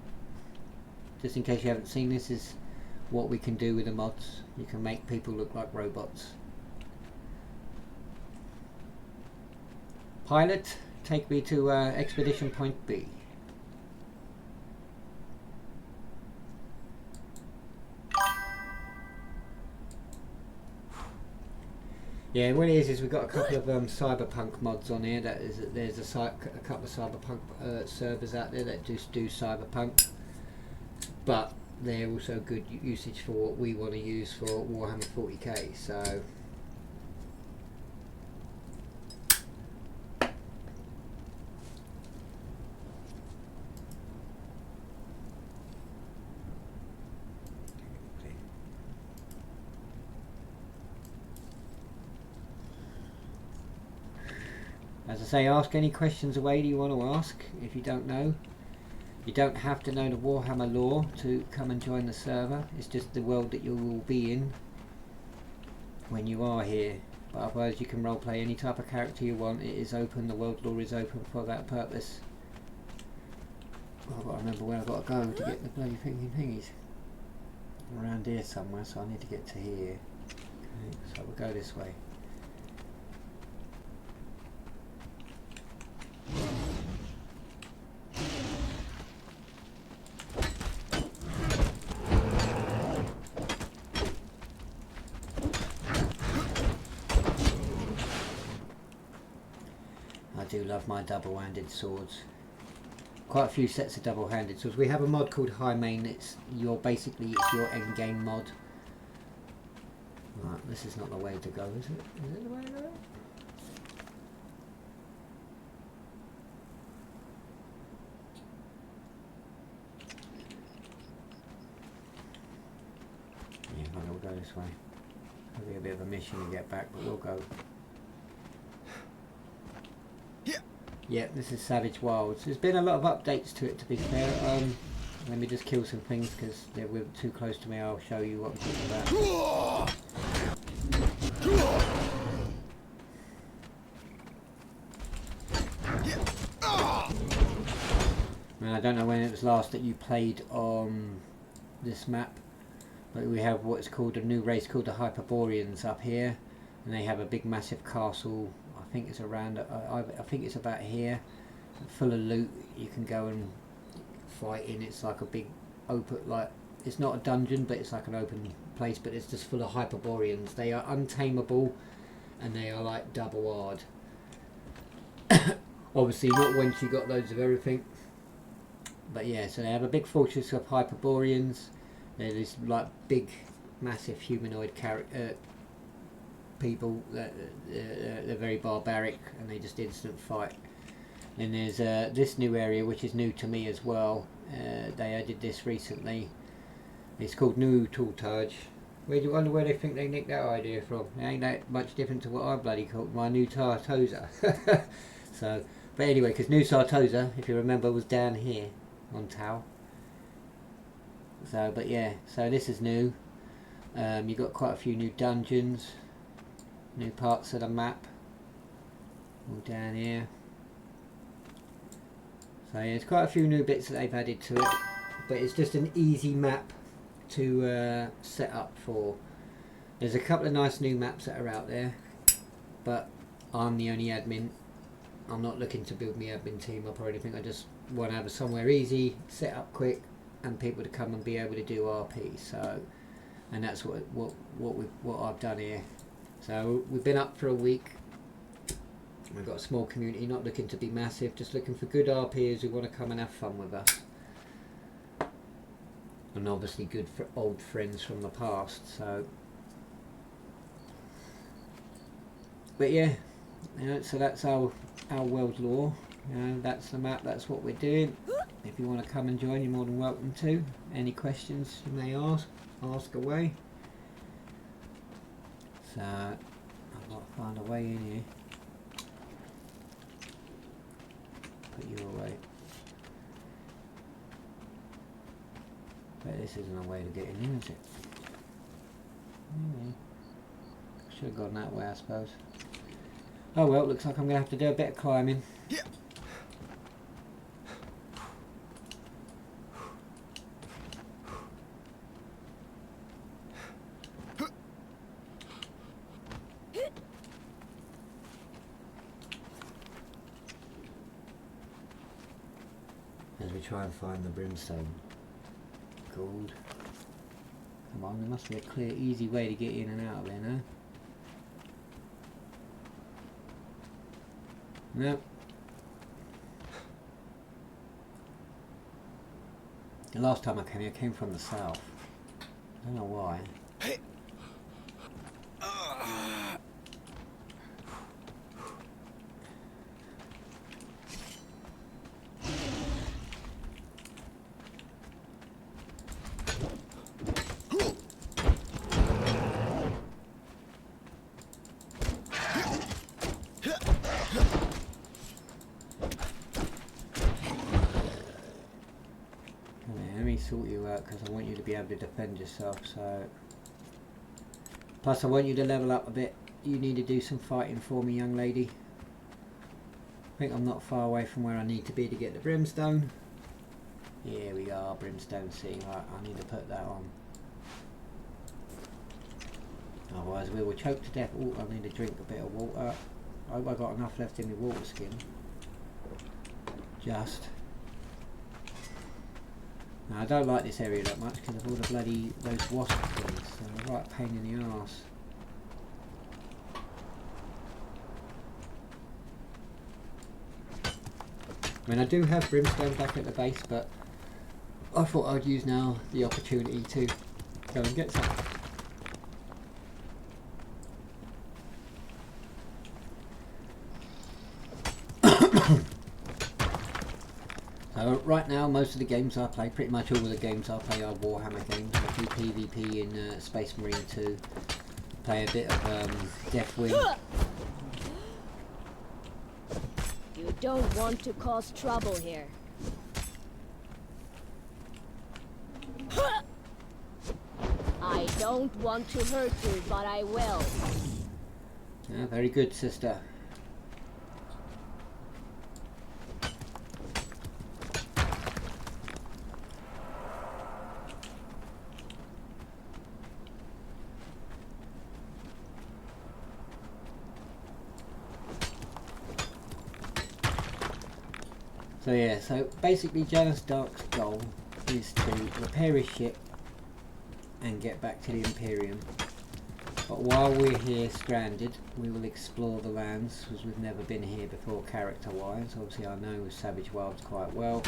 S1: Just in case you haven't seen, this is what we can do with the mods. You can make people look like robots. Pilot, take me to Expedition Point B. Yeah, what it is we've got a couple of cyberpunk mods on here. There's a couple of cyberpunk servers out there that just do cyberpunk, but they're also good usage for what we want to use for Warhammer 40k. So as I say, ask any questions away that you want to ask. If you don't know, you don't have to know the Warhammer lore to come and join the server. It's just the world that you will be in when you are here. But otherwise you can roleplay any type of character you want. It is open, the world lore is open for that purpose. I've got to remember where I've got to go to get the bloody thingies. I'm around here somewhere, so I need to get to here. Okay, so we'll go this way. I do love my double-handed swords. Quite a few sets of double-handed swords. We have a mod called High Main. It's your end game mod. Right, this is not the way to go, is it? Is it the way to go? Yeah, we'll go this way. It'll be a bit of a mission to get back, but we'll go. Yeah, this is Savage Wilds. There's been a lot of updates to it, to be fair. Let me just kill some things because they're too close to me. I'll show you what I'm talking about. I don't know when it was last that you played on this map, but we have what's called a new race called the Hyperboreans up here, and they have a big massive castle. I think it's around, I think it's about here, full of loot. You can go and fight in. It's like a big open, like, it's not a dungeon, but it's like an open place, but it's just full of Hyperboreans. They are untamable, and they are like double hard. Obviously not once you got loads of everything, but yeah, so they have a big fortress of Hyperboreans. They're this like big massive humanoid people that they're very barbaric, and they just instant fight. And there's this new area which is new to me as well. They added this recently. It's called New Tortage. Where do you wonder where they think they nicked that idea from? It ain't that much different to what I bloody called my New Tartosa. So, but anyway, because New Sartosa, if you remember, was down here on Tau. So, but yeah, so this is new. You've got quite a few new dungeons, new parts of the map, all down here. So yeah, there's quite a few new bits that they've added to it, but it's just an easy map to set up for. There's a couple of nice new maps that are out there, but I'm the only admin. I'm not looking to build my admin team up or anything. I just want to have somewhere easy, set up quick, and people to come and be able to do RP. So, and that's what I've done here. So we've been up for a week. We've got a small community, not looking to be massive, just looking for good RPers who want to come and have fun with us. And obviously good for old friends from the past. So, but yeah, you know, so that's our world lore. You know, that's the map. That's what we're doing. If you want to come and join, you're more than welcome to. Any questions you may ask away. So I've got to find a way in here. Put you away. But this isn't a way to get in here, is it? Should have gone that way, I suppose. Oh well, looks like I'm going to have to do a bit of climbing. Yeah. As we try and find the brimstone. Gold. Come on, there must be a clear, easy way to get in and out of there, no? No. The last time I came from the south. I don't know why. Sort you out because I want you to be able to defend yourself. So plus I want you to level up a bit. You need to do some fighting for me, young lady. I think I'm not far away from where I need to be to get the brimstone. Here we are, brimstone C. Right, I need to put that on, otherwise we will choke to death. Oh, I need to drink a bit of water. I hope I got enough left in my water skin. Just now, I don't like this area that much because of all the bloody those wasp things. They're a right pain in the arse. I mean, I do have brimstone back at the base, but I thought I'd use now the opportunity to go and get some. So right now, most of the games I play, pretty much all of the games I play are Warhammer games. I do PvP in Space Marine 2, play a bit of Deathwing.
S3: You don't want to cause trouble here. I don't want to hurt you, but I will.
S1: Yeah, very good, sister. So yeah, so basically Janus Darke's goal is to repair his ship and get back to the Imperium. But while we're here stranded, we will explore the lands, because we've never been here before character-wise. Obviously I know Savage Wilds quite well.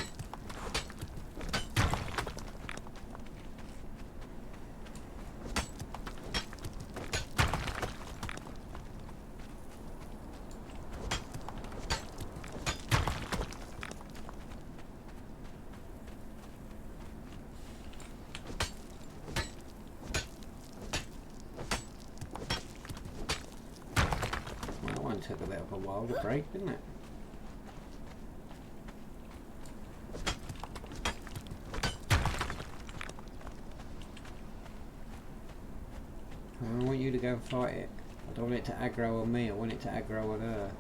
S1: Took a bit of a while to break, didn't it? I want you to go and fight it. I don't want it to aggro on me, I want it to aggro on her.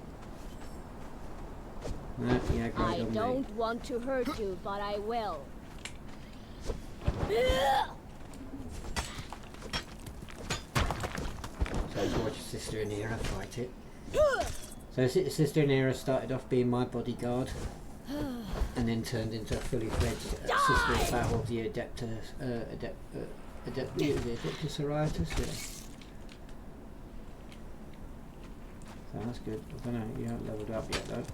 S1: No, yeah, aggroed
S3: I
S1: on
S3: don't
S1: me.
S3: want to hurt you, but I will.
S1: So watch your sister in here and fight it. So Sister Nera started off being my bodyguard and then turned into a fully fledged Sister of Battle of the Adeptus Ariatus, yeah. So that's good. I don't know, you haven't leveled up yet though.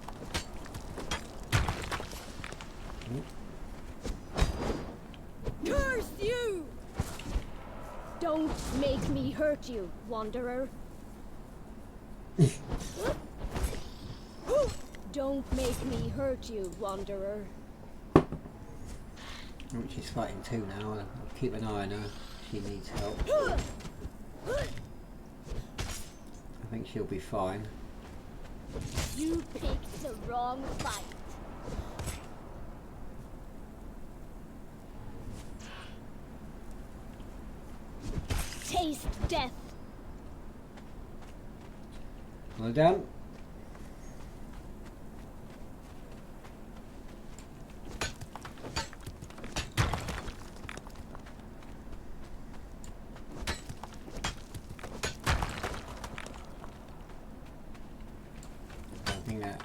S3: Curse you! Don't make me hurt you, Wanderer. Don't make me hurt you, Wanderer.
S1: Oh, she's fighting too now. I'll keep an eye on her. She needs help. I think she'll be fine.
S3: You picked the wrong fight. Taste death.
S1: Well done. I think that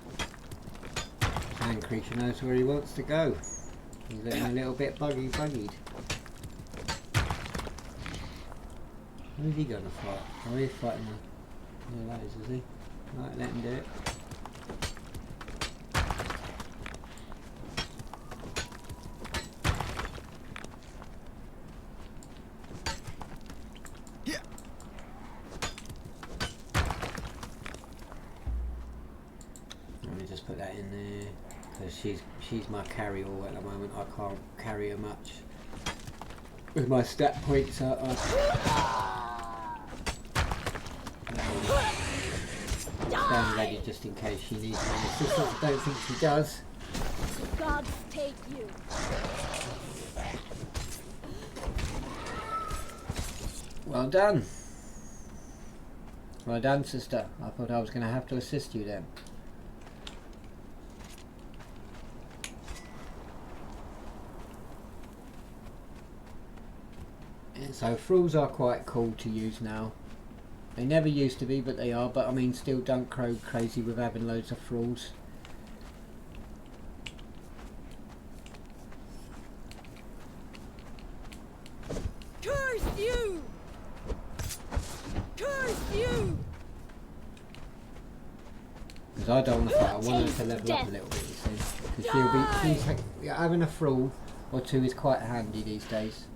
S1: sand creature knows where he wants to go. He's looking a little bit buggied. Who's he going to fight? Oh, he's fighting the those, is he? Right, let him do it. in there because she's my carry-all at the moment. I can't carry her much with my stat points. Stand ready just in case she needs my assistance. I don't think she does.
S3: The gods take you.
S1: Well done. Well done, sister. I thought I was going to have to assist you then. And so thralls are quite cool to use now. They never used to be, but they are. But I mean, still don't go crazy with having loads of thralls.
S3: Curse you! Curse you!
S1: Because I don't want to fight. I want her to level up a little bit, you see. Because she's having a thrall or two is quite handy these days.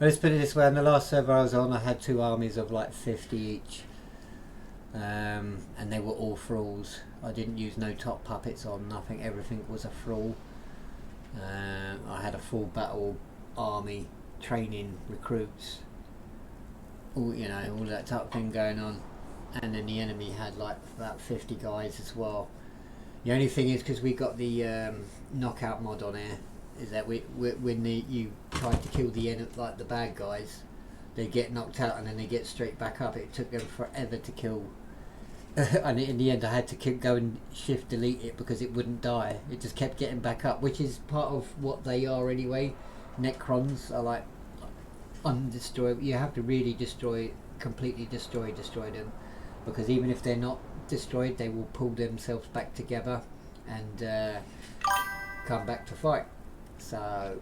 S1: Let's put it this way, on the last server I was on I had 2 armies of like 50 each, and they were all thralls. I didn't use no top puppets on nothing, everything was a thrall. I had a full battle army, training recruits, all, you know, all that type of thing going on, and then the enemy had like about 50 guys as well. The only thing is, because we got the knockout mod on here, is that when you try to kill the like the bad guys, they get knocked out and then they get straight back up. It took them forever to kill, and in the end I had to go and shift delete it because it wouldn't die. It just kept getting back up, which is part of what they are anyway. Necrons are like undestroyable. You have to really completely destroy them, because even if they're not destroyed, they will pull themselves back together and come back to fight. So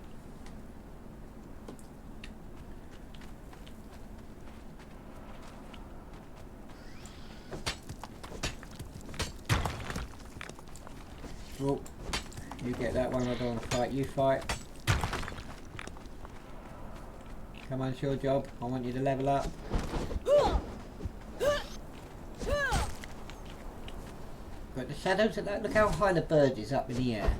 S1: oh, you get that one. I don't want to fight. You fight. Come on, it's your job. I want you to level up. But the shadows, look how high the bird is up in the air.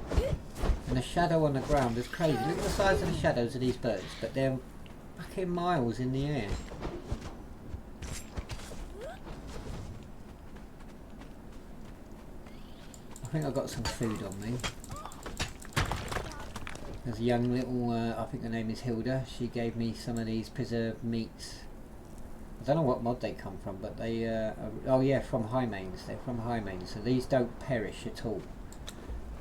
S1: And the shadow on the ground is crazy. Look at the size of the shadows of these birds, but they're fucking miles in the air. I think I've got some food on me. There's a young little, I think her name is Hilda. She gave me some of these preserved meats. I don't know what mod they come from, but they, oh yeah, from high mains. They're from high mains, so these don't perish at all.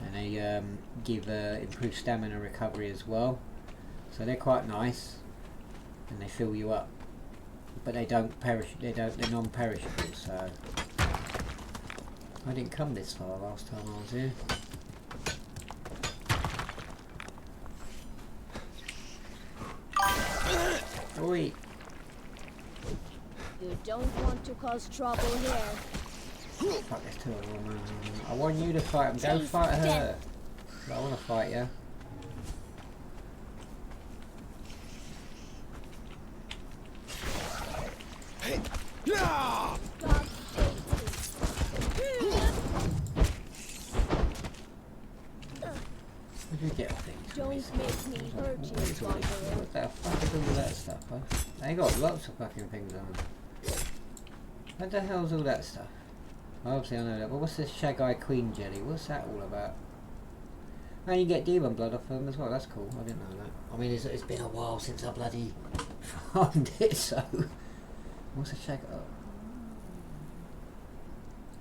S1: And they give improved stamina recovery as well. So they're quite nice, and they fill you up. But they don't perish. They're non-perishable. So I didn't come this far last time I was here. Oi!
S3: You don't want to cause trouble here.
S1: Fuck, there's 2 of them. I want you to fight them. Go fight her. But I want to fight you.
S3: God
S1: What do you get off these?
S3: don't make me hurt you, Wanderer.
S1: What the fuck is all that stuff, huh? They got lots of fucking things on them. What the hell's all that stuff? Obviously I know that, but what's this Shag-Eye Queen jelly? What's that all about? And you get demon blood off them as well, that's cool. I didn't know that. I mean, it's been a while since I bloody farmed it, so... What's a Shag-Eye?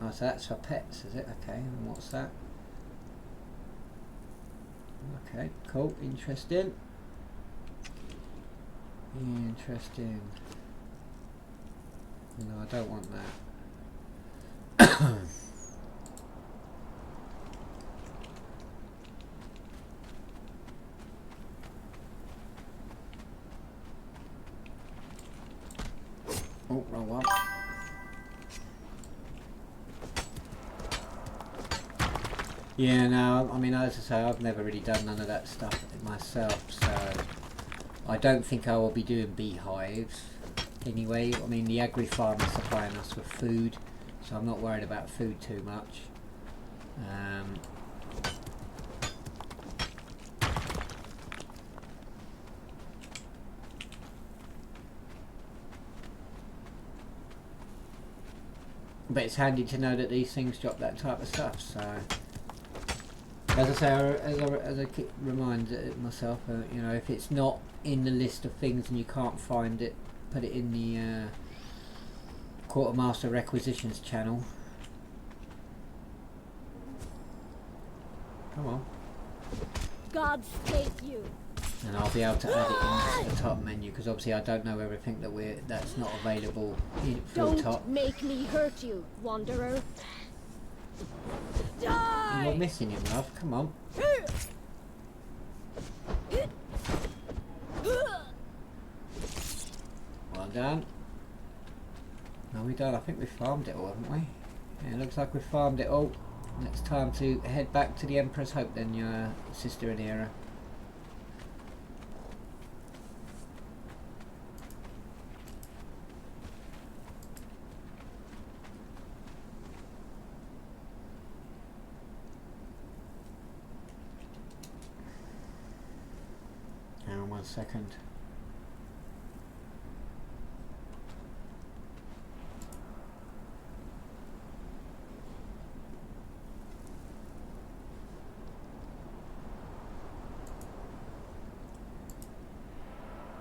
S1: Oh, so that's for pets, is it? Okay, and what's that? Okay, cool, interesting. Interesting. No, I don't want that. Oh, wrong one. Yeah, no, I mean, as I say, I've never really done none of that stuff myself, so I don't think I will be doing beehives anyway. I mean, the agri farm is supplying us with food, so I'm not worried about food too much. But it's handy to know that these things drop that type of stuff. So, as I say, as I keep remind myself, you know, if it's not in the list of things and you can't find it, put it in the Quartermaster Requisitions channel. Come on.
S3: Gods take you.
S1: And I'll be able to add it into the top menu, because obviously I don't know everything that's not available through top.
S3: Don't make me hurt you, wanderer. Die!
S1: You're missing him, love. Come on. Well done. No, we done. I think we farmed it all, haven't we? Yeah, it looks like we farmed it all. And it's time to head back to the Emperor's Hope then, your sister and Era. Hang on 1 second.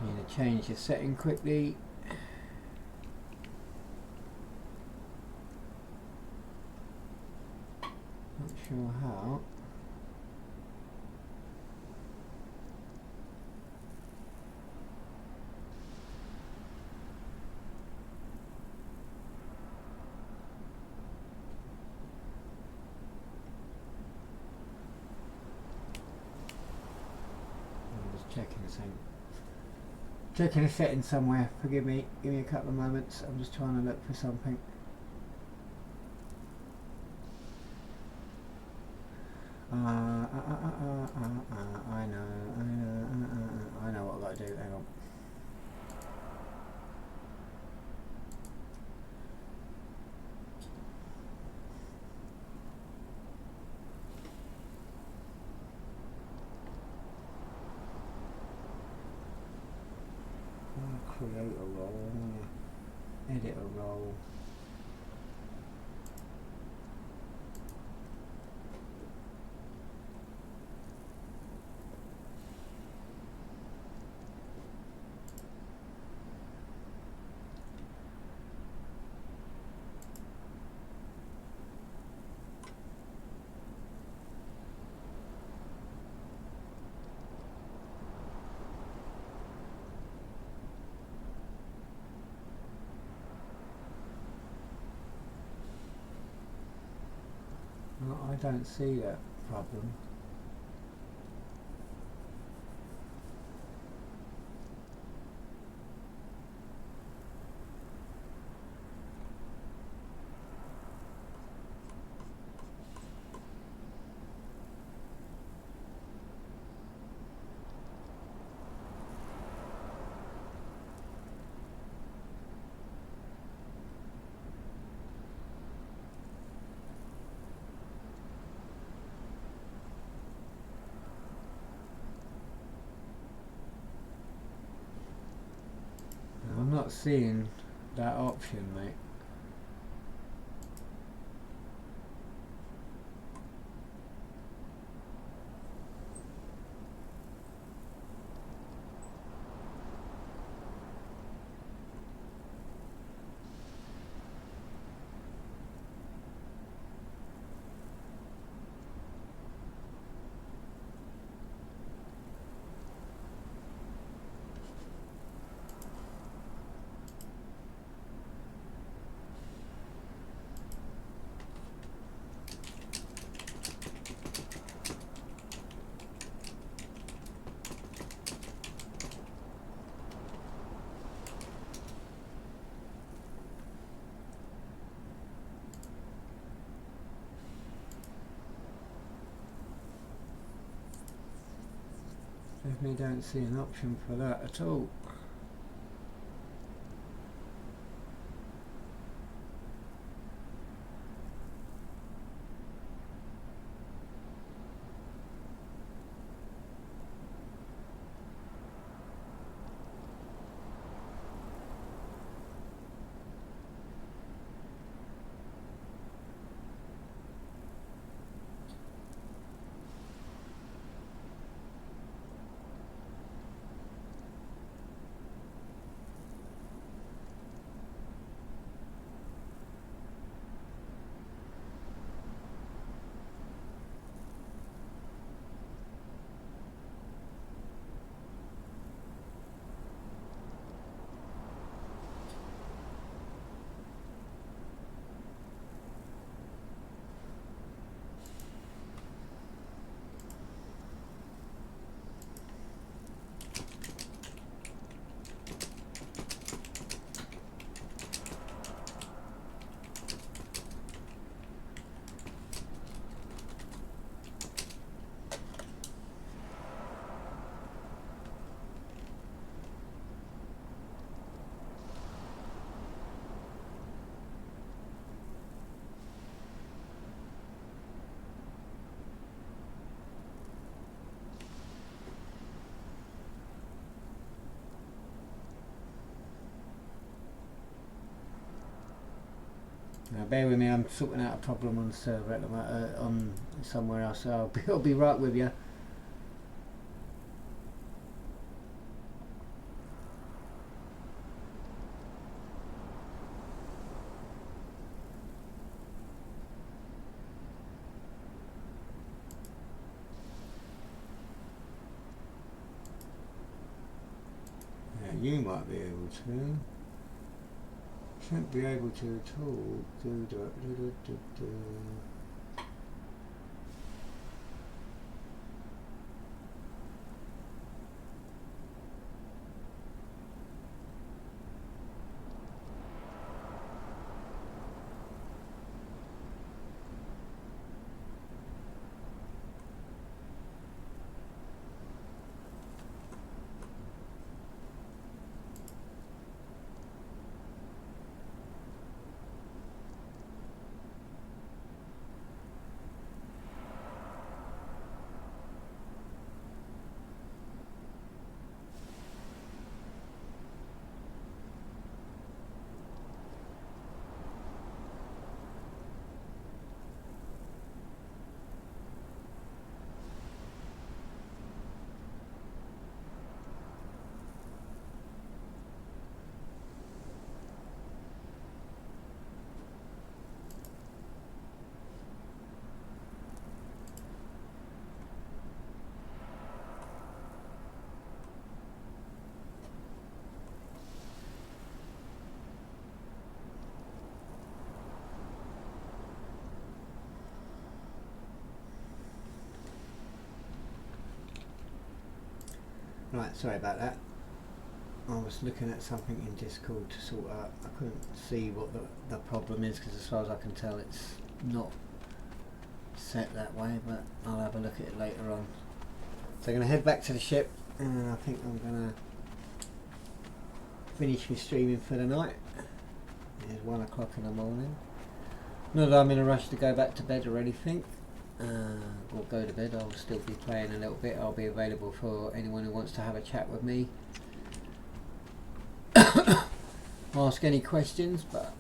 S1: Need to change your setting quickly. Not sure how. I'm just checking something. Checking a setting somewhere. Forgive me. Give me a couple of moments. I'm just trying to look for something. I know what I've got to do. Hang on. Create a role, edit a role. I don't see that problem. I'm not seeing that option, mate. definitely don't see an option for that at all. Now bear with me, I'm sorting out a problem on the server at the on somewhere else, so I'll be right with you. Yeah, you might be able to. Shouldn't be able to at all. Right, sorry about that. I was looking at something in Discord to sort out. I couldn't see what the problem is because as far as I can tell it's not set that way, but I'll have a look at it later on. So I'm going to head back to the ship and I think I'm going to finish my streaming for the night. It's 1 o'clock in the morning. Not that I'm in a rush to go back to bed or anything. Or go to bed. I'll still be playing a little bit. I'll be available for anyone who wants to have a chat with me. Ask any questions, but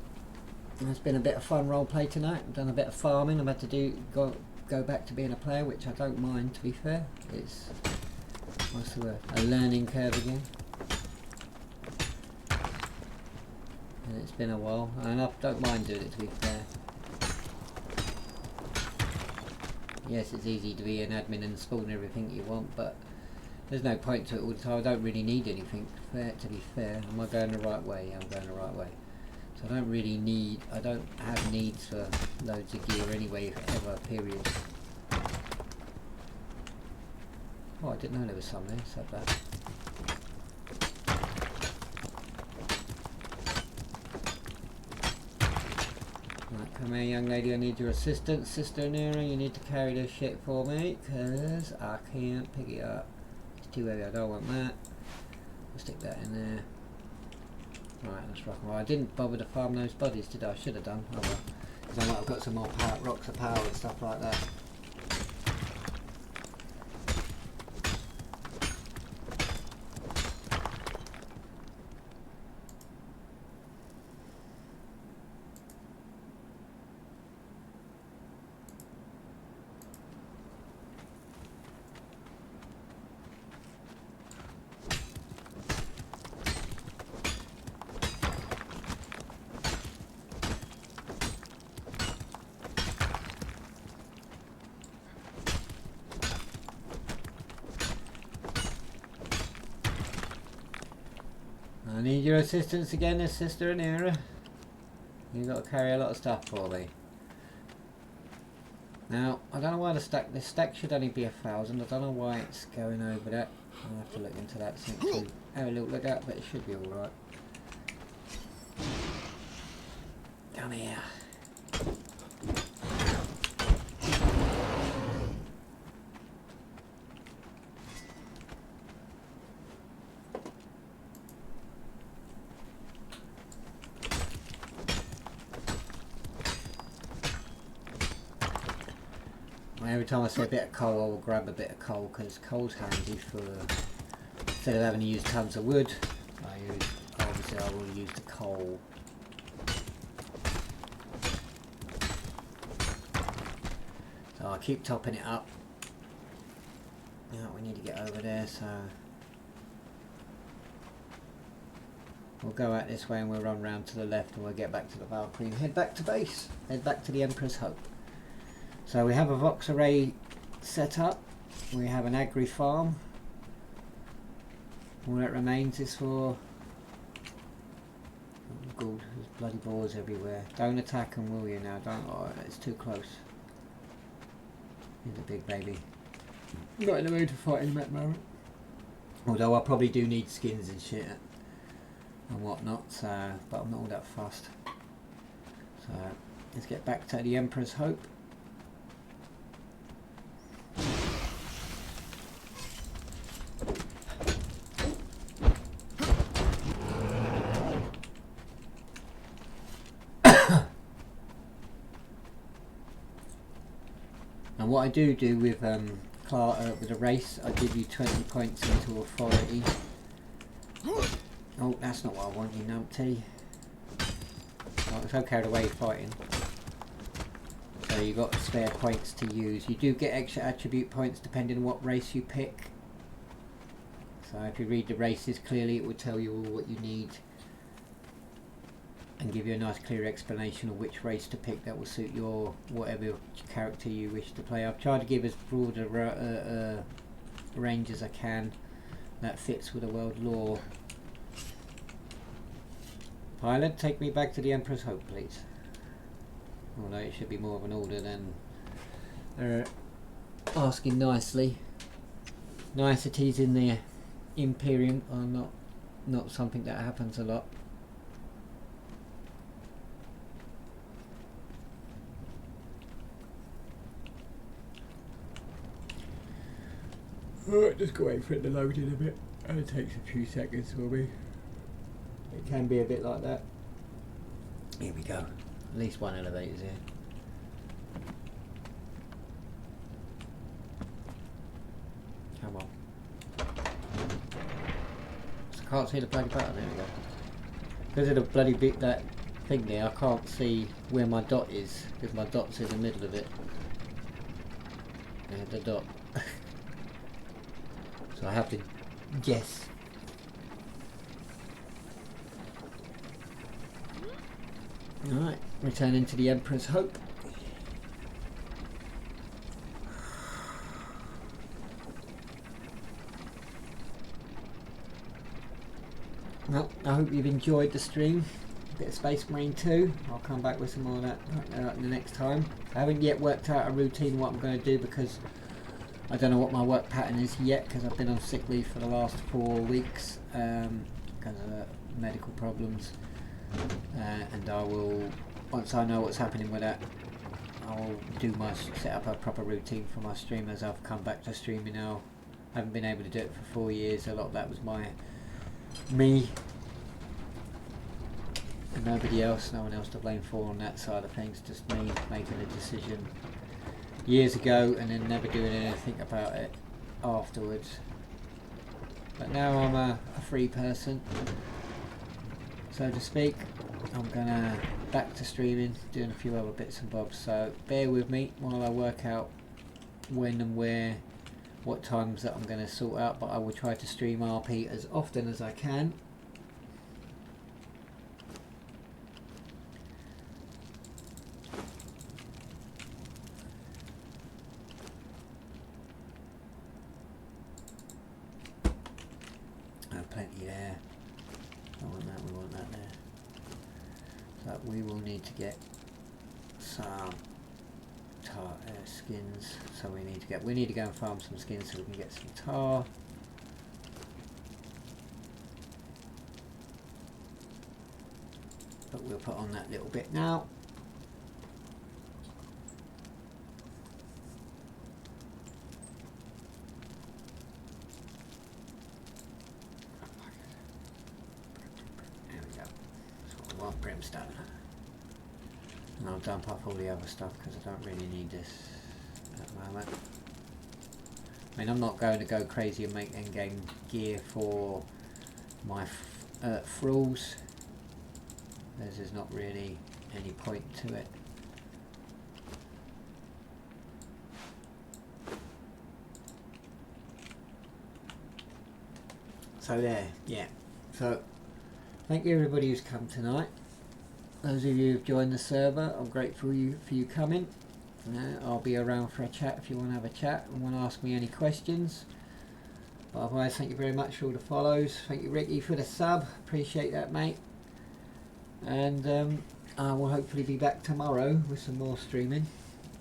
S1: it's been a bit of fun role play tonight. I've done a bit of farming. I've had to go back to being a player, which I don't mind, to be fair. It's also a learning curve again. And it's been a while, and I don't mind doing it, to be fair. Yes, it's easy to be an admin and spawn everything you want, but there's no point to it all the time. I don't really need anything, to be fair. Am I going the right way? Yeah, I'm going the right way. So I don't have needs for loads of gear anyway, ever, period. Oh, I didn't know there was some there, so that. Right, come here, young lady, I need your assistance. Sister Nera, you need to carry this shit for me, because I can't pick it up. It's too heavy, I don't want that. I'll stick that in there. Right, let's rock and roll. I didn't bother to farm those bodies, did I? I should have done. Oh well. Because I might have got some more rocks of power and stuff like that. I need your assistance again, Sister Anira. You've got to carry a lot of stuff for me. Now, I don't know why this stack should only be 1,000. I don't know why it's going over that. I'll have to look into that since we have a little look at, but it should be alright. Come here. Every time I see a bit of coal, I will grab a bit of coal because coal's handy for, instead of having to use tons of wood, obviously I will use the coal. So I keep topping it up. Yeah, we need to get over there, so we'll go out this way and we'll run round to the left and we'll get back to the Valkyrie and head back to base, head back to the Emperor's Hope. So we have a Vox array set up, we have an agri farm. All that remains is for... Oh god, there's bloody boars everywhere. Don't attack them, will you now? Don't. Oh, it's too close. He's a big baby. Not in the mood to fight him at the moment. Although I probably do need skins and shit and whatnot, so, but I'm not all that fussed. So let's get back to the Emperor's Hope. And what I do with with a race, I give you 20 points into authority. Oh, that's not what I want, you numpty. Oh, I'm so carried away fighting. So you got spare points to use. You do get extra attribute points depending on what race you pick. So if you read the races clearly, it will tell you all what you need and give you a nice clear explanation of which race to pick that will suit your whatever character you wish to play. I've tried to give as broad a range as I can that fits with the world lore. Pilot, take me back to the Emperor's Hope, please. Although it should be more of an order than asking nicely. Niceties in the Imperium are not something that happens a lot. Alright, just go wait for it to load in a bit. It takes a few seconds for me. It can be a bit like that. Here we go. At least one elevator's here. Come on. So I can't see the bloody button. There we go. Because of the bloody bit that thing there, I can't see where my dot is because my dot's in the middle of it. Yeah, the dot. So I have to guess. Alright, returning to the Emperor's Hope. Well, I hope you've enjoyed the stream. A bit of Space Marine 2. I'll come back with some more of that the next time. I haven't yet worked out a routine what I'm going to do because I don't know what my work pattern is yet because I've been on sick leave for the last 4 weeks because of medical problems. And I will, once I know what's happening with that, I'll set up a proper routine for my stream as I've come back to streaming now haven't been able to do it for 4 years. A lot of that was me and nobody else, no one else to blame for on that side of things, just me making a decision years ago and then never doing anything about it afterwards. But now I'm a free person, so to speak. I'm gonna back to streaming, doing a few other bits and bobs, so bear with me while I work out when and where, what times that I'm going to sort out, but I will try to stream RP as often as I can. Plenty there. I want that, we want that there. So we will need to get some tar skins, so we need to go and farm some skins so we can get some tar. But we'll put on that little bit now. There we go. That's what we want, brimstone. And I'll dump off all the other stuff because I don't really need this at the moment. I mean, I'm not going to go crazy and make endgame gear for my thralls. There's not really any point to it. So there, yeah. So thank you everybody who's come tonight. Those of you who've joined the server, I'm grateful for you coming. I'll be around for a chat if you want to have a chat and want to ask me any questions. But otherwise, thank you very much for all the follows. Thank you, Ricky, for the sub. Appreciate that, mate. And I will hopefully be back tomorrow with some more streaming.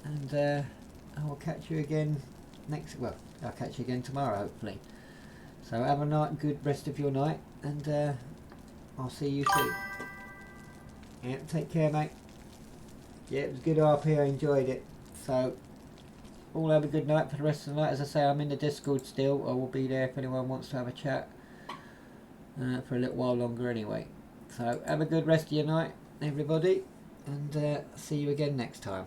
S1: And I will catch you again I'll catch you again tomorrow, hopefully. So have a good rest of your night, and I'll see you soon. Yeah, take care, mate. Yeah, it was good RP, I enjoyed it. So, all have a good night for the rest of the night. As I say, I'm in the Discord still. I will be there if anyone wants to have a chat for a little while longer anyway. So, have a good rest of your night, everybody, and see you again next time.